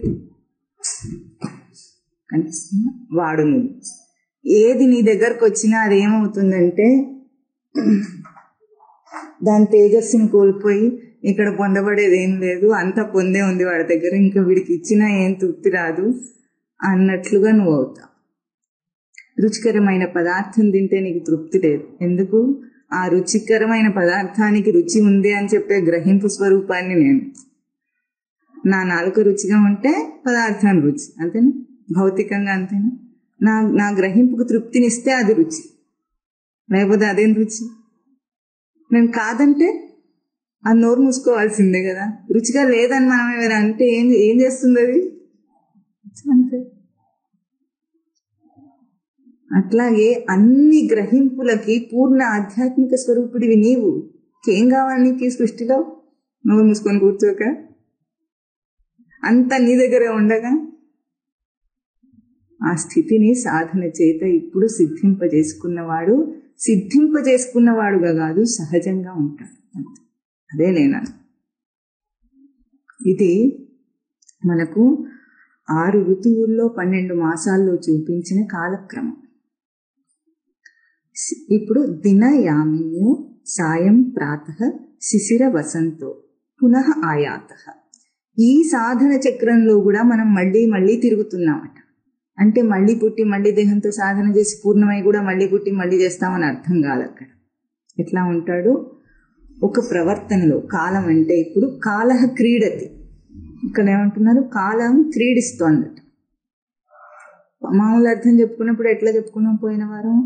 కనిపిస్తుందా? వాడు నువ్వు. ఏది నీ దగ్గరకు వచ్చినా అది ఏమవుతుందంటే దాని తేజస్సుని కోల్పోయి ఇక్కడ పొందబడేది ఏం లేదు, అంతా పొందే ఉంది వాడి దగ్గర, ఇంకా వీడికి ఇచ్చినా ఏం తృప్తి రాదు అన్నట్లుగా నువ్వు అవుతావు. రుచికరమైన పదార్థం తింటే నీకు తృప్తి లేదు. ఎందుకు? ఆ రుచికరమైన పదార్థానికి రుచి ఉంది అని చెప్పే గ్రహింపు స్వరూపాన్ని నేను. నా నాలుక రుచిగా ఉంటే పదార్థాన్ని రుచి, అంతేనా? భౌతికంగా అంతేనా? నా గ్రహింపుకు తృప్తినిస్తే అది రుచి, లేకపోతే అదేం రుచి? నేను కాదంటే అది నోరు మూసుకోవాల్సిందే కదా. రుచిగా లేదని మనం ఏమైనా అంటే ఏం చేస్తుంది అది? అంతే. అట్లాగే అన్ని గ్రహింపులకి పూర్ణ ఆధ్యాత్మిక స్వరూపుడివి నీవు. ఏం కావాలి నీకు ఈ సృష్టిలో? నోరు మూసుకొని కూర్చోక అంతా నీ దగ్గరే ఉండగా ఆ స్థితిని సాధన చేత ఇప్పుడు సిద్ధింపజేసుకున్నవాడుగా కాదు, సహజంగా ఉంటాడు. అంతే. అదే నేను. ఇది మనకు 6 ఋతువుల్లో 12 మాసాల్లో చూపించిన కాలక్రమం. ఇప్పుడు దినయామిన్యు సాయం ప్రాతః శిశిర వసంతో పునః ఆయాతః. ఈ సాధన చక్రంలో కూడా మనం మళ్ళీ మళ్ళీ తిరుగుతున్నామట. అంటే మళ్ళీ పుట్టి మళ్ళీ దేహంతో సాధన చేసి పూర్ణమై కూడా మళ్ళీ పుట్టి మళ్ళీ చేస్తామని అర్థం కాదు. అక్కడ ఎట్లా ఉంటాడు, ఒక ప్రవర్తనలో కాలం అంటే ఇప్పుడు కాలః క్రీడతి, ఇక్కడ ఏమంటున్నారు, కాలం క్రీడిస్తోందట. మామూలు అర్థం చెప్పుకున్నప్పుడు ఎట్లా చెప్పుకున్నాం పోయిన వారం,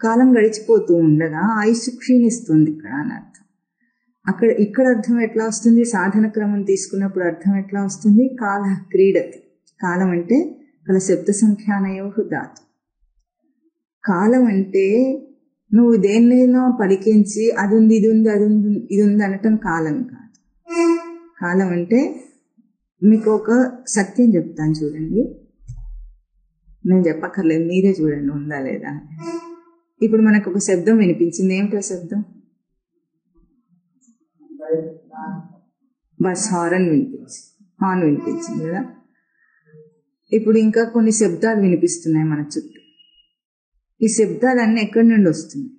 కాలం గడిచిపోతూ ఉండగా ఆయుస్సు క్షీణిస్తుంది ఇక్కడ అని అర్థం. ఇక్కడ అర్థం ఎట్లా వస్తుంది, సాధన క్రమం తీసుకున్నప్పుడు అర్థం ఎట్లా వస్తుంది, కాలః క్రీడతి. కాలం అంటే కల శబ్ద సంఖ్యానయోః ధాతు. కాలం అంటే నువ్వు దేన్నైనా పలికించి అది ఉంది ఇది ఉంది అది ఉంది ఇది ఉంది అనటం కాలం కాదు. కాలం అంటే మీకు ఒక సత్యం చెప్తాను చూడండి, నేను చెప్పక్కర్లేదు, మీరే చూడండి ఉందా లేదా. ఇప్పుడు మనకు ఒక శబ్దం వినిపించింది, ఏమిటో శబ్దం, బస్ హార్న్ వినిపించింది కదా. ఇప్పుడు ఇంకా కొన్ని శబ్దాలు వినిపిస్తున్నాయి మన చుట్టూ. ఈ శబ్దాలన్నీ ఎక్కడి నుండి వస్తున్నాయి,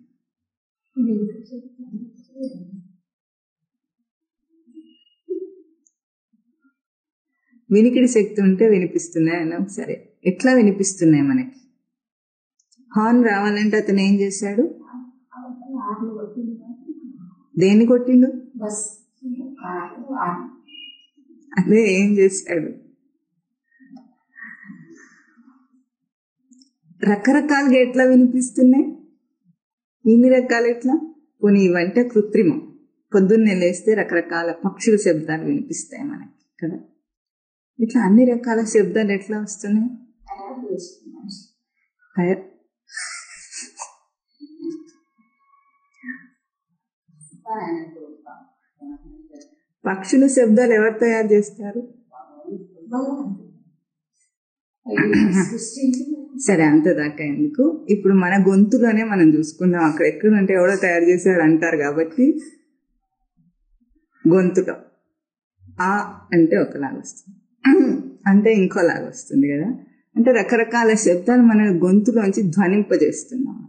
వినికిడి శక్తి ఉంటే వినిపిస్తున్నాయి అన్నాం. సరే, ఎట్లా వినిపిస్తున్నాయి మనకి? హార్న్ రావాలంటే అతను ఏం చేశాడు, దేన్ని కొట్టిండు, అదే ఏం చేశాడు, రకరకాలుగా ఎట్లా వినిపిస్తున్నాయి, ఇన్ని రకాలు ఎట్లా, కొన్ని ఇవంటే కృత్రిమం. పొద్దున్నే లేస్తే రకరకాల పక్షుల శబ్దాలు వినిపిస్తాయి మనకి కదా. ఇట్లా అన్ని రకాల శబ్దాలు ఎట్లా వస్తున్నాయి, పక్షుల శబ్దాలు ఎవరు తయారు చేస్తారు, సరే అంతదాకా ఎందుకు, ఇప్పుడు మన గొంతులోనే మనం చూసుకుందాం. అక్కడ ఎక్కడంటే ఎవడో తయారు చేశారు అంటారు కాబట్టి గొంతులో ఆ అంటే ఒకలాగా వస్తుంది, అంటే ఇంకోలాగా వస్తుంది కదా. అంటే రకరకాల శబ్దాలు మన గొంతులోంచి ధ్వనింపజేస్తున్నాం.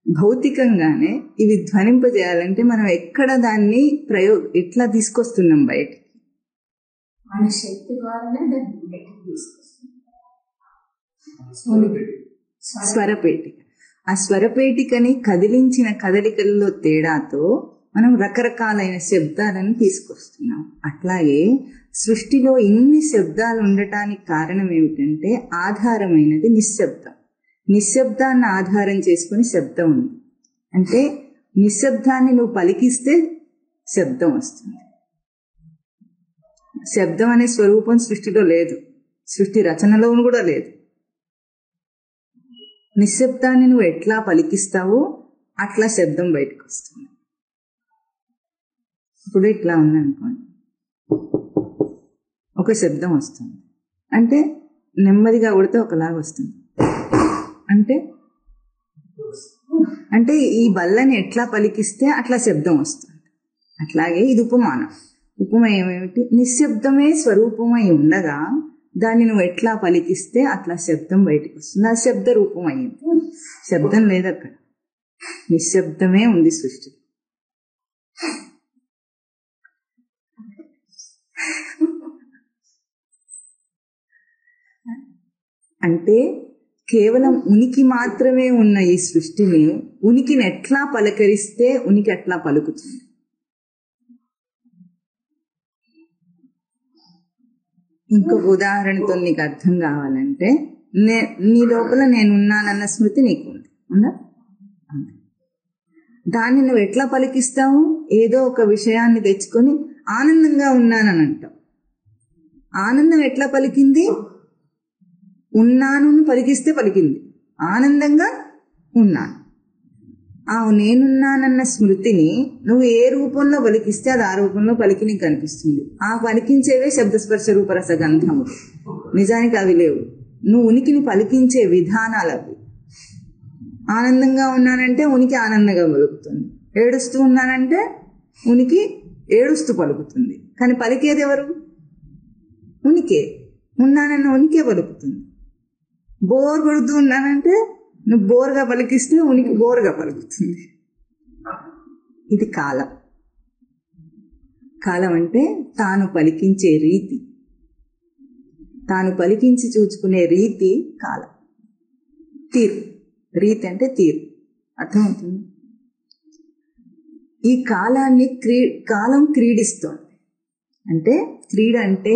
భౌతికంగానే ఇవి ధ్వనింపజేయాలంటే మనం ఎక్కడ దాన్ని ఎట్లా తీసుకొస్తున్నాం బయటికి, మన శక్తి ద్వారానే బయటికి తీసుకొస్తున్నాం. స్వరపేటిక. ఆ స్వరపేటికని కదిలించిన కదలికల్లో తేడాతో మనం రకరకాలైన శబ్దాలను తీసుకొస్తున్నాం. అట్లాగే సృష్టిలో ఇన్ని శబ్దాలు ఉండటానికి కారణం ఏమిటంటే ఆధారమైనది నిశ్శబ్దం. నిశ్శబ్దాన్ని ఆధారం చేసుకుని శబ్దం ఉంది. అంటే నిశ్శబ్దాన్ని నువ్వు పలికిస్తే శబ్దం వస్తుంది. శబ్దం అనే స్వరూపం సృష్టిలో లేదు, సృష్టి రచనలోను కూడా లేదు. నిశ్శబ్దాన్ని నువ్వు ఎట్లా పలికిస్తావో అట్లా శబ్దం బయటకు వస్తుంది. ఇప్పుడు ఇట్లా ఉందనుకోండి, ఒక శబ్దం వస్తుంది అంటే నెమ్మదిగా కొడితే ఒకలాగా వస్తుంది. అంటే ఈ బల్లని ఎట్లా పలికిస్తే అట్లా శబ్దం వస్తుంది. అట్లాగే ఇది ఉపమానం. ఉపమేయం ఏమిటి, నిశ్శబ్దమే స్వరూపమై ఉండగా దాన్ని నువ్వు ఎట్లా పలికిస్తే అట్లా శబ్దం బయటకు వస్తుంది. అది శబ్ద రూపం అయ్యింది. శబ్దం లేదు అక్కడ, నిశ్శబ్దమే ఉంది సృష్టి. అంటే కేవలం ఉనికి మాత్రమే ఉన్న ఈ సృష్టిని ఉనికిని ఎట్లా పలకరిస్తే ఉనికి ఎట్లా పలుకుతుంది. ఇంకొక ఉదాహరణతో నీకు అర్థం కావాలంటే, నీ లోపల నేనున్నానన్న స్మృతి నీకు ఉంది, ఉందా? దాన్ని నువ్వు ఎట్లా పలికిస్తావు, ఏదో ఒక విషయాన్ని తెచ్చుకొని ఆనందంగా ఉన్నానని అంటావు. ఆనందం ఎట్లా పలికింది, ఉన్నాను పలికిస్తే పలికింది, ఆనందంగా ఉన్నాను. ఆ నేనున్నానన్న స్మృతిని నువ్వు ఏ రూపంలో పలికిస్తే అది ఆ రూపంలో పలికి నీకు కనిపిస్తుంది. ఆ పలికించేవే శబ్దస్పర్శ రూపరస గంధములు. నిజానికి అవి లేవు, నువ్వు ఉనికిని పలికించే విధానాలు అవి. ఆనందంగా ఉన్నానంటే ఉనికి ఆనందంగా పలుకుతుంది, ఏడుస్తూ ఉన్నానంటే ఉనికి ఏడుస్తూ పలుకుతుంది. కానీ పలికేది ఎవరు, ఉనికే. ఉన్నానన్న ఉనికే పలుకుతుంది. బోర్ కొడుతూ ఉన్నానంటే నువ్వు బోర్గా పలికిస్తే ఉనికి బోర్గా పలుకుతుంది. ఇది కాలం. కాలం అంటే తాను పలికించే రీతి, తాను పలికించి చూచుకునే రీతి కాలం. తీరు, రీతి అంటే తీరు. అర్థమవుతుంది? ఈ కాలాన్ని కాలం క్రీడిస్తోంది. అంటే క్రీడ అంటే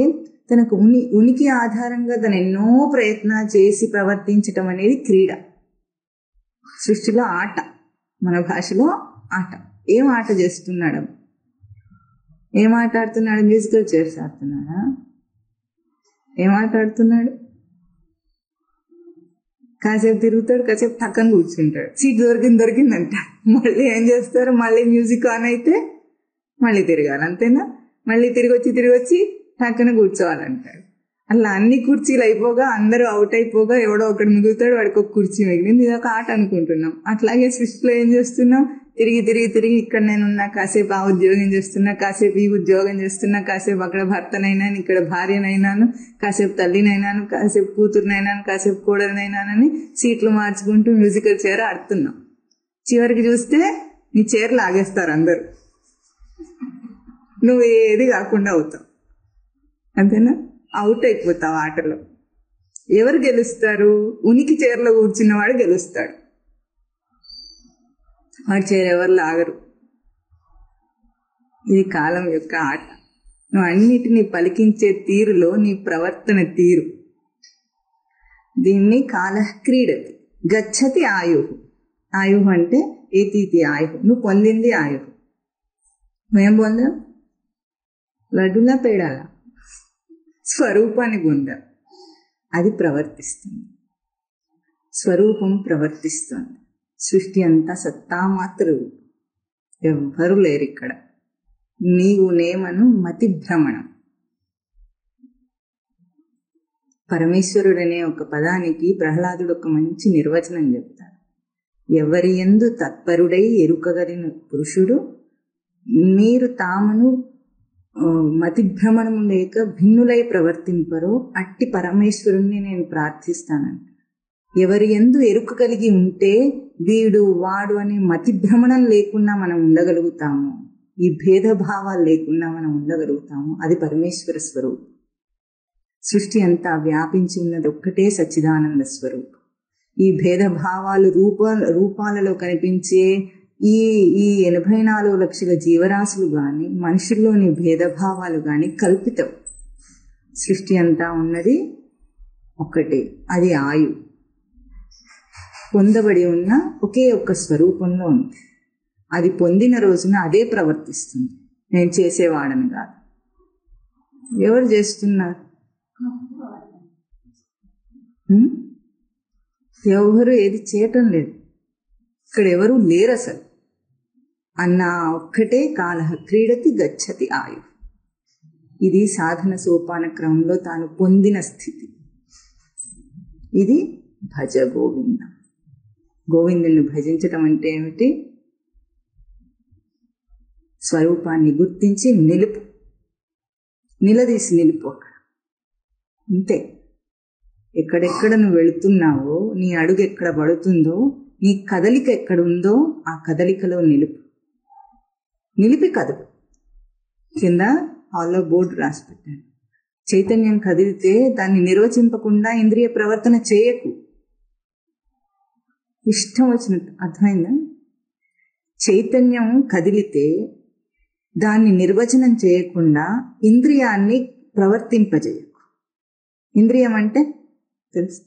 తనకు ఉనికి ఆధారంగా తను ఎన్నో ప్రయత్నాలు చేసి ప్రవర్తించటం అనేది క్రీడ. సృష్టిలో ఆట, మన భాషలో ఆట. ఏం ఆట చేస్తున్నాడు? ఏం ఆట ఆడుతున్నాడు? మ్యూజికల్ చైర్స్ ఆడుతున్నాడా? ఏం ఆట ఆడుతున్నాడు? కాసేపు తిరుగుతాడు, కాసేపు టక్కని కూర్చుంటాడు. సీట్ దొరికిందంట. మళ్ళీ ఏం చేస్తారు? మళ్ళీ మ్యూజిక్ ఆన్ అయితే మళ్ళీ తిరగాలి, అంతేనా? మళ్ళీ తిరిగి వచ్చి టక్కన కూర్చోవాలంటాడు. అలా అన్ని కుర్చీలు అయిపోగా, అందరూ అవుట్ అయిపోగా ఎవడో ఒకటి మిగులుతాడు, వాడికి ఒక కుర్చీ మిగిలింది. ఇది ఒక ఆట అనుకుంటున్నాం. అట్లాగే సృష్టిలో ఏం చేస్తున్నాం? తిరిగి ఇక్కడ నేనున్నా, కాసేపు ఆ ఉద్యోగం చేస్తున్నా, కాసేపు ఈ ఉద్యోగం చేస్తున్నా, కాసేపు అక్కడ భర్తనైనాను, ఇక్కడ భార్యనైనాను, కాసేపు తల్లినైనాను, కాసేపు కూతురునైనాను, కాసేపు కోడలినైనానని సీట్లు మార్చుకుంటూ మ్యూజికల్ చైర్ ఆడుతున్నాం. చివరికి చూస్తే నీ చైర్ లాగేస్తారు అందరూ, నువ్వు ఏది కాకుండా అవుతావు, అంతేనా? అవుట్ అయిపోతావు ఆటలో. ఎవరు గెలుస్తారు? ఉనికి చైర్లో కూర్చున్నవాడు గెలుస్తాడు. వాడి చైర్ ఎవరు లాగరు. ఇది కాలం యొక్క ఆట. నువ్వు అన్నిటినీ పలికించే తీరులో నీ ప్రవర్తన తీరు. దీన్ని కాల క్రీడతి. గచ్చతి ఆయు. ఆయు అంటే ఏతీతి ఆయు. నువ్వు పొందింది ఆయు. నువ్వేం పొందావు? లడ్డులా పేడాలా? స్వరూపాన్ని పొందావు. అది ప్రవర్తిస్తుంది. స్వరూపం ప్రవర్తిస్తుంది. సృష్టి అంతా సత్తా మాత్రం, ఎవ్వరూ లేరు ఇక్కడ. నీవు నేమను మతి భ్రమణం. పరమేశ్వరుడనే ఒక పదానికి ప్రహ్లాదుడు ఒక మంచి నిర్వచనం చెప్తాడు. ఎవరి యందు తత్పరుడై ఎరుకగలిగిన పురుషుడు మీరు తామును మతి భ్రమణము లేక భిన్నులై ప్రవర్తింపరో అట్టి పరమేశ్వరుణ్ణి నేను ప్రార్థిస్తానంట. ఎవరి యందు ఎరుక కలిగి ఉంటే వీడు వాడు అనే మతి భ్రమణం లేకుండా మనం ఉండగలుగుతాము, ఈ భేదభావాలు లేకుండా మనం ఉండగలుగుతాము. అది పరమేశ్వర స్వరూపం. సృష్టి అంతా వ్యాపించి ఉన్నది ఒక్కటే సచ్చిదానంద స్వరూపం. ఈ భేదభావాలు రూపాలలో కనిపించే ఈ 84 లక్షల జీవరాశులు గాని, మనుషుల్లోని భేదభావాలు గాని కల్పితం. సృష్టి అంతా ఉన్నది ఒక్కటే, అది ఆయు. పొందబడి ఉన్న ఒకే ఒక్క స్వరూపంలో ఉంది. అది పొందిన రోజున అదే ప్రవర్తిస్తుంది. నేను చేసేవాడని కాదు. ఎవరు చేస్తున్నారు? ఎవరు ఏది చేయటం లేదు. ఇక్కడ ఎవరు లేరు అసలు. అన్న ఒక్కటే కాల క్రీడతి గచ్చతి ఆయు. ఇది సాధన సోపాన క్రమంలో తాను పొందిన స్థితి. ఇది భజ గోవిందం. గోవిందుని భజించటం అంటే ఏమిటి? స్వరూపాన్ని గుర్తించి నిలుపు, నిలదీసి నిలుపు అక్కడ. అంతే. ఎక్కడెక్కడ నువ్వు వెళుతున్నావో, నీ అడుగు ఎక్కడ పడుతుందో, నీ కదలిక ఎక్కడుందో ఆ కదలికలో నిలుపు. నిలిపి కదుపు. కింద హాల్లో బోర్డు రాసి పెట్టాను. చైతన్యం కదిలితే దాన్ని నిర్వచింపకుండా ఇంద్రియ ప్రవర్తన చేయకు. ఇష్టం వచ్చినట్టు. అర్థమైందా? చైతన్యం కదిలితే దాన్ని నిర్వచనం చేయకుండా ఇంద్రియాన్ని ప్రవర్తింపజేయకు. ఇంద్రియం అంటే తెలుసు.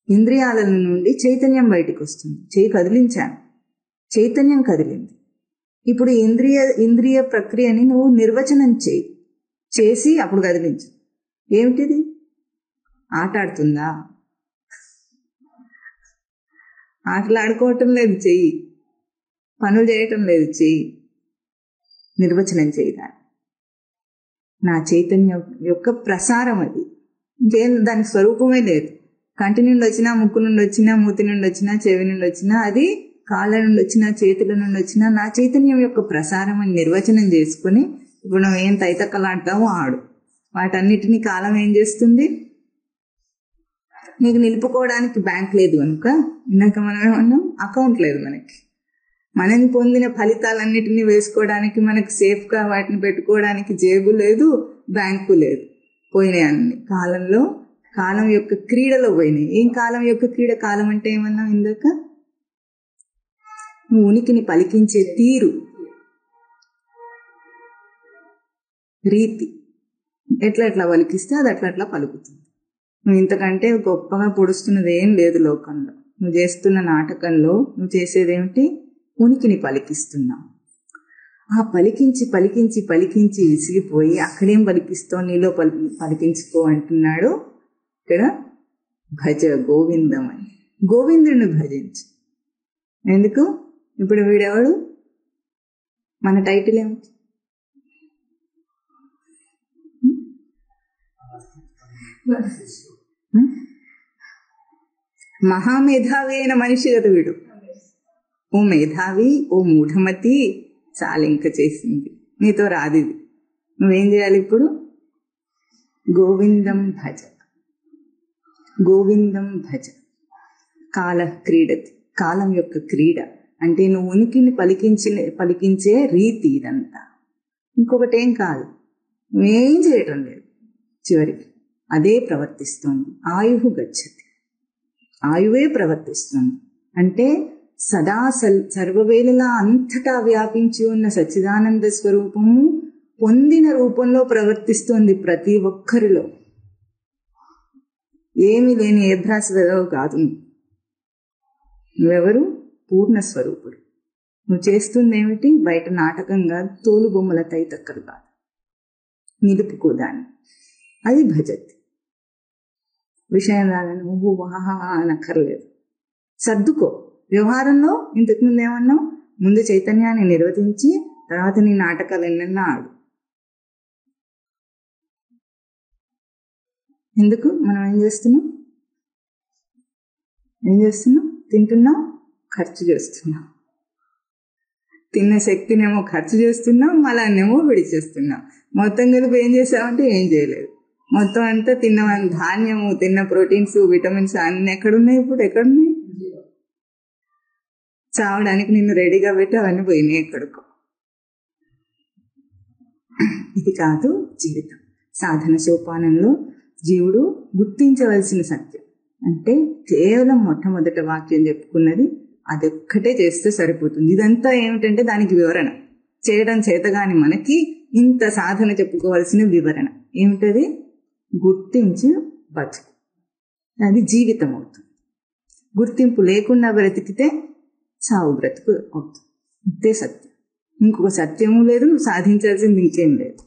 ఇంద్రియాల నుండి చైతన్యం బయటికి వస్తుంది. చేయి కదిలించాను, చైతన్యం కదిలింది. ఇప్పుడు ఇంద్రియ ప్రక్రియని నువ్వు నిర్వచనం చేసి అప్పుడు కదిలించు. ఏమిటిది? ఆట ఆడుతుందా? ఆటలాడుకోవటం లేదు చెయ్యి, పనులు చేయటం లేదు చెయ్యి, నిర్వచనం చేయదా. నా చైతన్యం యొక్క ప్రసారం అది. ఇంకేం దాని స్వరూపమే లేదు. కంటి నుండి వచ్చినా, ముక్కు నుండి వచ్చినా, మూతి నుండి వచ్చినా, చెవి నుండి వచ్చినా, అది కాళ్ళ నుండి వచ్చినా, చేతుల నుండి వచ్చినా నా చైతన్యం యొక్క ప్రసారం అని నిర్వచనం చేసుకుని ఇప్పుడు నువ్వు ఏం తైతక్కలాడతావో ఆడు. వాటన్నిటినీ కాలం ఏం చేస్తుంది? నీకు నిలుపుకోవడానికి బ్యాంక్ లేదు కనుక, ఇందాక మనం ఏమన్నాం, అకౌంట్ లేదు మనకి. మనం పొందిన ఫలితాలన్నిటినీ వేసుకోవడానికి, మనకు సేఫ్గా వాటిని పెట్టుకోవడానికి జేబు లేదు, బ్యాంకు లేదు. పోయినాయి అన్ని కాలంలో, కాలం యొక్క క్రీడలో పోయినాయి. ఏం కాలం యొక్క క్రీడ? కాలం అంటే ఏమన్నాం ఇందాక? నువ్వు ఉనికిని పలికించే తీరు, రీతి, ఎట్లా పలికిస్తే అది అట్లా పలుకుతుంది. నువ్వు ఇంతకంటే గొప్పగా పొడుస్తున్నది ఏం లేదు లోకంలో. నువ్వు చేస్తున్న నాటకంలో నువ్వు చేసేదేమిటి? ఉనికిని పలికిస్తున్నావు. ఆ పలికించి పలికించి పలికించి విసిగిపోయి అక్కడేం పలికిస్తావు, నీలో పలికించుకో అంటున్నాడు ఇక్కడ. భజ గోవిందం అని, గోవిందుడిని భజించు. ఎందుకు? ఇప్పుడు వీడెవడు? మన టైటిల్ ఏమిటి? మహామేధావి అయిన మనిషి కదా వీడు. ఓ మేధావి, ఓ మూఢమతి, చాలా ఇంకా చేసింది, నీతో రాదు ఇది. నువ్వేం చేయాలి ఇప్పుడు? గోవిందం భజ, గోవిందం భజ. కాల క్రీడతి, కాలం యొక్క క్రీడ అంటే నువ్వు ఉనికిని పలికించే రీతి ఇదంతా. ఇంకొకటి ఏం కాదు, నువ్వేం చేయటం లేదు, చివరికి అదే ప్రవర్తిస్తుంది. ఆయువు గచ్చతి, ఆయువే ప్రవర్తిస్తుంది. అంటే సదా సర్వవేళలా అంతటా వ్యాపించి ఉన్న సచ్చిదానంద స్వరూపము పొందిన రూపంలో ప్రవర్తిస్తుంది ప్రతి ఒక్కరిలో. ఏమీ లేని ఏభ్రాస వెదవు కాదు. నువ్వెవరు? పూర్ణ స్వరూపుడు. నువ్వు చేస్తుంది ఏమిటి? బయట నాటకం కాదు, తోలు బొమ్మల తైతక్కలు కాదు. నిలుపుకోదాన్ని, అది భజతి. విషయం రాదని నువ్వు వాహా అనక్కర్లేదు, సర్దుకో. వ్యవహారంలో ఇంతకుముందు ఏమన్నావు? ముందు చైతన్యాన్ని నిర్వచించి తర్వాత నీ నాటకాలు ఎన్నన్నా ఆడు. ఎందుకు? మనం ఏం చేస్తున్నాం? తింటున్నాం, ఖర్చు చేస్తున్నాం. తిన్న శక్తినేమో ఖర్చు చేస్తున్నాం, మలాన్నేమో విడిచేస్తున్నాం. మొత్తం కలిపి ఏం చేసామంటే ఏం చేయలేదు. మొత్తం అంతా తిన్న ధాన్యము, తిన్న ప్రోటీన్స్, విటమిన్స్ అన్ని ఎక్కడున్నాయి? ఇప్పుడు ఎక్కడున్నాయి? చావడానికి నిన్ను రెడీగా పెట్టి అవన్నీ పోయినాయి ఎక్కడికో. ఇది కాదు జీవితం. సాధన సోపానంలో జీవుడు గుర్తించవలసిన సత్యం అంటే కేవలం మొట్టమొదట వాక్యం చెప్పుకున్నది అదొక్కటే చేస్తే సరిపోతుంది. ఇదంతా ఏమిటంటే దానికి వివరణ. చేయడం చేతగాని మనకి ఇంత సాధన చెప్పుకోవాల్సిన వివరణ ఏమిటది? గుర్తించి బతుకు, అది జీవితం అవుతుంది. గుర్తింపు లేకుండా బ్రతికితే సావు బ్రతుకు అవుతుంది. ఇంతే సత్యం, ఇంకొక సత్యము లేదు. నువ్వు సాధించాల్సింది ఇంకేం లేదు.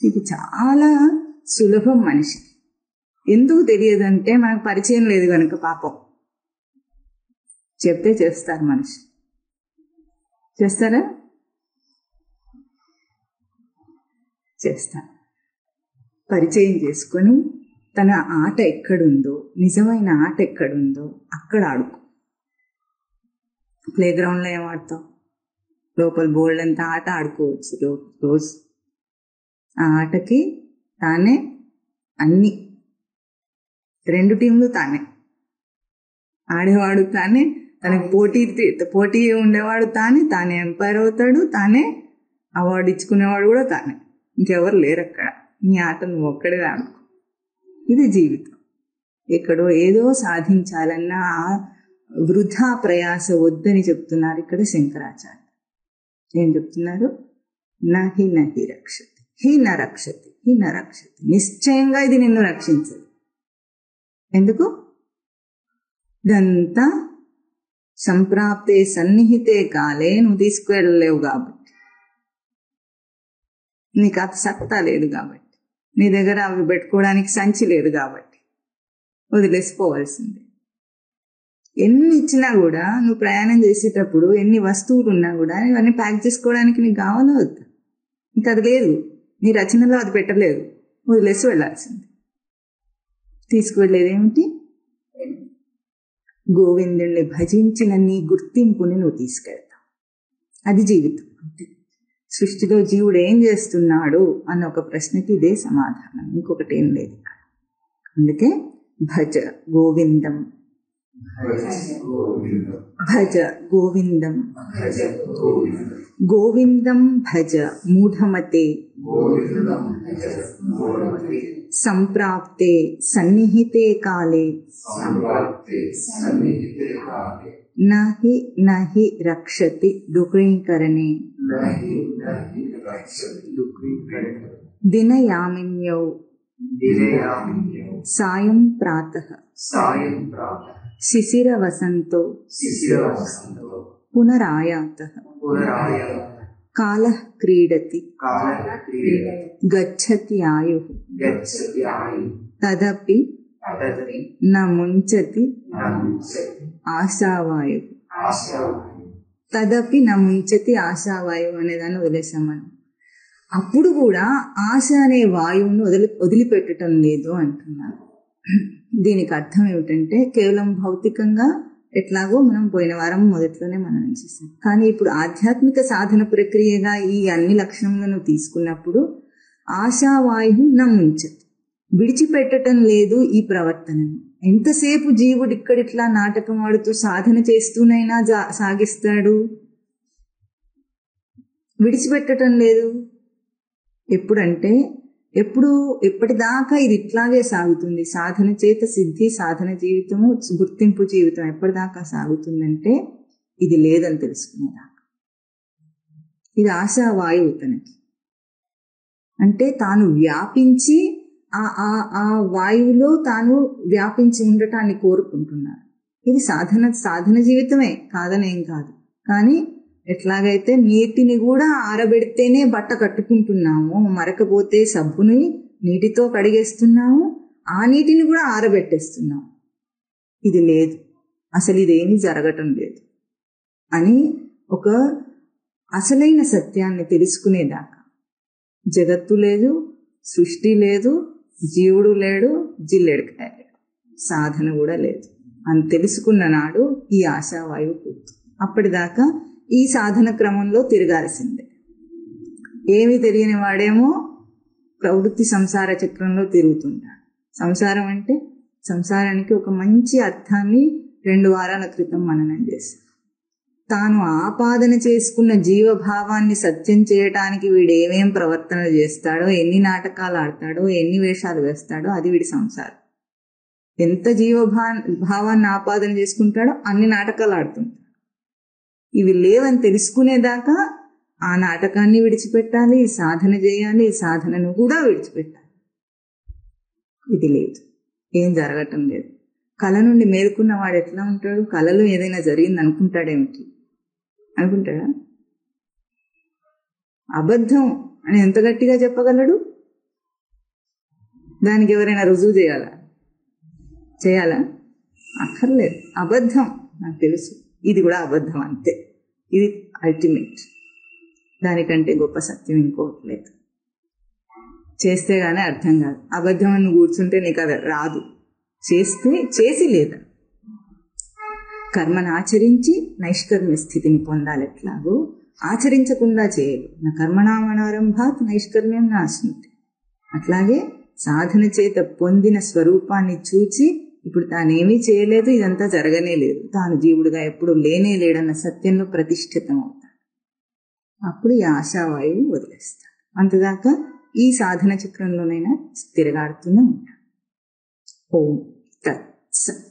ఇది చాలా సులభం. మనిషి ఎందుకు తెలియదంటే మనకు పరిచయం లేదు కనుక. పాపం చెప్తే చేస్తారు. మనిషి చేస్తారా? చేస్తారు. పరిచయం చేసుకొని తన ఆట ఎక్కడుందో, నిజమైన ఆట ఎక్కడుందో అక్కడ ఆడుకో. ప్లే గ్రౌండ్లో ఏం ఆడతావు? లోపల బోల్డ్ అంతా ఆట ఆడుకోవచ్చు రోజు. ఆ ఆటకి తానే అన్ని, రెండు టీంలు తానే, ఆడేవాడు తానే, తనకి పోటీ ఉండేవాడు తానే ఎంపైర్ అవుతాడు, తానే అవార్డు ఇచ్చుకునేవాడు కూడా తానే. ఇంకెవరు లేరు అక్కడ. నీ ఆట నువ్వు ఒక్కడే ఆడుకో. ఇది జీవితం. ఎక్కడో ఏదో సాధించాలన్నా వృధా ప్రయాస వద్దని చెప్తున్నారు ఇక్కడ శంకరాచార్య. ఏం చెప్తున్నారు? నహి నహి రక్షతి, హి న రక్షతి, హి న రక్షతి. నిశ్చయంగా ఇది నిన్ను రక్షించదు. ఎందుకు? ఇదంతా సంప్రాప్తే సన్నిహితే కాలే నువ్వు తీసుకువెళ్ళలేవు కాబట్టి, నీకు అంత సత్తా లేదు కాబట్టి, నీ దగ్గర అవి పెట్టుకోవడానికి సంచి లేదు కాబట్టి వదిలేసిపోవాల్సిందే. ఎన్ని ఇచ్చినా కూడా నువ్వు ప్రయాణం చేసేటప్పుడు ఎన్ని వస్తువులు ఉన్నా కూడా ఇవన్నీ ప్యాక్ చేసుకోవడానికి నీకు కావాలో వద్దు. నీకు అది లేదు, నీ రచనలో అది పెట్టలేదు, వదిలేసి వెళ్ళాల్సింది. తీసుకువెళ్ళేది ఏమిటి? గోవిందుణ్ణి భజించిన నీ గుర్తింపుని నువ్వు తీసుకెళ్తావు. అది జీవితం. అంతే. సృష్టిలో జీవుడు ఏం చేస్తున్నాడు అన్న ఒక ప్రశ్నకి ఇదే సమాధానం, ఇంకొకటి ఏం లేదు ఇక్కడ. అందుకే భజ గోవిందం భజ గోవిందం గోవిందం భజ మూఢమతే సంప్రాప్తే సన్నిహితే కాలే నహి నహి రక్షతి డుక్రీకరణే దినయామిన్యౌ సాయం ప్రాతః శిశిరవసంతో పునరాయాతః కాలః క్రీడతి గచ్చతి ఆయుః తదపి న ముంచతి ఆశావాయుః తదపి న ముంచతి ఆశావాయువు అనేదాన్ని వదిలేసాం మనం. అప్పుడు కూడా ఆశ అనే వాయువును వదిలిపెట్టడం లేదు అంటున్నారు. దీనికి అర్థం ఏమిటంటే కేవలం భౌతికంగా ఎట్లాగో మనం పోయిన వారం మొదట్లోనే మనం చేసాం. కానీ ఇప్పుడు ఆధ్యాత్మిక సాధన ప్రక్రియగా ఈ అన్ని లక్షణములను తీసుకున్నప్పుడు ఆశావాయువు నమ్మించదు, విడిచిపెట్టడం లేదు ఈ ప్రవర్తనను. ఎంతసేపు జీవుడు ఇక్కడిట్లా నాటకం ఆడుతూ సాధన చేస్తూనైనా సాగిస్తాడు, విడిచిపెట్టడం లేదు. ఎప్పుడంటే ఎప్పటిదాకా ఇది ఇట్లాగే సాగుతుంది. సాధన చేత సిద్ధి, సాధన జీవితము, గుర్తింపు జీవితం ఎప్పటిదాకా సాగుతుందంటే ఇది లేదని తెలుసుకునేదాకా. ఇది ఆశావాయువు తనకి. అంటే తాను వ్యాపించి ఆ వాయువులో తాను వ్యాపించి ఉండటాన్ని కోరుకుంటున్నాడు. ఇది సాధన జీవితమే, కాదనేం కాదు. కానీ ఎట్లాగైతే నీటిని కూడా ఆరబెడితేనే బట్ట కట్టుకుంటున్నాము, మరకపోతే సబ్బుని నీటితో కడిగేస్తున్నాము, ఆ నీటిని కూడా ఆరబెట్టేస్తున్నాము. ఇది లేదు, అసలు ఇదేమీ జరగటం లేదు అని ఒక అసలైన సత్యాన్ని తెలుసుకునేదాకా జగత్తు లేదు, సృష్టి లేదు, జీవుడు లేడు, జిల్లెడకాయ లేడు, సాధన కూడా లేదు అని తెలుసుకున్న నాడు ఈ ఆశావాయువు పూర్తి. అప్పటిదాకా ఈ సాధన క్రమంలో తిరగాల్సిందే. ఏమి తెలియని వాడేమో ప్రవృత్తి సంసార చక్రంలో తిరుగుతుంటాడు. సంసారం అంటే సంసారానికి ఒక మంచి అర్థాన్ని 2 వారాల క్రితం మననం చేశాం. తాను ఆపాదన చేసుకున్న జీవభావాన్ని సత్యం చేయటానికి వీడు ఏమేం ప్రవర్తనలు చేస్తాడో, ఎన్ని నాటకాలు ఆడతాడో, ఎన్ని వేషాలు వేస్తాడో అది వీడి సంసారం. ఎంత జీవభావాన్ని ఆపాదన చేసుకుంటాడో అన్ని నాటకాలు ఆడుతుంటాడు. ఇవి లేవని తెలుసుకునేదాకా ఆ నాటకాన్ని విడిచిపెట్టాలి, సాధన చేయాలి, సాధనను కూడా విడిచిపెట్టాలి. ఇది లేదు, ఏం జరగటం లేదు. కళ నుండి మేలుకున్న వాడు ఎట్లా ఉంటాడు? కళలో ఏదైనా జరిగింది అనుకుంటాడేమిటి? అనుకుంటాడా? అబద్ధం అని ఎంత గట్టిగా చెప్పగలడు? దానికి ఎవరైనా రుజువు చేయాలా? అక్కర్లేదు. అబద్ధం నాకు తెలుసు, ఇది కూడా అబద్ధం అంతే. ఇది అల్టిమేట్. దానికంటే గొప్ప సత్యం ఇంకోటి లేదు. చేస్తే గానీ అర్థం కాదు. అబద్ధం అని కూర్చుంటే నీకు అది రాదు. చేసి లేదా కర్మను ఆచరించి నైష్కర్మ్య స్థితిని పొందాలి. ఎట్లాగో ఆచరించకుండా చేయదు. నా కర్మణామనారంభాత్ నైష్కర్మ్యం నాశనుతి. అట్లాగే సాధన చేత పొందిన స్వరూపాన్ని చూచి ఇప్పుడు తానేమీ చేయలేదు, ఇదంతా జరగనే లేదు, తాను జీవుడుగా ఎప్పుడు లేనే లేడన్న సత్యంలో ప్రతిష్ఠితం అవుతాడు. అప్పుడు ఈ ఆశావాయువు వదిలేస్తాడు. అంతదాకా ఈ సాధన చక్రంలోనైనా తిరగాడుతూనే ఉంటాడు. ఓం తత్ సత్.